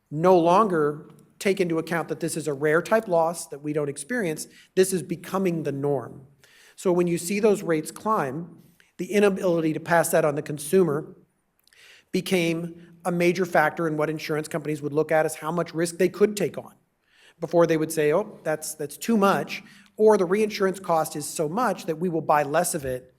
no longer take into account that this is a rare type loss that we don't experience. This is becoming the norm. So when you see those rates climb, the inability to pass that on the consumer became a major factor in what insurance companies would look at as how much risk they could take on before they would say, oh, that's too much, or the reinsurance cost is so much that we will buy less of it,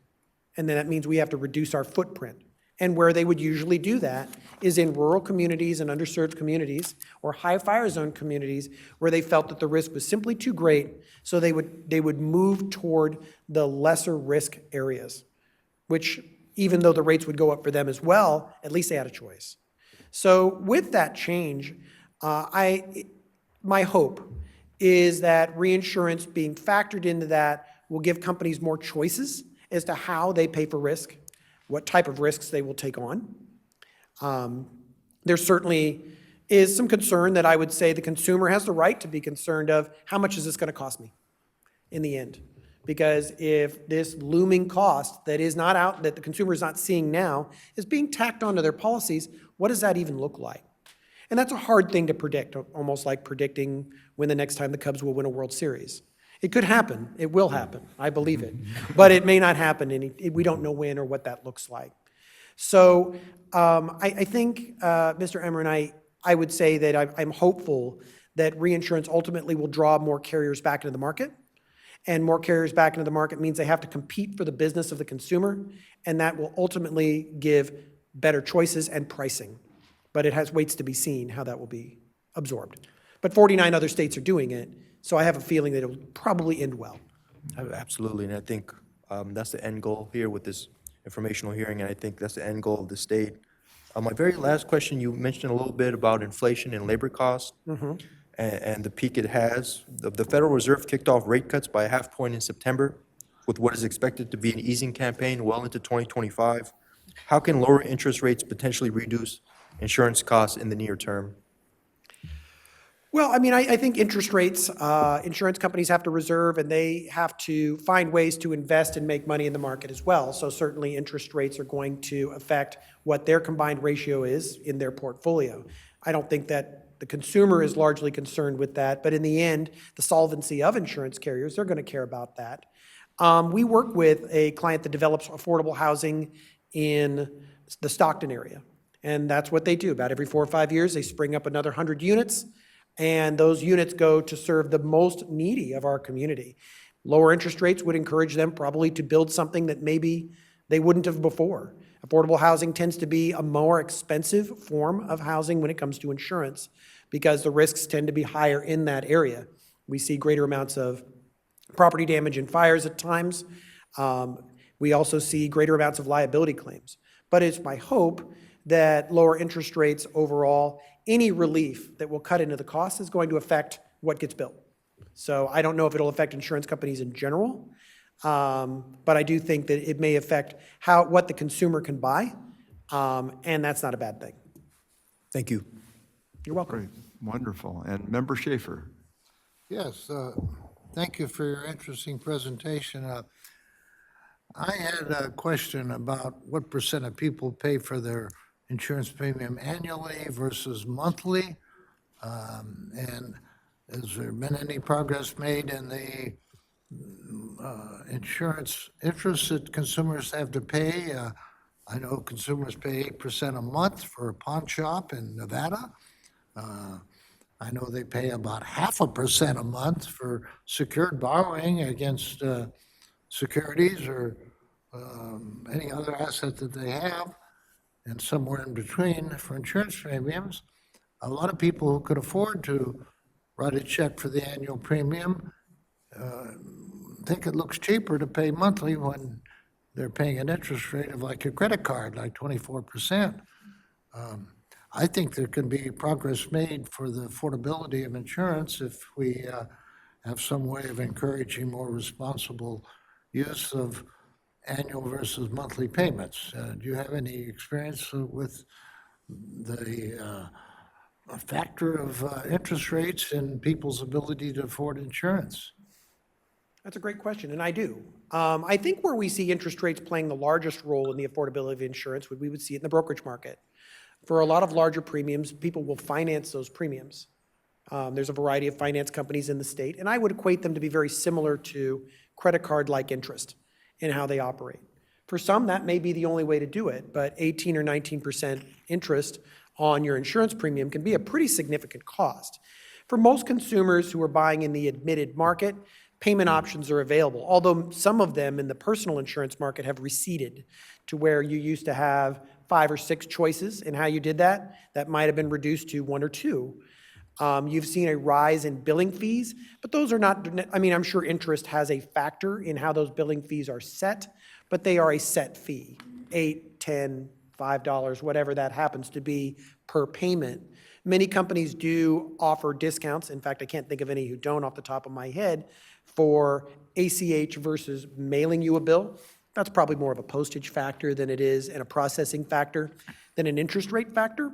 and then that means we have to reduce our footprint. And where they would usually do that is in rural communities and underserved communities or high fire zone communities where they felt that the risk was simply too great, so they would move toward the lesser risk areas, which even though the rates would go up for them as well, at least they had a choice. So with that change, my hope is that reinsurance being factored into that will give companies more choices as to how they pay for risk, what type of risks they will take on. There certainly is some concern that I would say the consumer has the right to be concerned of how much is this going to cost me in the end? Because if this looming cost that is not out, that the consumer is not seeing now, is being tacked onto their policies, what does that even look like? And that's a hard thing to predict, almost like predicting when the next time the Cubs will win a World Series. It could happen. It will happen. I believe it. But it may not happen, and we don't know when or what that looks like. So I think, Mr. Emmer, and I would say that I'm hopeful that reinsurance ultimately will draw more carriers back into the market. And more carriers back into the market means they have to compete for the business of the consumer, and that will ultimately give better choices and pricing. But it waits to be seen how that will be absorbed. But 49 other states are doing it, so I have a feeling that it will probably end well. Absolutely, and I think that's the end goal here with this informational hearing, and I think that's the end goal of the state. My very last question, you mentioned a little bit about inflation and labor costs and the peak it has. The Federal Reserve kicked off rate cuts by a half point in September with what is expected to be an easing campaign well into 2025. How can lower interest rates potentially reduce insurance costs in the near term? Well, I mean, I think interest rates, insurance companies have to reserve, and they have to find ways to invest and make money in the market as well. So certainly interest rates are going to affect what their combined ratio is in their portfolio. I don't think that the consumer is largely concerned with that, but in the end, the solvency of insurance carriers, they're going to care about that. We work with a client that develops affordable housing in the Stockton area, and that's what they do. About every 4 or 5 years, they spring up another 100 units, and those units go to serve the most needy of our community. Lower interest rates would encourage them probably to build something that maybe they wouldn't have before. Affordable housing tends to be a more expensive form of housing when it comes to insurance because the risks tend to be higher in that area. We see greater amounts of property damage and fires at times. We also see greater amounts of liability claims. But it's my hope that lower interest rates overall, any relief that will cut into the cost is going to affect what gets built. So I don't know if it'll affect insurance companies in general, but I do think that it may affect what the consumer can buy, and that's not a bad thing. Thank you. You're welcome. Great, wonderful. And Member Schaefer. Yes, thank you for your interesting presentation. I had a question about what percent of people pay for their insurance premium annually versus monthly. And has there been any progress made in the insurance interest that consumers have to pay? I know consumers pay 8% a month for a pawn shop in Nevada. I know they pay about 0.5% a month for secured borrowing against securities or any other asset that they have, and somewhere in between for insurance premiums. A lot of people who could afford to write a check for the annual premium think it looks cheaper to pay monthly when they're paying an interest rate of like a credit card, like 24%. I think there can be progress made for the affordability of insurance if we have some way of encouraging more responsible use of annual versus monthly payments. Do you have any experience with the factor of interest rates in people's ability to afford insurance? That's a great question, and I do. I think where we see interest rates playing the largest role in the affordability of insurance, we would see it in the brokerage market. For a lot of larger premiums, people will finance those premiums. There's a variety of finance companies in the state, and I would equate them to be very similar to credit card-like interest in how they operate. For some, that may be the only way to do it, but 18 or 19% interest on your insurance premium can be a pretty significant cost. For most consumers who are buying in the admitted market, payment options are available, although some of them in the personal insurance market have receded to where you used to have 5 or 6 choices in how you did that. That might have been reduced to 1 or 2. You've seen a rise in billing fees, but those are not, I mean, I'm sure interest has a factor in how those billing fees are set, but they are a set fee, $8, $10, $5, whatever that happens to be per payment. Many companies do offer discounts. In fact, I can't think of any who don't off the top of my head for ACH versus mailing you a bill. That's probably more of a postage factor than it is and a processing factor than an interest rate factor.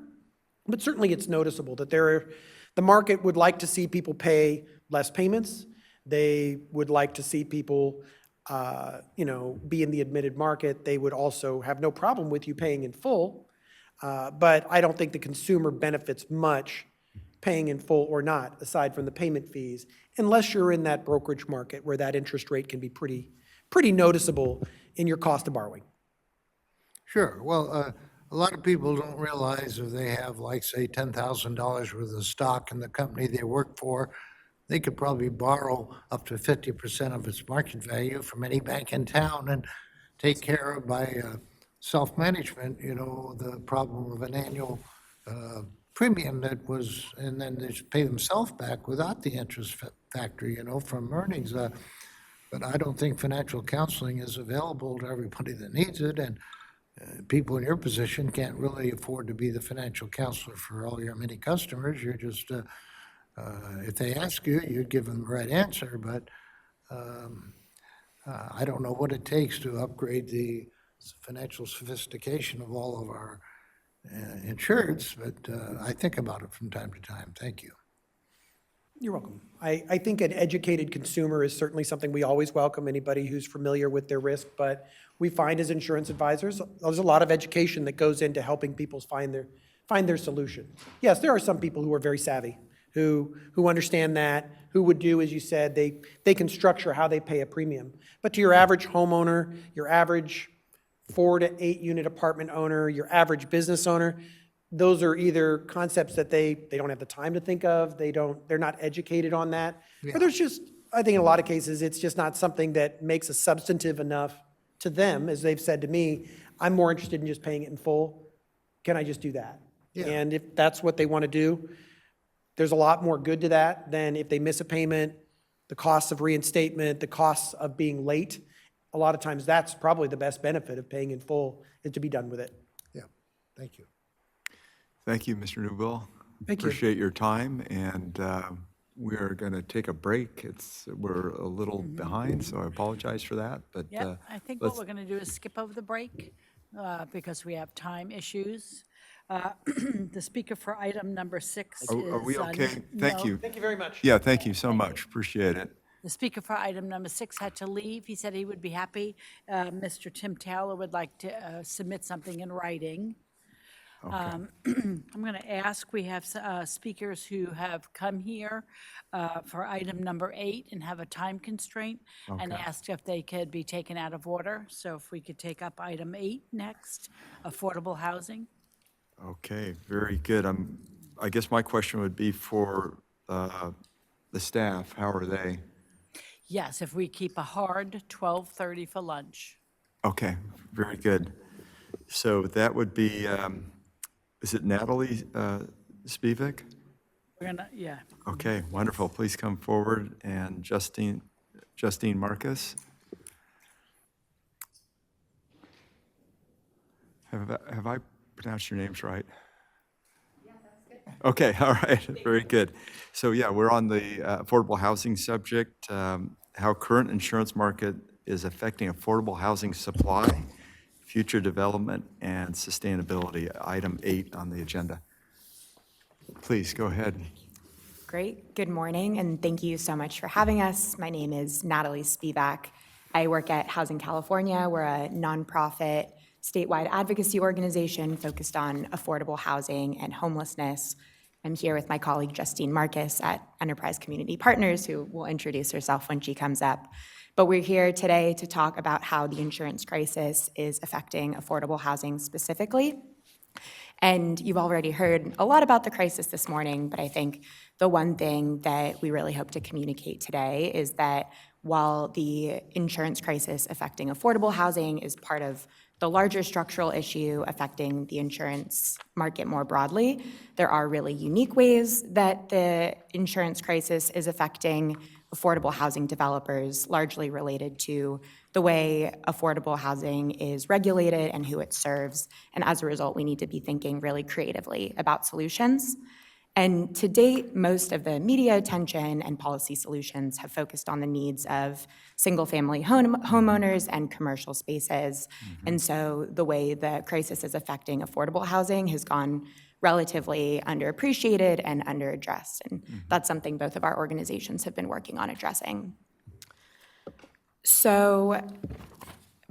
But certainly it's noticeable that the market would like to see people pay less payments. They would like to see people be in the admitted market. They would also have no problem with you paying in full. But I don't think the consumer benefits much paying in full or not, aside from the payment fees, unless you're in that brokerage market where that interest rate can be pretty noticeable in your cost of borrowing. Sure. Well, a lot of people don't realize if they have, like, say, $10,000 worth of stock in the company they work for, they could probably borrow up to 50% of its market value from any bank in town and take care of by self-management, the problem of an annual premium that was, and then they just pay themselves back without the interest factor, from earnings. But I don't think financial counseling is available to everybody that needs it, and people in your position can't really afford to be the financial counselor for all your many customers. You're just, if they ask you, you give them the right answer, but I don't know what it takes to upgrade the financial sophistication of all of our insureds, but I think about it from time to time. Thank you. You're welcome. I think an educated consumer is certainly something we always welcome, anybody who's familiar with their risk, but we find as insurance advisors, there's a lot of education that goes into helping people find their solution. Yes, there are some people who are very savvy, who understand that, who would do, as you said, they can structure how they pay a premium. But to your average homeowner, your average 4 to 8 unit apartment owner, your average business owner, those are either concepts that they don't have the time to think of, they're not educated on that. Yeah. Or there's just, I think in a lot of cases, it's just not something that makes a substantive enough to them, as they've said to me, I'm more interested in just paying it in full. Can I just do that? Yeah. And if that's what they want to do, there's a lot more good to that than if they miss a payment, the costs of reinstatement, the costs of being late. A lot of times that's probably the best benefit of paying in full, is to be done with it. Yeah, thank you. Thank you, Mr. Newbill. Thank you. Appreciate your time, and we are going to take a break. We're a little behind, so I apologize for that. But yep, I think what we're going to do is skip over the break because we have time issues. The speaker for item number 6 is... Are we okay? Thank you. Thank you very much. Yeah, thank you so much. Appreciate it. The speaker for item number 6 had to leave. He said he would be happy. Mr. Tim Taylor would like to submit something in writing. I'm going to ask, we have speakers who have come here for item number 8 and have a time constraint, and Okay. asked if they could be taken out of order. So if we could take up item 8 next, affordable housing. Okay, very good. I guess my question would be for the staff. How are they? Yes, if we keep a hard 12:30 for lunch. Okay, very good. So that would be, is it Natalie Spivak? We're gonna, yeah. Okay, wonderful. Please come forward. And Justine Marcus. Have I pronounced your names right? Yeah, that's good. Okay, all right, very good. So yeah, we're on the affordable housing subject, how current insurance market is affecting affordable housing supply, future development, and sustainability, item 8 on the agenda. Please, go ahead. Great. Good morning, and thank you so much for having us. My name is Natalie Spivak. I work at Housing California. We're a nonprofit statewide advocacy organization focused on affordable housing and homelessness. I'm here with my colleague Justine Marcus at Enterprise Community Partners, who will introduce herself when she comes up. But we're here today to talk about how the insurance crisis is affecting affordable housing specifically. And you've already heard a lot about the crisis this morning, but I think the one thing that we really hope to communicate today is that while the insurance crisis affecting affordable housing is part of the larger structural issue affecting the insurance market more broadly, there are really unique ways that the insurance crisis is affecting affordable housing developers, largely related to the way affordable housing is regulated and who it serves. And as a result, we need to be thinking really creatively about solutions. And to date, most of the media attention and policy solutions have focused on the needs of single-family homeowners and commercial spaces. And so the way the crisis is affecting affordable housing has gone relatively underappreciated and underaddressed. And that's something both of our organizations have been working on addressing. So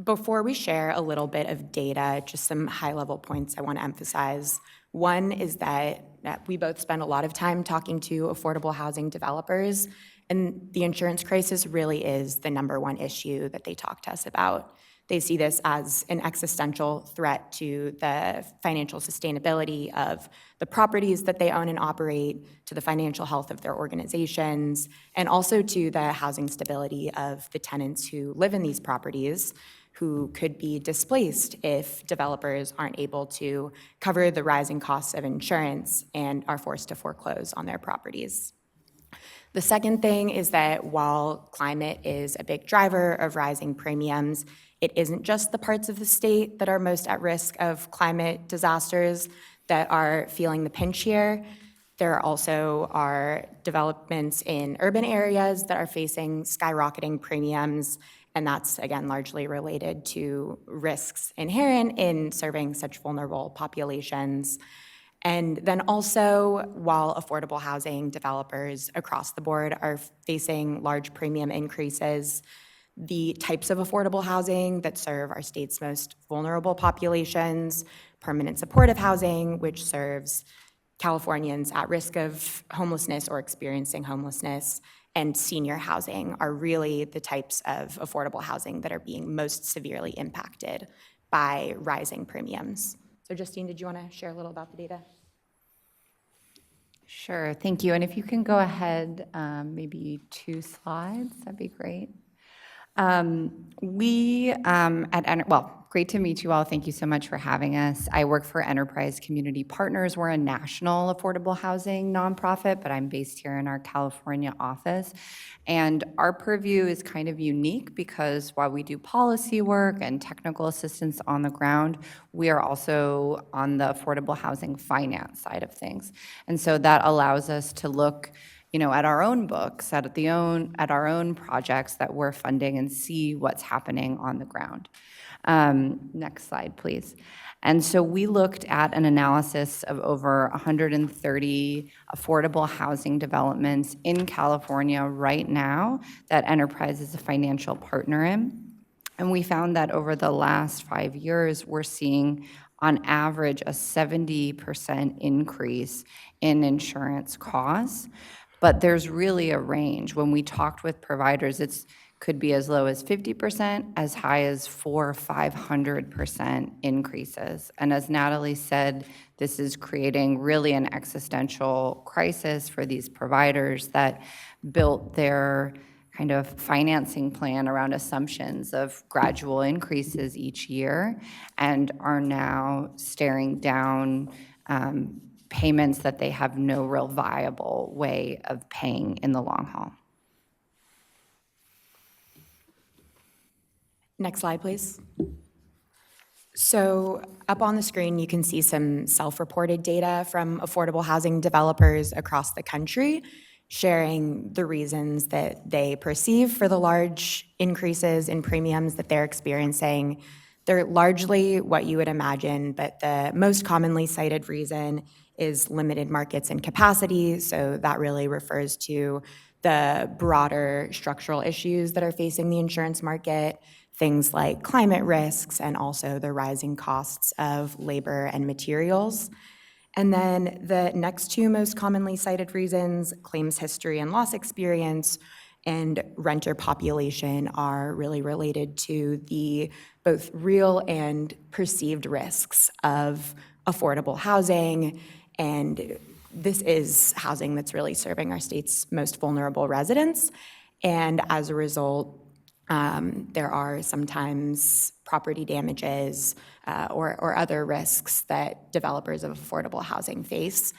before we share a little bit of data, just some high-level points I want to emphasize. One is that we both spend a lot of time talking to affordable housing developers, and the insurance crisis really is the #1 issue that they talk to us about. They see this as an existential threat to the financial sustainability of the properties that they own and operate, to the financial health of their organizations, and also to the housing stability of the tenants who live in these properties, who could be displaced if developers aren't able to cover the rising costs of insurance and are forced to foreclose on their properties. The second thing is that while climate is a big driver of rising premiums, it isn't just the parts of the state that are most at risk of climate disasters that are feeling the pinch here. There also are developments in urban areas that are facing skyrocketing premiums, and that's, again, largely related to risks inherent in serving such vulnerable populations. And then also, while affordable housing developers across the board are facing large premium increases, the types of affordable housing that serve our state's most vulnerable populations, permanent supportive housing, which serves Californians at risk of homelessness or experiencing homelessness, and senior housing are really the types of affordable housing that are being most severely impacted by rising premiums. So Justine, did you want to share a little about the data? Sure, thank you. And if you can go ahead, maybe 2 slides, that'd be great. Great to meet you all. Thank you so much for having us. I work for Enterprise Community Partners. We're a national affordable housing nonprofit, but I'm based here in our California office. And our purview is kind of unique because while we do policy work and technical assistance on the ground, we are also on the affordable housing finance side of things. And so that allows us to look at our own books, at our own projects that we're funding and see what's happening on the ground. Next slide, please. And so we looked at an analysis of over 130 affordable housing developments in California right now that Enterprise is a financial partner in. And we found that over the last 5 years, we're seeing on average a 70% increase in insurance costs. But there's really a range. When we talked with providers, it could be as low as 50%, as high as 400 or 500% increases. And as Natalie said, this is creating really an existential crisis for these providers that built their kind of financing plan around assumptions of gradual increases each year and are now staring down payments that they have no real viable way of paying in the long haul. Next slide, please. So up on the screen, you can see some self-reported data from affordable housing developers across the country, sharing the reasons that they perceive for the large increases in premiums that they're experiencing. They're largely what you would imagine, but the most commonly cited reason is limited markets and capacity. So that really refers to the broader structural issues that are facing the insurance market, things like climate risks and also the rising costs of labor and materials. And then the next two most commonly cited reasons, claims history and loss experience, and renter population, are really related to the both real and perceived risks of affordable housing. And this is housing that's really serving our state's most vulnerable residents. And as a result, there are sometimes property damages or other risks that developers of affordable housing face.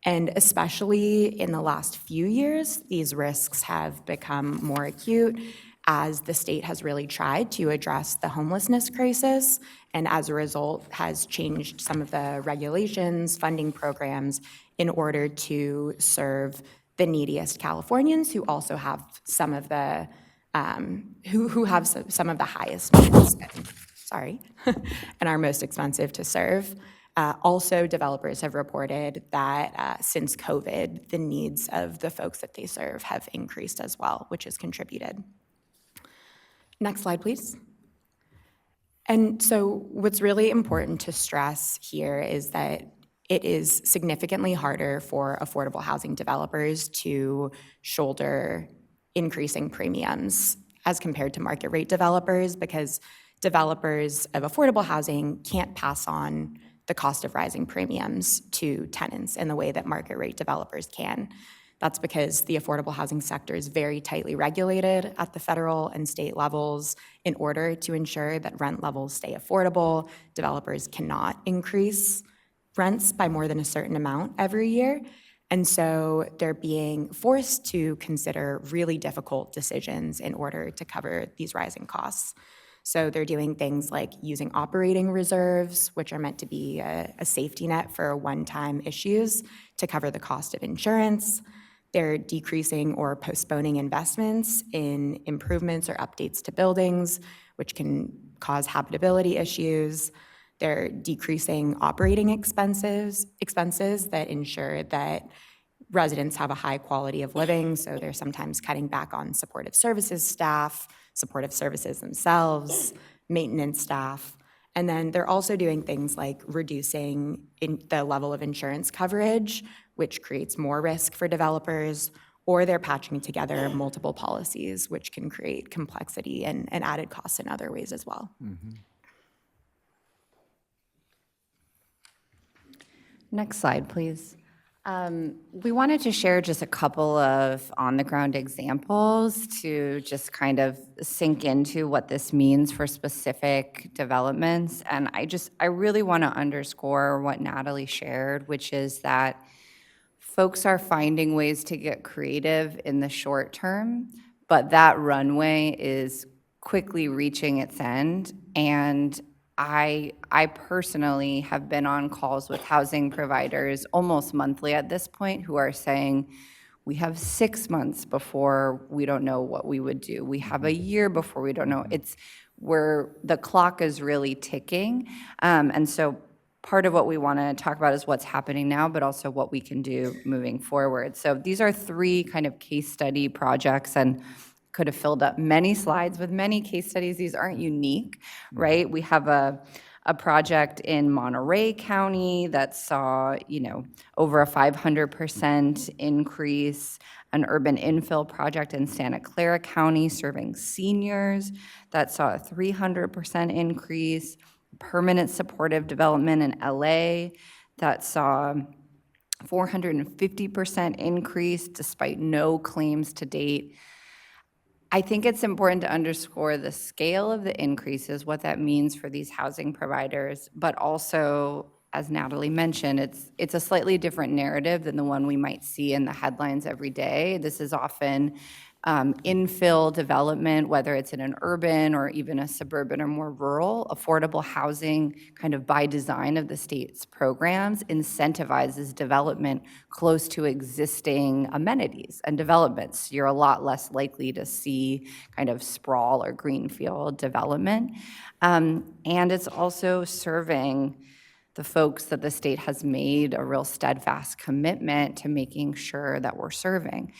And especially in the last few years, these risks have become more acute as the state has really tried to address the homelessness crisis, and as a result has changed some of the regulations, funding programs in order to serve the neediest Californians who also have some of the who have some of the highest needs, and are most expensive to serve. Also, developers have reported that since COVID, the needs of the folks that they serve have increased as well, which has contributed. Next slide, please. And so what's really important to stress here is that it is significantly harder for affordable housing developers to shoulder increasing premiums as compared to market rate developers, because developers of affordable housing can't pass on the cost of rising premiums to tenants in the way that market rate developers can. That's because the affordable housing sector is very tightly regulated at the federal and state levels in order to ensure that rent levels stay affordable. Developers cannot increase rents by more than a certain amount every year. And so they're being forced to consider really difficult decisions in order to cover these rising costs. So they're doing things like using operating reserves, which are meant to be a safety net for one-time issues to cover the cost of insurance. They're decreasing or postponing investments in improvements or updates to buildings, which can cause habitability issues. They're decreasing operating expenses that ensure that residents have a high quality of living, so they're sometimes cutting back on supportive services staff, supportive services themselves, maintenance staff. And then they're also doing things like reducing the level of insurance coverage, which creates more risk for developers, or they're patching together multiple policies, which can create complexity and added costs in other ways as well. Mm-hmm. Next slide, please. We wanted to share just a couple of on-the-ground examples to just kind of sink into what this means for specific developments. And I really want to underscore what Natalie shared, which is that folks are finding ways to get creative in the short term, but that runway is quickly reaching its end. And I personally have been on calls with housing providers almost monthly at this point who are saying, We have 6 months before we don't know what we would do. We have a year before we don't know. It's where the clock is really ticking. And so part of what we want to talk about is what's happening now, but also what we can do moving forward. So these are 3 kind of case study projects, and could have filled up many slides with many case studies. These aren't unique, right? We have a project in Monterey County that saw, over a 500% increase, an urban infill project in Santa Clara County serving seniors that saw a 300% increase, permanent supportive development in LA that saw 450% increase despite no claims to date. I think it's important to underscore the scale of the increases, what that means for these housing providers, but also, as Natalie mentioned, it's a slightly different narrative than the one we might see in the headlines every day. This is often infill development, whether it's in an urban or even a suburban or more rural. Affordable housing, kind of by design of the state's programs, incentivizes development close to existing amenities and developments. You're a lot less likely to see kind of sprawl or greenfield development. And it's also serving the folks that the state has made a real steadfast commitment to making sure that we're serving,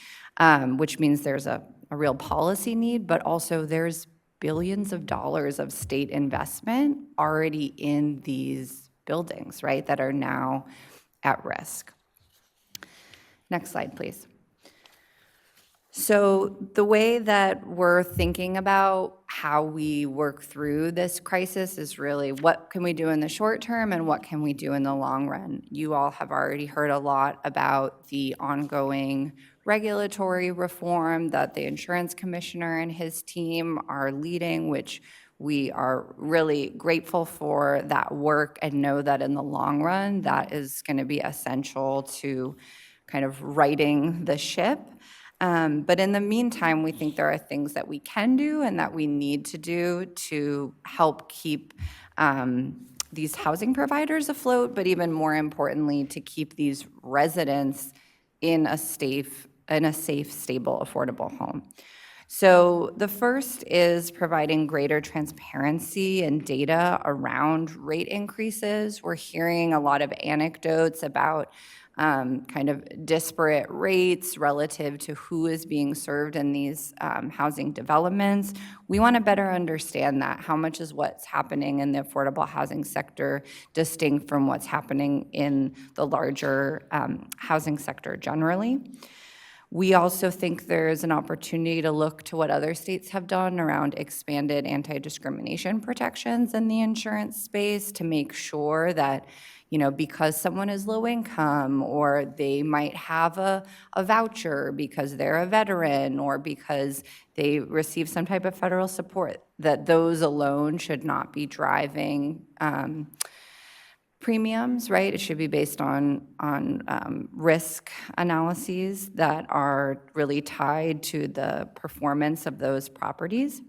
which means there's a real policy need, but also there's billions of dollars of state investment already in these buildings, right, that are now at risk. Next slide, please. So the way that we're thinking about how we work through this crisis is really what can we do in the short term and what can we do in the long run. You all have already heard a lot about the ongoing regulatory reform that the insurance commissioner and his team are leading, which we are really grateful for that work and know that in the long run, that is going to be essential to kind of righting the ship. But in the meantime, we think there are things that we can do and that we need to do to help keep these housing providers afloat, but even more importantly, to keep these residents in a safe, stable, affordable home. So the first is providing greater transparency and data around rate increases. We're hearing a lot of anecdotes about kind of disparate rates relative to who is being served in these housing developments. We want to better understand that. How much is what's happening in the affordable housing sector distinct from what's happening in the larger housing sector generally? We also think there's an opportunity to look to what other states have done around expanded anti-discrimination protections in the insurance space to make sure that, because someone is low income or they might have a voucher because they're a veteran or because they receive some type of federal support, that those alone should not be driving premiums, right? It should be based on risk analyses that are really tied to the performance of those properties.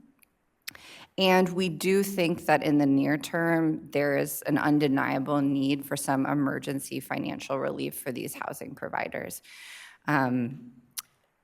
And we do think that in the near term, there is an undeniable need for some emergency financial relief for these housing providers.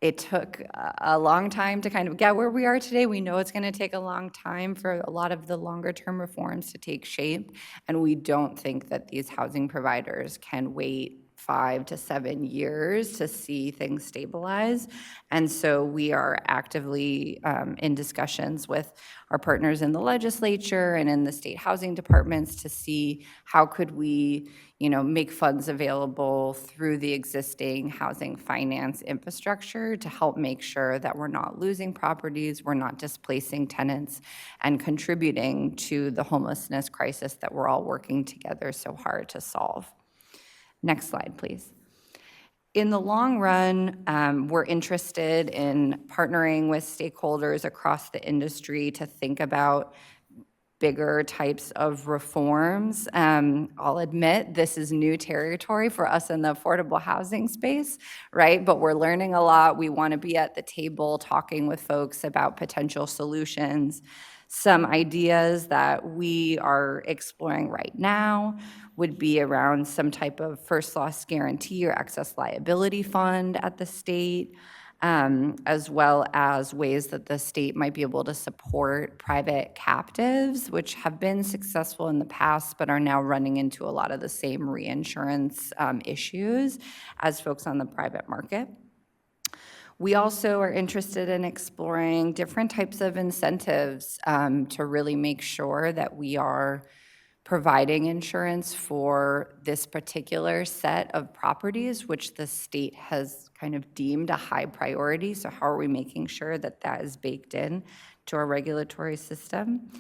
It took a long time to kind of get where we are today. We know it's going to take a long time for a lot of the longer term reforms to take shape. And we don't think that these housing providers can wait 5 to 7 years to see things stabilize. And so we are actively in discussions with our partners in the legislature and in the state housing departments to see how could we, make funds available through the existing housing finance infrastructure to help make sure that we're not losing properties, we're not displacing tenants, and contributing to the homelessness crisis that we're all working together so hard to solve. Next slide, please. In the long run, we're interested in partnering with stakeholders across the industry to think about bigger types of reforms. I'll admit this is new territory for us in the affordable housing space, right? But we're learning a lot. We want to be at the table talking with folks about potential solutions. Some ideas that we are exploring right now would be around some type of first loss guarantee or excess liability fund at the state, as well as ways that the state might be able to support private captives, which have been successful in the past but are now running into a lot of the same reinsurance issues as folks on the private market. We also are interested in exploring different types of incentives to really make sure that we are providing insurance for this particular set of properties, which the state has kind of deemed a high priority. So how are we making sure that that is baked in to our regulatory system?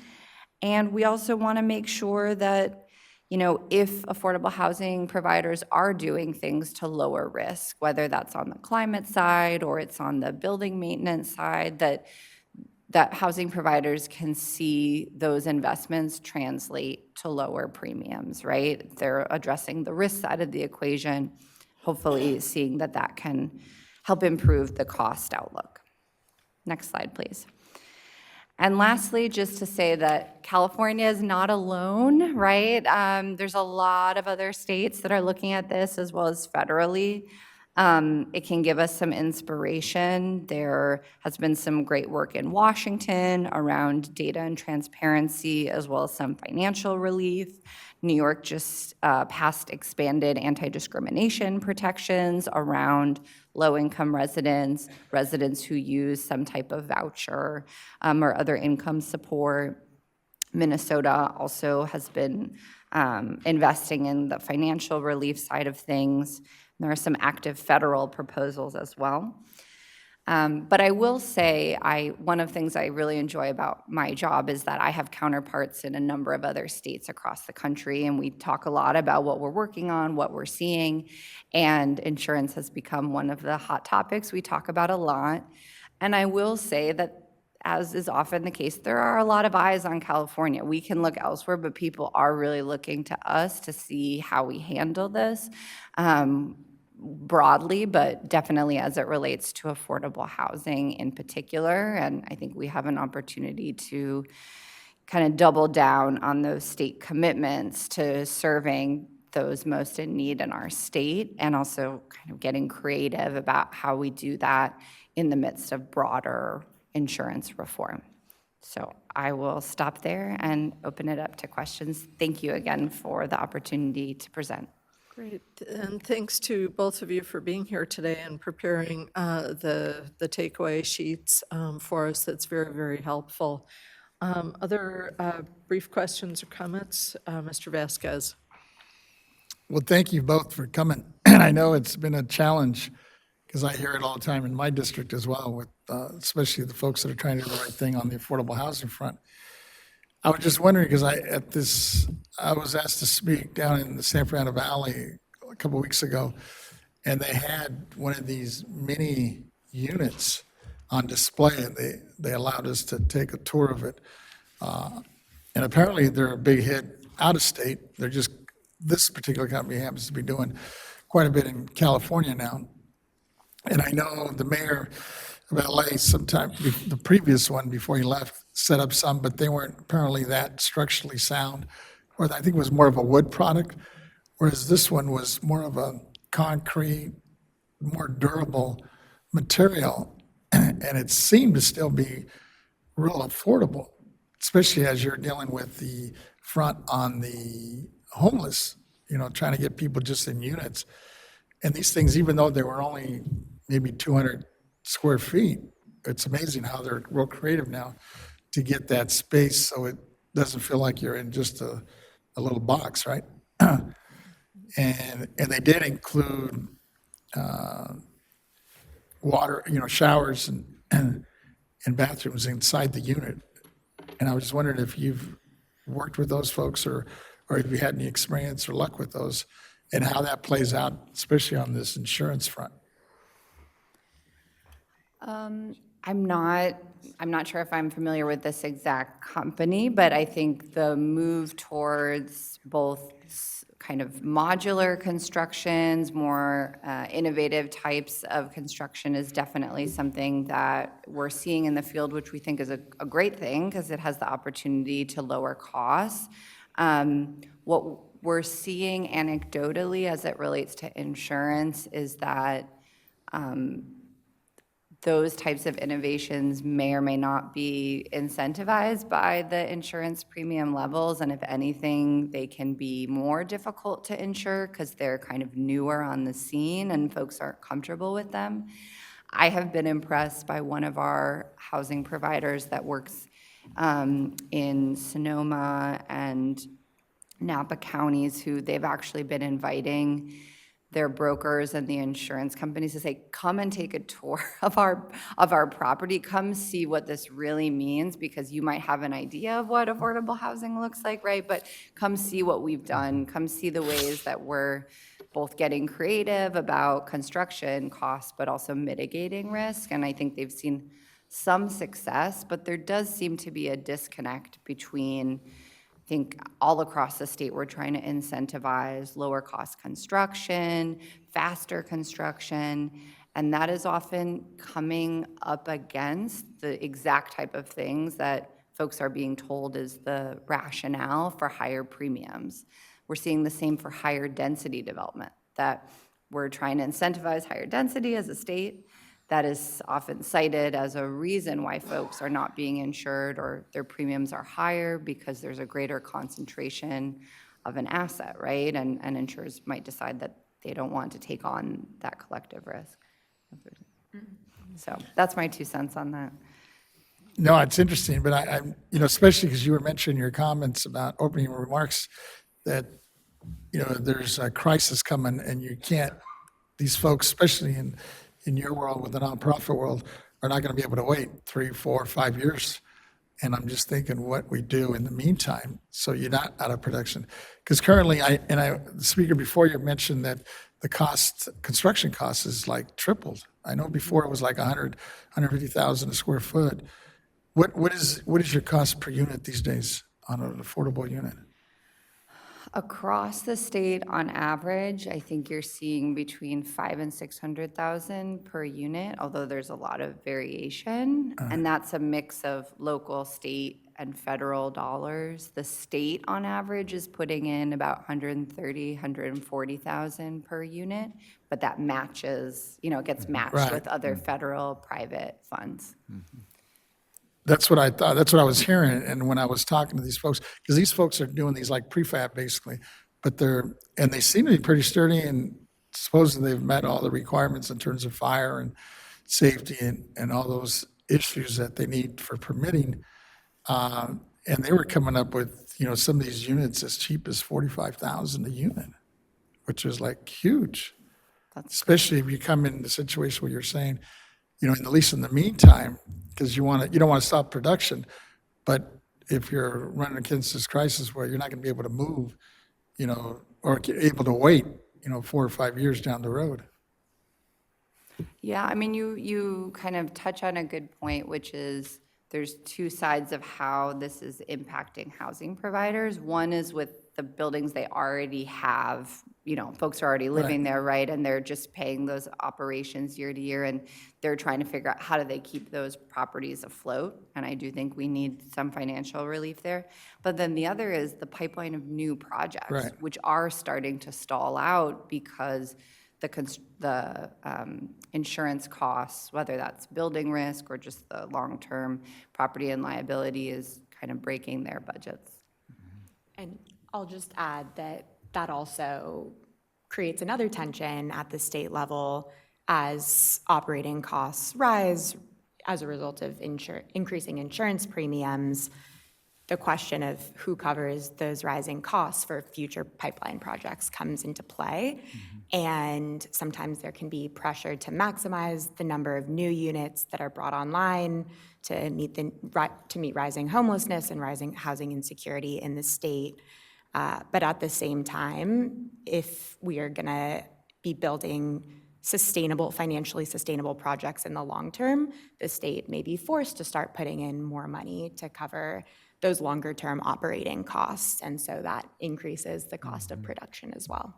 And we also want to make sure that, you know, if affordable housing providers are doing things to lower risk, whether that's on the climate side or it's on the building maintenance side, that housing providers can see those investments translate to lower premiums, right? They're addressing the risk side of the equation, hopefully seeing that that can help improve the cost outlook. Next slide, please. And lastly, just to say that California is not alone, right? There's a lot of other states that are looking at this as well as federally. It can give us some inspiration. There has been some great work in Washington around data and transparency, as well as some financial relief. New York just passed expanded anti-discrimination protections around low-income residents, residents who use some type of voucher or other income support. Minnesota also has been investing in the financial relief side of things. There are some active federal proposals as well. But I will say, one of the things I really enjoy about my job is that I have counterparts in a number of other states across the country, and we talk a lot about what we're working on, what we're seeing, and insurance has become one of the hot topics we talk about a lot. And I will say that, as is often the case, there are a lot of eyes on California. We can look elsewhere, but people are really looking to us to see how we handle this. Broadly, but definitely as it relates to affordable housing in particular. And I think we have an opportunity to kind of double down on those state commitments to serving those most in need in our state, and also kind of getting creative about how we do that in the midst of broader insurance reform. So I will stop there and open it up to questions. Thank you again for the opportunity to present. Great, and thanks to both of you for being here today and preparing the takeaway sheets for us. That's very, very helpful. Other brief questions or comments? Mr. Vasquez. Well, thank you both for coming. And I know it's been a challenge because I hear it all the time in my district as well, with especially the folks that are trying to do the right thing on the affordable housing front. I was just wondering, because I was asked to speak down in the San Fernando Valley a couple weeks ago, and they had one of these mini units on display, and they allowed us to take a tour of it. And apparently they're a big hit out of state. This particular company happens to be doing quite a bit in California now. And I know the mayor of LA sometime, the previous one before he left, set up some, but they weren't apparently that structurally sound, or I think it was more of a wood product, whereas this one was more of a concrete, more durable material, and it seemed to still be real affordable, especially as you're dealing with the front on the homeless, trying to get people just in units. And these things, even though they were only maybe 200 square feet, it's amazing how they're real creative now to get that space so it doesn't feel like you're in just a little box, right? And they did include water, showers and bathrooms inside the unit. And I was just wondering if you've worked with those folks or if you had any experience or luck with those, and how that plays out, especially on this insurance front. I'm not sure if I'm familiar with this exact company, but I think the move towards both kind of modular constructions, more innovative types of construction is definitely something that we're seeing in the field, which we think is a great thing because it has the opportunity to lower costs. What we're seeing anecdotally as it relates to insurance is that those types of innovations may or may not be incentivized by the insurance premium levels. And if anything, they can be more difficult to insure because they're kind of newer on the scene and folks aren't comfortable with them. I have been impressed by one of our housing providers that works in Sonoma and Napa counties, who they've actually been inviting their brokers and the insurance companies to say, come and take a tour of our property. Come see what this really means, because you might have an idea of what affordable housing looks like, right? But come see what we've done. Come see the ways that we're both getting creative about construction costs, but also mitigating risk. And I think they've seen some success, but there does seem to be a disconnect between, I think all across the state, we're trying to incentivize lower cost construction, faster construction, and that is often coming up against the exact type of things that folks are being told is the rationale for higher premiums. We're seeing the same for higher density development, that we're trying to incentivize higher density as a state. That is often cited as a reason why folks are not being insured or their premiums are higher, because there's a greater concentration of an asset, right? And insurers might decide that they don't want to take on that collective risk. So that's my 2 cents on that. No, it's interesting, but I especially because you were mentioning your comments about opening remarks that, there's a crisis coming and you can't, these folks, especially in your world, with the nonprofit world, are not going to be able to wait 3, 4, 5 years. And I'm just thinking what we do in the meantime, so you're not out of production. Because currently, the speaker before you mentioned that the construction cost is like tripled. I know before it was like 150,000 a square foot. What is your cost per unit these days on an affordable unit? Across the state, on average, I think you're seeing between 500,000 and 600,000 per unit, although there's a lot of variation, and that's a mix of local, state, and federal dollars. The state, on average, is putting in about 130,000, 140,000 per unit, but that matches, it gets matched Right. with other federal, private funds. That's what I thought. That's what I was hearing. And when I was talking to these folks, because these folks are doing these like prefab basically, but they seem to be pretty sturdy, and supposedly they've met all the requirements in terms of fire and safety and all those issues that they need for permitting. And they were coming up with, some of these units as cheap as 45,000 a unit, which is like huge. Especially if you come in the situation where you're saying, at least in the meantime, because you don't want to stop production, but if you're running against this crisis where you're not going to be able to move, or able to wait, 4 or 5 years down the road. Yeah, I mean, you kind of touch on a good point, which is there's 2 sides of how this is impacting housing providers. One is with the buildings they already have, folks are already living there, right? And they're just paying those operations year to year, and they're trying to figure out how do they keep those properties afloat. And I do think we need some financial relief there. But then the other is the pipeline of new projects, which are starting to stall out because the insurance costs, whether that's building risk or just the long-term property and liability, is kind of breaking their budgets. And I'll just add that that also creates another tension at the state level as operating costs rise as a result of increasing insurance premiums. The question of who covers those rising costs for future pipeline projects comes into play. And sometimes there can be pressure to maximize the number of new units that are brought online to meet rising homelessness and rising housing insecurity in the state. But at the same time, if we are going to be building sustainable, financially sustainable projects in the long term, the state may be forced to start putting in more money to cover those longer term operating costs. And so that increases the cost of production as well.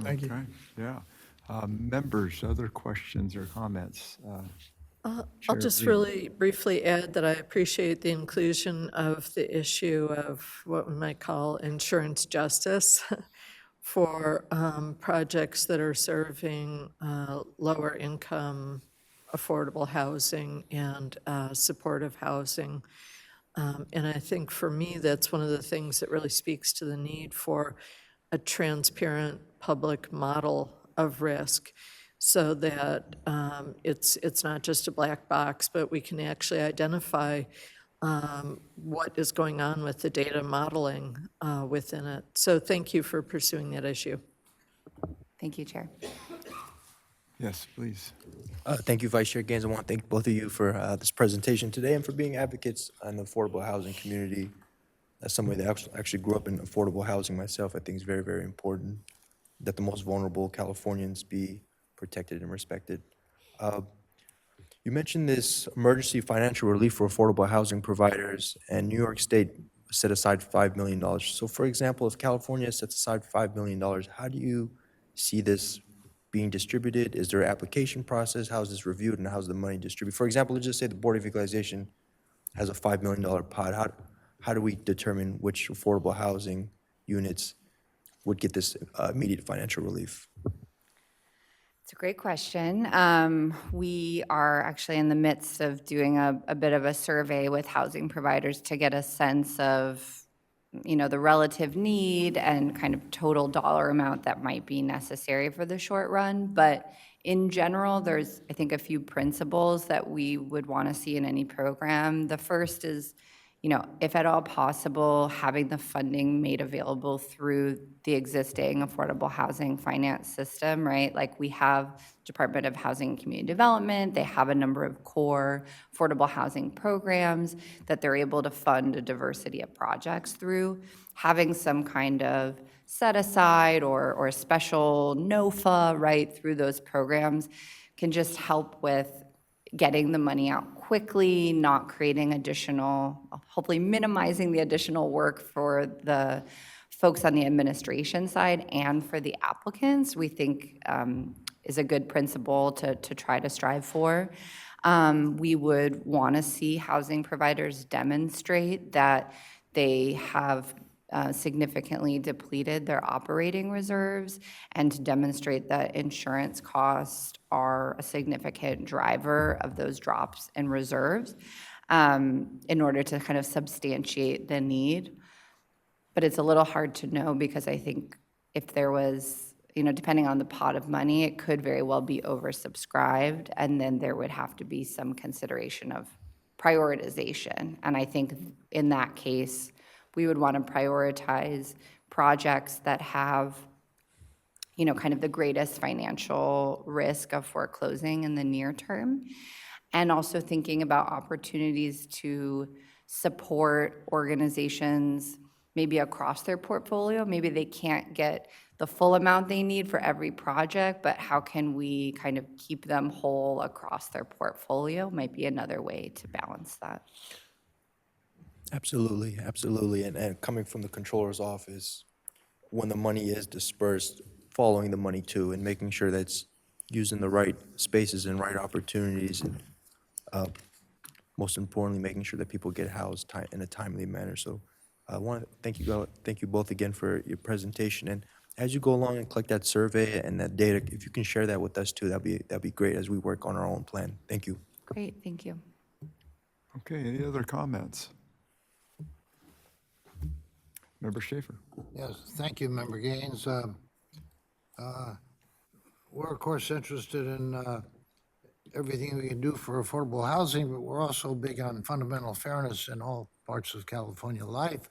Thank you. Okay, yeah. Members, other questions or comments? I'll Chair just Lee. really briefly add that I appreciate the inclusion of the issue of what we might call insurance justice for projects that are serving lower income, affordable housing and supportive housing. And I think for me, that's one of the things that really speaks to the need for a transparent public model of risk, so that it's not just a black box, but we can actually identify what is going on with the data modeling within it. So thank you for pursuing that issue. Thank you, Chair. Yes, please. Thank you, Vice Chair Gaines. I want to thank both of you for this presentation today and for being advocates on the affordable housing community. As somebody that actually grew up in affordable housing myself, I think it's very, very important that the most vulnerable Californians be protected and respected. You mentioned this emergency financial relief for affordable housing providers, and New York State set aside $5 million. So for example, if California sets aside $5 million, how do you see this being distributed? Is there an application process? How is this reviewed, and how's the money distributed? For example, let's just say the Board of Equalization has a $5 million pot. How do we determine which affordable housing units would get this immediate financial relief? It's a great question. We are actually in the midst of doing a bit of a survey with housing providers to get a sense of, the relative need and kind of total dollar amount that might be necessary for the short run. But in general, there's, I think, a few principles that we would want to see in any program. The first is, if at all possible, having the funding made available through the existing affordable housing finance system, right? Like we have Department of Housing and Community Development, they have a number of core affordable housing programs that they're able to fund a diversity of projects through. Having some kind of set aside or special NOFA, right, through those programs can just help with getting the money out quickly, not creating additional, hopefully minimizing the additional work for the folks on the administration side and for the applicants, we think is a good principle to try to strive for. We would want to see housing providers demonstrate that they have significantly depleted their operating reserves and to demonstrate that insurance costs are a significant driver of those drops in reserves in order to kind of substantiate the need. But it's a little hard to know because I think if there was, depending on the pot of money, it could very well be oversubscribed, and then there would have to be some consideration of prioritization. And I think in that case, we would want to prioritize projects that have, kind of the greatest financial risk of foreclosing in the near term, and also thinking about opportunities to support organizations maybe across their portfolio. Maybe they can't get the full amount they need for every project, but how can we kind of keep them whole across their portfolio might be another way to balance that. Absolutely, absolutely. And coming from the controller's office, when the money is dispersed, following the money too, and making sure that it's used in the right spaces and right opportunities, and most importantly, making sure that people get housed in a timely manner. So I want to thank you both again for your presentation. And as you go along and collect that survey and that data, if you can share that with us too, that'd be great as we work on our own plan. Thank you. Great, thank you. Okay, any other comments? Member Schaefer. Yes, thank you, Member Gaines. We're of course interested in everything we can do for affordable housing, but we're also big on fundamental fairness in all parts of California life.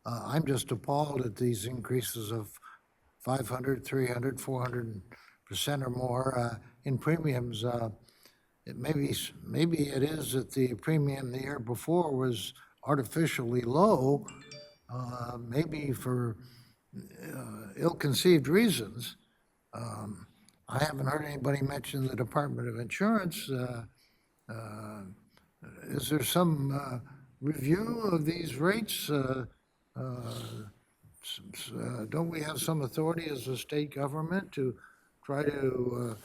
I'm just appalled at these increases of 500, 300, 400% or more in premiums. Maybe it is that the premium the year before was artificially low, maybe for ill-conceived reasons. I haven't heard anybody mention the Department of Insurance. Is there some review of these rates? Don't we have some authority as a state government to try to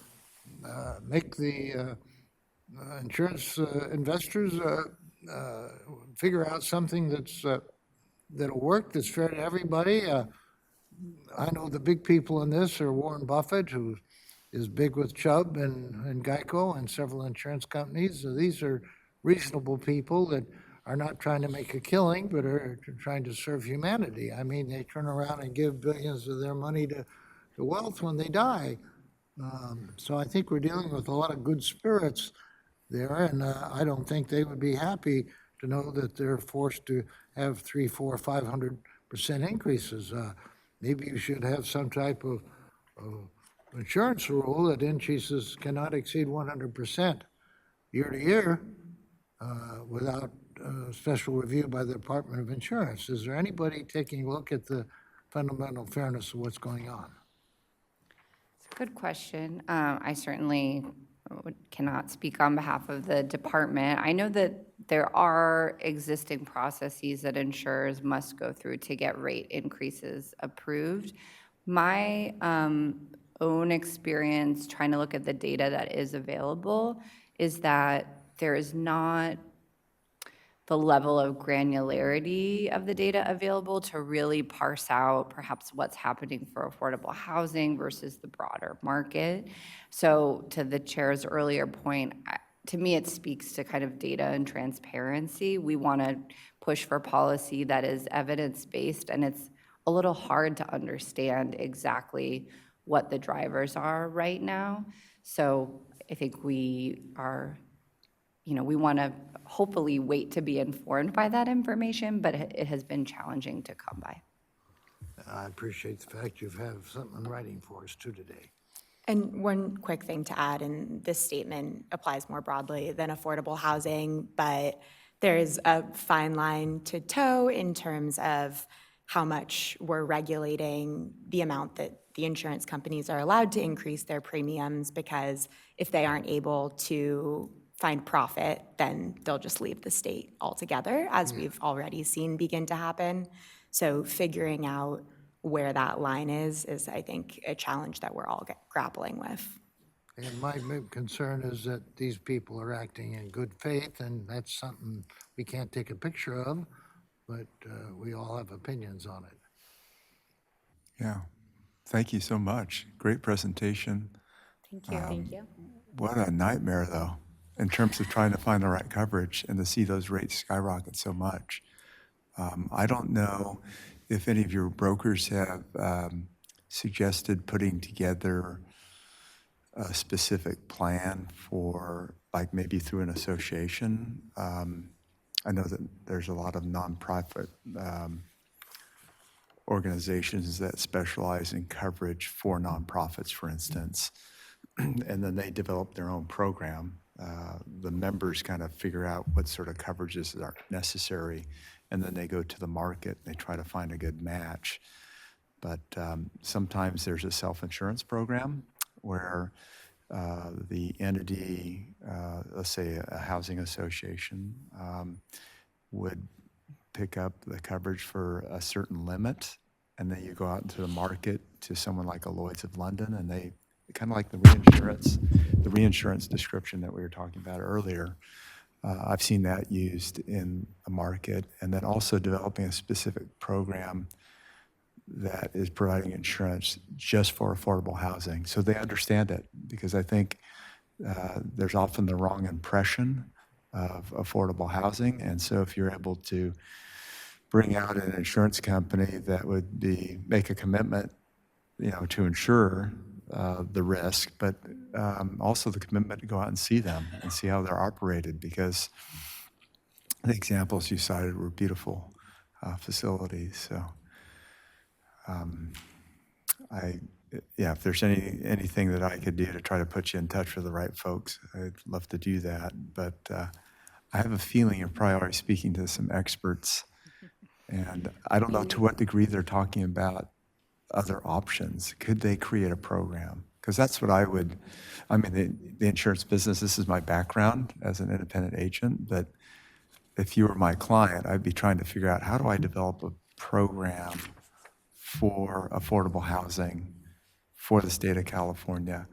make the insurance investors figure out something that'll work, that's fair to everybody? I know the big people in this are Warren Buffett, who is big with Chubb and Geico and several insurance companies. So these are reasonable people that are not trying to make a killing, but are trying to serve humanity. I mean, they turn around and give billions of their money to wealth when they die. So I think we're dealing with a lot of good spirits there, and I don't think they would be happy to know that they're forced to have 3, 4, 500% increases. Maybe you should have some type of insurance rule that increases cannot exceed 100% year to year without special review by the Department of Insurance. Is there anybody taking a look at the fundamental fairness of what's going on? It's a good question. I certainly cannot speak on behalf of the department. I know that there are existing processes that insurers must go through to get rate increases approved. My own experience trying to look at the data that is available is that there is not the level of granularity of the data available to really parse out perhaps what's happening for affordable housing versus the broader market. So to the chair's earlier point, to me, it speaks to kind of data and transparency. We want to push for policy that is evidence-based, and it's a little hard to understand exactly what the drivers are right now. So I think we are, we want to hopefully wait to be informed by that information, but it has been challenging to come by. I appreciate the fact you have something in writing for us too today. And one quick thing to add, and this statement applies more broadly than affordable housing, but there is a fine line to toe in terms of how much we're regulating the amount that the insurance companies are allowed to increase their premiums, because if they aren't able to find profit, then they'll just leave the state altogether, as we've already seen begin to happen. So figuring out where that line is, I think, a challenge that we're all grappling with. And my big concern is that these people are acting in good faith, and that's something we can't take a picture of, but we all have opinions on it. Yeah. Thank you so much. Great presentation. Thank you. Thank you. What a nightmare, though, in terms of trying to find the right coverage and to see those rates skyrocket so much. I don't know if any of your brokers have suggested putting together a specific plan for, like, maybe through an association. I know that there's a lot of nonprofit organizations that specialize in coverage for nonprofits, for instance, and then they develop their own program. The members kind of figure out what sort of coverages are necessary, and then they go to the market, they try to find a good match. But sometimes there's a self-insurance program where the entity, let's say a housing association, would pick up the coverage for a certain limit, and then you go out into the market to someone like a Lloyd's of London, and they kind of like the reinsurance description that we were talking about earlier. I've seen that used in a market, and then also developing a specific program that is providing insurance just for affordable housing. So they understand it, because I think there's often the wrong impression of affordable housing. And so if you're able to bring out an insurance company that would make a commitment, to insure the risk, but also the commitment to go out and see them and see how they're operated, because the examples you cited were beautiful facilities. So if there's anything that I could do to try to put you in touch with the right folks, I'd love to do that. But I have a feeling you're probably already speaking to some experts, and I don't know to what degree they're talking about other options. Could they create a program? Because that's what I mean, the insurance business, this is my background as an independent agent, but if you were my client, I'd be trying to figure out, how do I develop a program for affordable housing for the state of California?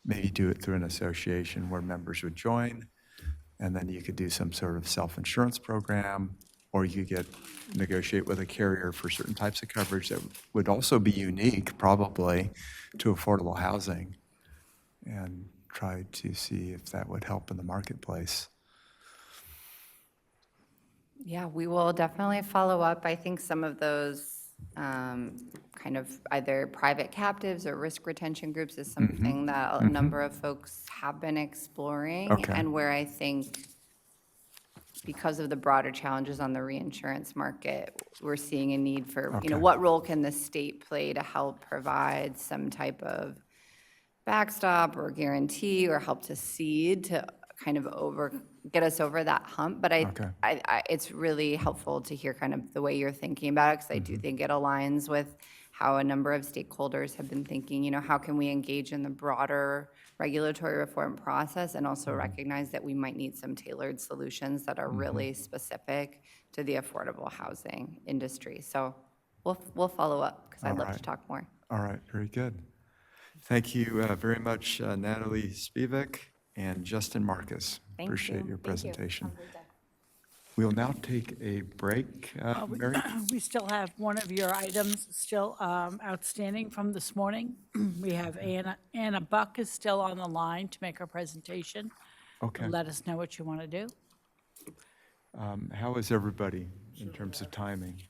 Maybe do it through an association where members would join, and then you could do some sort of self-insurance program, or you could negotiate with a carrier for certain types of coverage that would also be unique, probably, to affordable housing, and try to see if that would help in the marketplace. Yeah, we will definitely follow up. I think some of those kind of either private captives or risk retention groups is something that a number of folks have been exploring. Okay. And where I think because of the broader challenges on the reinsurance market, we're seeing a need for, Okay. what role can the state play to help provide some type of backstop or guarantee or help to seed to kind of get us over that hump. But it's really helpful to hear kind of the way you're thinking about it, because I do think it aligns with how a number of stakeholders have been thinking, how can we engage in the broader regulatory reform process and also recognize that we might need some tailored solutions that are really specific to the affordable housing industry. So we'll follow up, because I'd love to talk more. All right, very good. Thank you very much, Natalie Spivak and Justin Marcus. Thank Appreciate you. your Thank you. presentation. We'll now take a break. Mary? We still have one of your items still outstanding from this morning. We have Anna Buck is still on the line to make her presentation. Okay. Let us know what you want to do. How is everybody in terms of timing?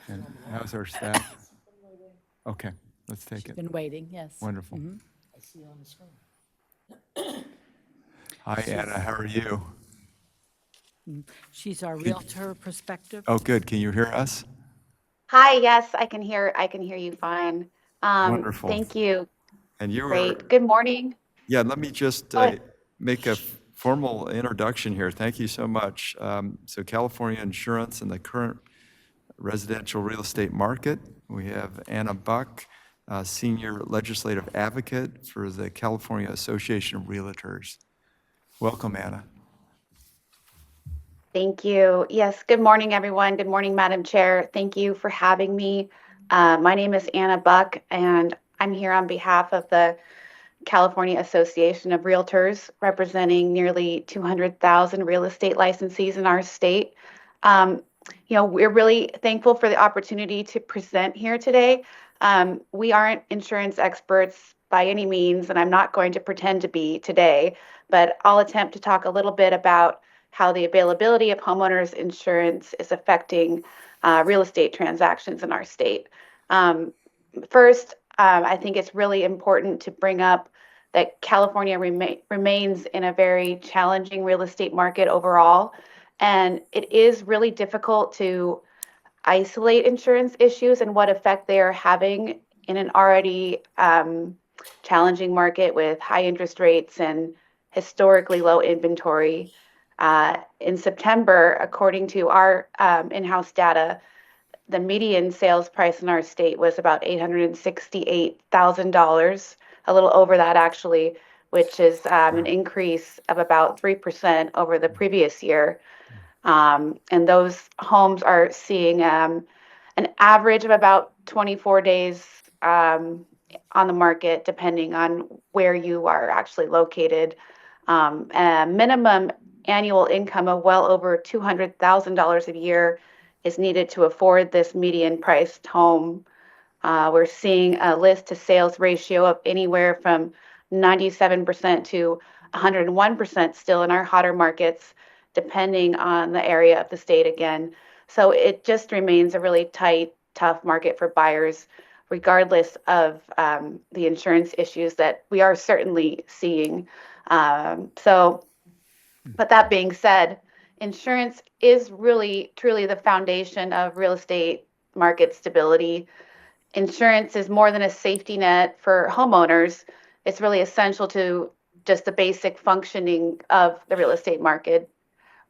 And how's our staff? Okay, let's take it. Been waiting, yes. Wonderful. I see you on the screen. Hi, Anna, how are you? She's our Realtor perspective. Oh, good. Can you hear us? Hi, yes, I can hear you fine. Wonderful. Thank you. And you Great. Good morning. Yeah, let me just make a formal introduction here. Thank you so much. So California Insurance and the current residential real estate market. We have Anna Buck, Senior Legislative Advocate for the California Association of Realtors. Welcome, Anna. Thank you. Yes, good morning, everyone. Good morning, Madam Chair. Thank you for having me. My name is Anna Buck, and I'm here on behalf of the California Association of Realtors, representing nearly 200,000 real estate licensees in our state. We're really thankful for the opportunity to present here today. We aren't insurance experts by any means, and I'm not going to pretend to be today, but I'll attempt to talk a little bit about how the availability of homeowners insurance is affecting real estate transactions in our state. First, I think it's really important to bring up that California remains in a very challenging real estate market overall, and it is really difficult to isolate insurance issues and what effect they are having in an already challenging market with high interest rates and historically low inventory. In September, according to our in-house data, the median sales price in our state was about $868,000, a little over that actually, which is an increase of about 3% over the previous year. And those homes are seeing an average of about 24 days on the market, depending on where you are actually located. A minimum annual income of well over $200,000 a year is needed to afford this median priced home. We're seeing a list to sales ratio of anywhere from 97% to 101% still in our hotter markets, depending on the area of the state again. So it just remains a really tight, tough market for buyers, regardless of the insurance issues that we are certainly seeing. But that being said, insurance is really, truly the foundation of real estate market stability. Insurance is more than a safety net for homeowners. It's really essential to just the basic functioning of the real estate market.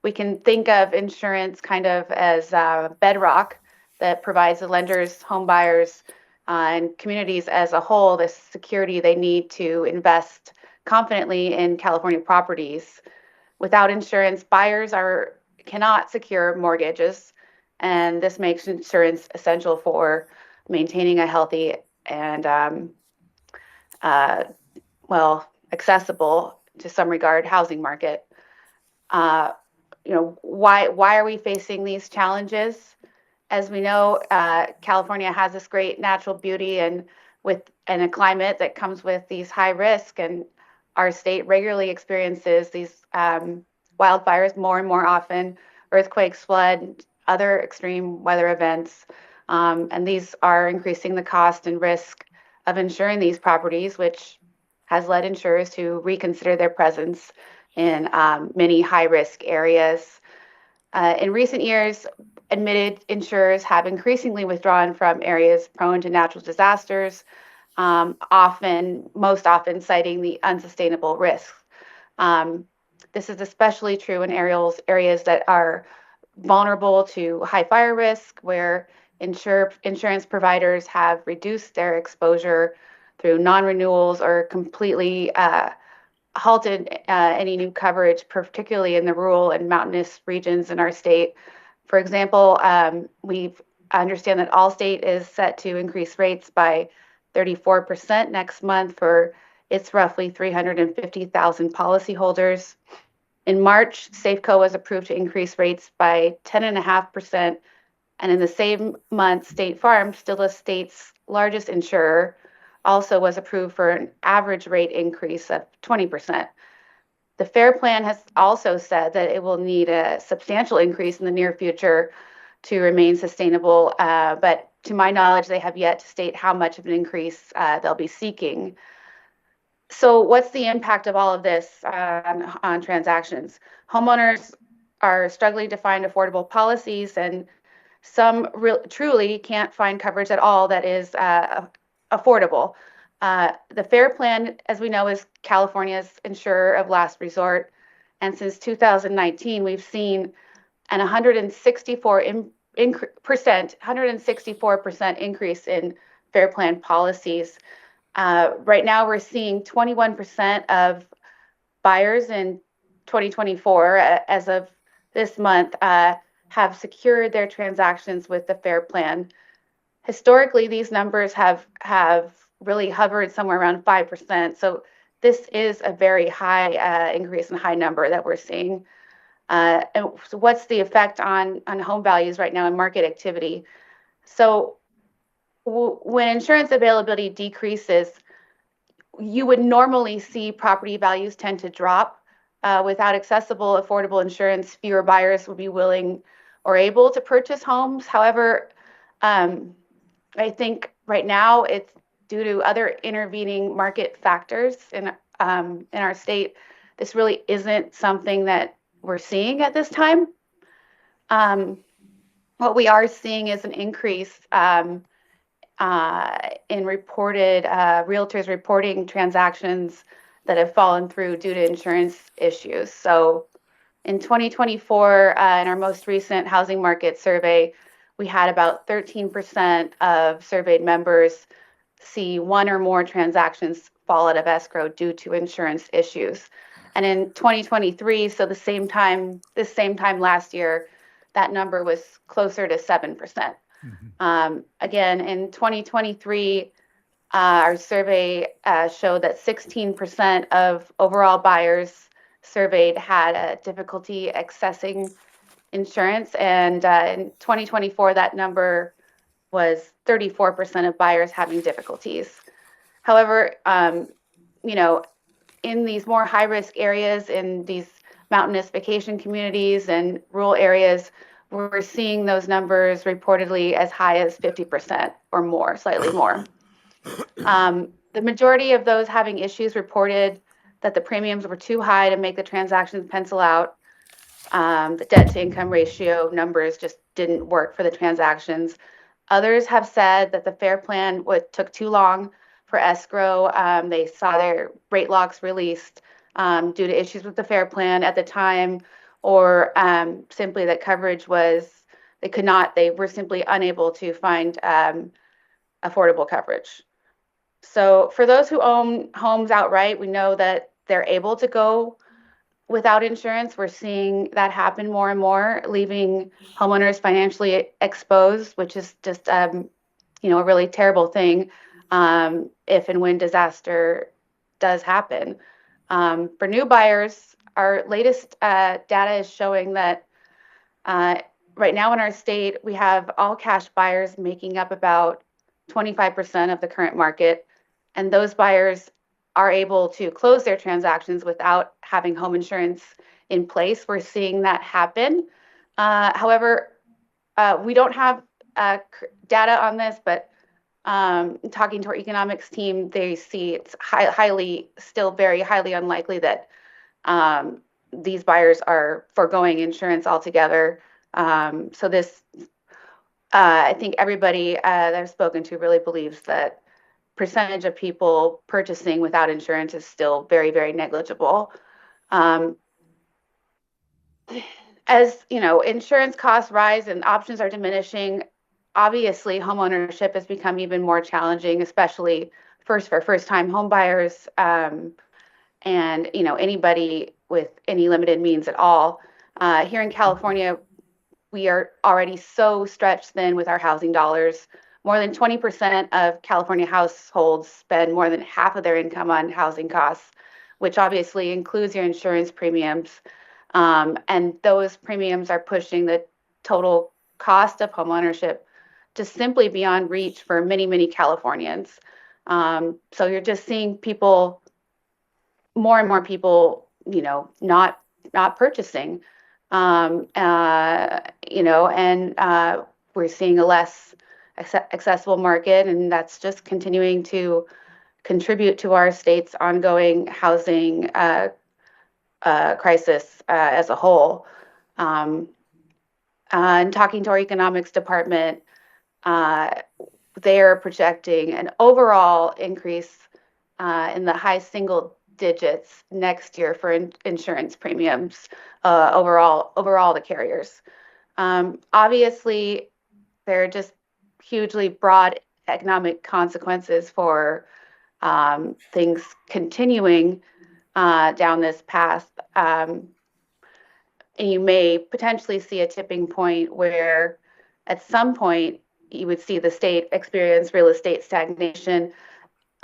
We can think of insurance kind of as a bedrock that provides the lenders, home buyers, and communities as a whole the security they need to invest confidently in California properties. Without insurance, buyers cannot secure mortgages, and this makes insurance essential for maintaining a healthy and accessible to some regard housing market. Uh, why are we facing these challenges? As we know, California has this great natural beauty and a climate that comes with these high risk, and our state regularly experiences these wildfires more and more often, earthquakes, flood, other extreme weather events, and these are increasing the cost and risk of insuring these properties, which has led insurers to reconsider their presence in many high-risk areas. In recent years, admitted insurers have increasingly withdrawn from areas prone to natural disasters, most often citing the unsustainable risks. This is especially true in areas that are vulnerable to high fire risk, where insurance providers have reduced their exposure through non-renewals or completely halted any new coverage, particularly in the rural and mountainous regions in our state. For example, we understand that Allstate is set to increase rates by 34% next month for its roughly 350,000 policyholders. In March, Safeco was approved to increase rates by 10.5%, and in the same month, State Farm, still the state's largest insurer, also was approved for an average rate increase of 20%. The FAIR Plan has also said that it will need a substantial increase in the near future to remain sustainable, but to my knowledge, they have yet to state how much of an increase they'll be seeking. So what's the impact of all of this on transactions? Homeowners are struggling to find affordable policies, and some truly can't find coverage at all that is affordable. The FAIR Plan, as we know, is California's insurer of last resort. And since 2019, we've seen an 164% increase in FAIR Plan policies. Right now, we're seeing 21% of buyers in 2024, as of this month, have secured their transactions with the FAIR Plan. Historically, these numbers have really hovered somewhere around 5%. So this is a very high increase and high number that we're seeing. And so what's the effect on home values right now and market activity? So when insurance availability decreases, you would normally see property values tend to drop. Without accessible, affordable insurance, fewer buyers would be willing or able to purchase homes. However, I think right now it's due to other intervening market factors in our state. This really isn't something that we're seeing at this time. What we are seeing is an increase in reported realtors reporting transactions that have fallen through due to insurance issues. So in 2024, in our most recent housing market survey, we had about 13% of surveyed members see one or more transactions fall out of escrow due to insurance issues. And in 2023, so this same time last year, that number was closer to 7%. Again, in 2023, our survey showed that 16% of overall buyers surveyed had a difficulty accessing insurance, and in 2024, that number was 34% of buyers having difficulties. However, in these more high-risk areas, in these mountainous vacation communities and rural areas, we're seeing those numbers reportedly as high as 50% or more, slightly more. The majority of those having issues reported that the premiums were too high to make the transactions pencil out. The debt to income ratio numbers just didn't work for the transactions. Others have said that the FAIR Plan took too long for escrow. They saw their rate locks released due to issues with the FAIR Plan at the time, or simply that coverage was, they were simply unable to find affordable coverage. So for those who own homes outright, we know that they're able to go without insurance. We're seeing that happen more and more, leaving homeowners financially exposed, which is just a really terrible thing if and when disaster does happen. For new buyers, our latest data is showing that right now in our state, we have all cash buyers making up about 25% of the current market, and those buyers are able to close their transactions without having home insurance in place. We're seeing that happen. However, we don't have data on this, but talking to our economics team, they see it's still very highly unlikely that these buyers are foregoing insurance altogether. So this, I think everybody that I've spoken to really believes that percentage of people purchasing without insurance is still very, very negligible. As insurance costs rise and options are diminishing, obviously homeownership has become even more challenging, especially for first-time home buyers and anybody with any limited means at all. Here in California, we are already so stretched thin with our housing dollars. More than 20% of California households spend more than half of their income on housing costs, which obviously includes your insurance premiums. And those premiums are pushing the total cost of homeownership just simply beyond reach for many, many Californians. So you're just seeing more and more people, not purchasing. And we're seeing a less accessible market, and that's just continuing to contribute to our state's ongoing housing crisis as a whole. And talking to our economics department, they're projecting an overall increase in the high single digits next year for insurance premiums overall the carriers. Obviously, there are just hugely broad economic consequences for things continuing down this path. And you may potentially see a tipping point where at some point you would see the state experience real estate stagnation.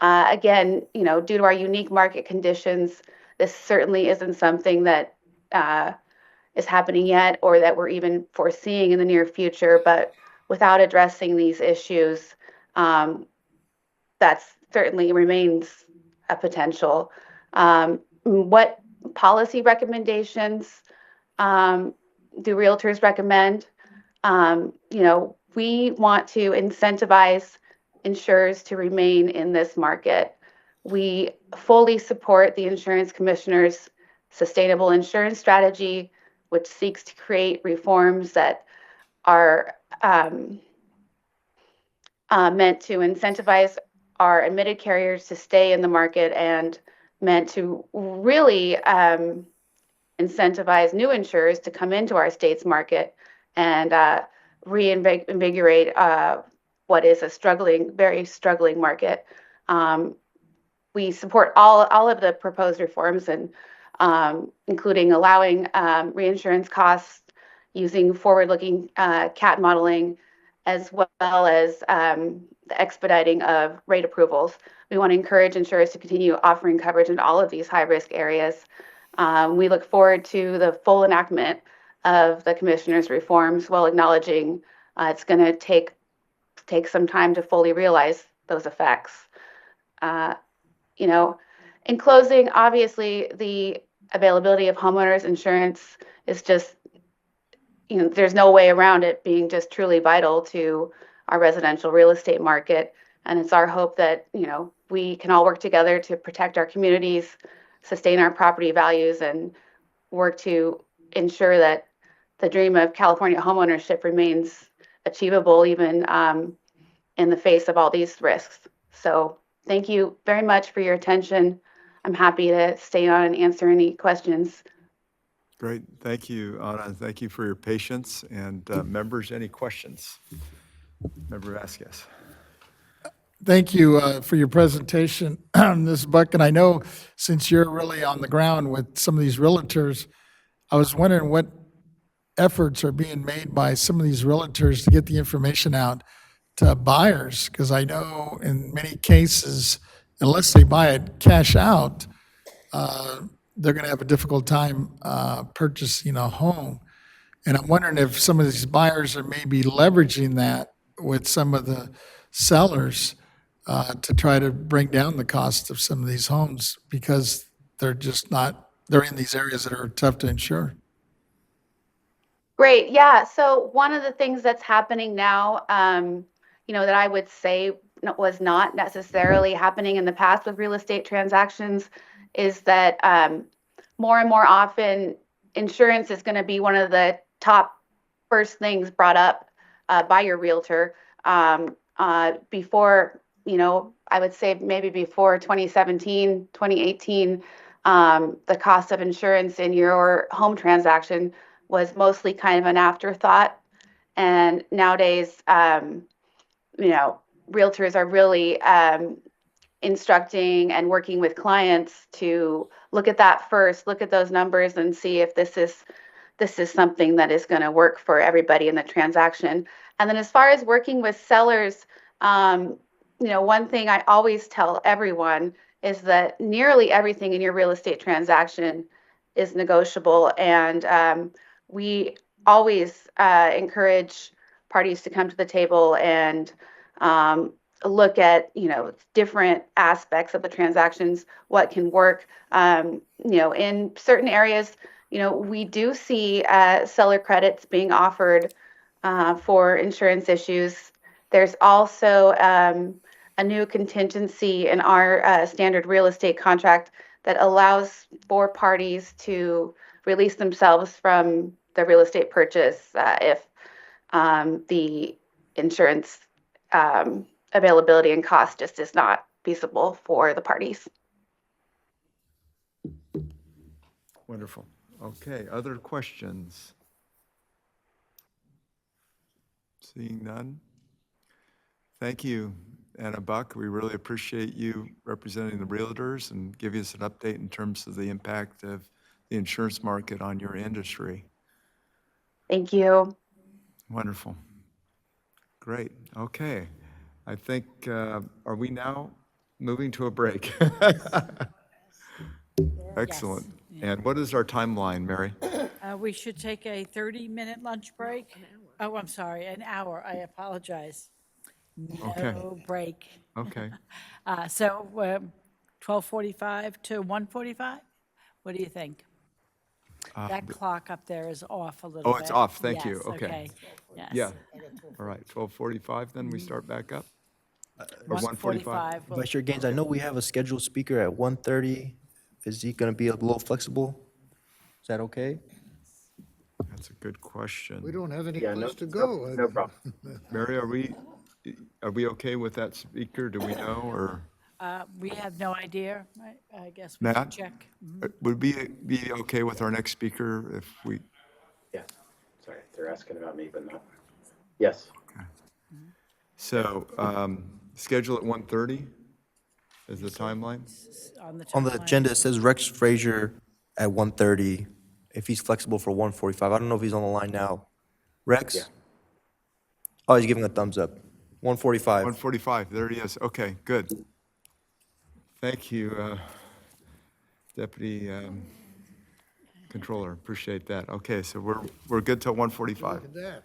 Again, due to our unique market conditions, this certainly isn't something that is happening yet or that we're even foreseeing in the near future. But without addressing these issues, that certainly remains a potential. What policy recommendations do realtors recommend? We want to incentivize insurers to remain in this market. We fully support the insurance commissioner's sustainable insurance strategy, which seeks to create reforms that are meant to incentivize our admitted carriers to stay in the market and meant to really incentivize new insurers to come into our state's market and reinvigorate what is a very struggling market. We support all of the proposed reforms, and including allowing reinsurance costs using forward-looking CAT modeling, as well as the expediting of rate approvals. We want to encourage insurers to continue offering coverage in all of these high-risk areas. We look forward to the full enactment of the commissioner's reforms, while acknowledging it's going to take some time to fully realize those effects. In closing, obviously, the availability of homeowners insurance is just, there's no way around it being just truly vital to our residential real estate market. And it's our hope that, we can all work together to protect our communities, sustain our property values, and work to ensure that the dream of California homeownership remains achievable even in the face of all these risks. So thank you very much for your attention. I'm happy to stay on and answer any questions. Great. Thank you, Anna. Thank you for your patience. And members, any questions? Member Vasquez. Thank you for your presentation, Ms. Buck. And I know since you're really on the ground with some of these realtors, I was wondering what efforts are being made by some of these realtors to get the information out to buyers? Because I know in many cases, unless they buy it cash out, they're going to have a difficult time purchasing a home. And I'm wondering if some of these buyers are maybe leveraging that with some of the sellers to try to bring down the cost of some of these homes because they're just not, they're in these areas that are tough to insure. Great. Yeah. So one of the things that's happening now, that I would say was not necessarily happening in the past with real estate transactions is that more and more often insurance is going to be one of the top first things brought up by your realtor before, I would say maybe before 2017, 2018, the cost of insurance in your home transaction was mostly kind of an afterthought. And nowadays, realtors are really instructing and working with clients to look at that first, look at those numbers and see if this is something that is going to work for everybody in the transaction. And then as far as working with sellers, one thing I always tell everyone is that nearly everything in your real estate transaction is negotiable. And we always encourage parties to come to the table and look at, different aspects of the transactions, what can work. In certain areas, we do see seller credits being offered for insurance issues. There's also a new contingency in our standard real estate contract that allows for parties to release themselves from the real estate purchase if the insurance availability and cost just is not feasible for the parties. Wonderful. Okay, other questions? Seeing none? Thank you, Anna Buck. We really appreciate you representing the realtors and giving us an update in terms of the impact of the insurance market on your industry. Thank you. Wonderful. Great. Okay. I think, are we now moving to a break? Excellent. And what is our timeline, Mary? We should take a 30-minute lunch break. Oh, I'm sorry, an hour. I apologize. Okay. No break. Okay. So 12:45 to 1:45? What do you think? That clock up there is off a little bit. Oh, it's off. Thank you. Yes, Okay. Yes. Yeah. All right. 12:45, then we start back up? Or 1:45? We'll- Vice Chair Gaines, I know we have a scheduled speaker at 1:30. Is he going to be a little flexible? Is that okay? That's a good question. We don't have any place to go. No problem. Mary, are we okay with that speaker? Do we know, or? We have no idea. I guess we Matt? should check. Would we be okay with our next speaker if we? Yeah, sorry, they're asking about me, but not. Yes. So, schedule at 1:30 is the timeline? On the agenda, it says Rex Frazier at 1:30. If he's flexible for 1:45. I don't know if he's on the line now. Rex? Yeah. Oh, he's giving a thumbs up. 1:45. 1:45, there he is. Okay, good. Thank you, Deputy Controller, appreciate that. Okay, so we're good till 1:45. Look at that.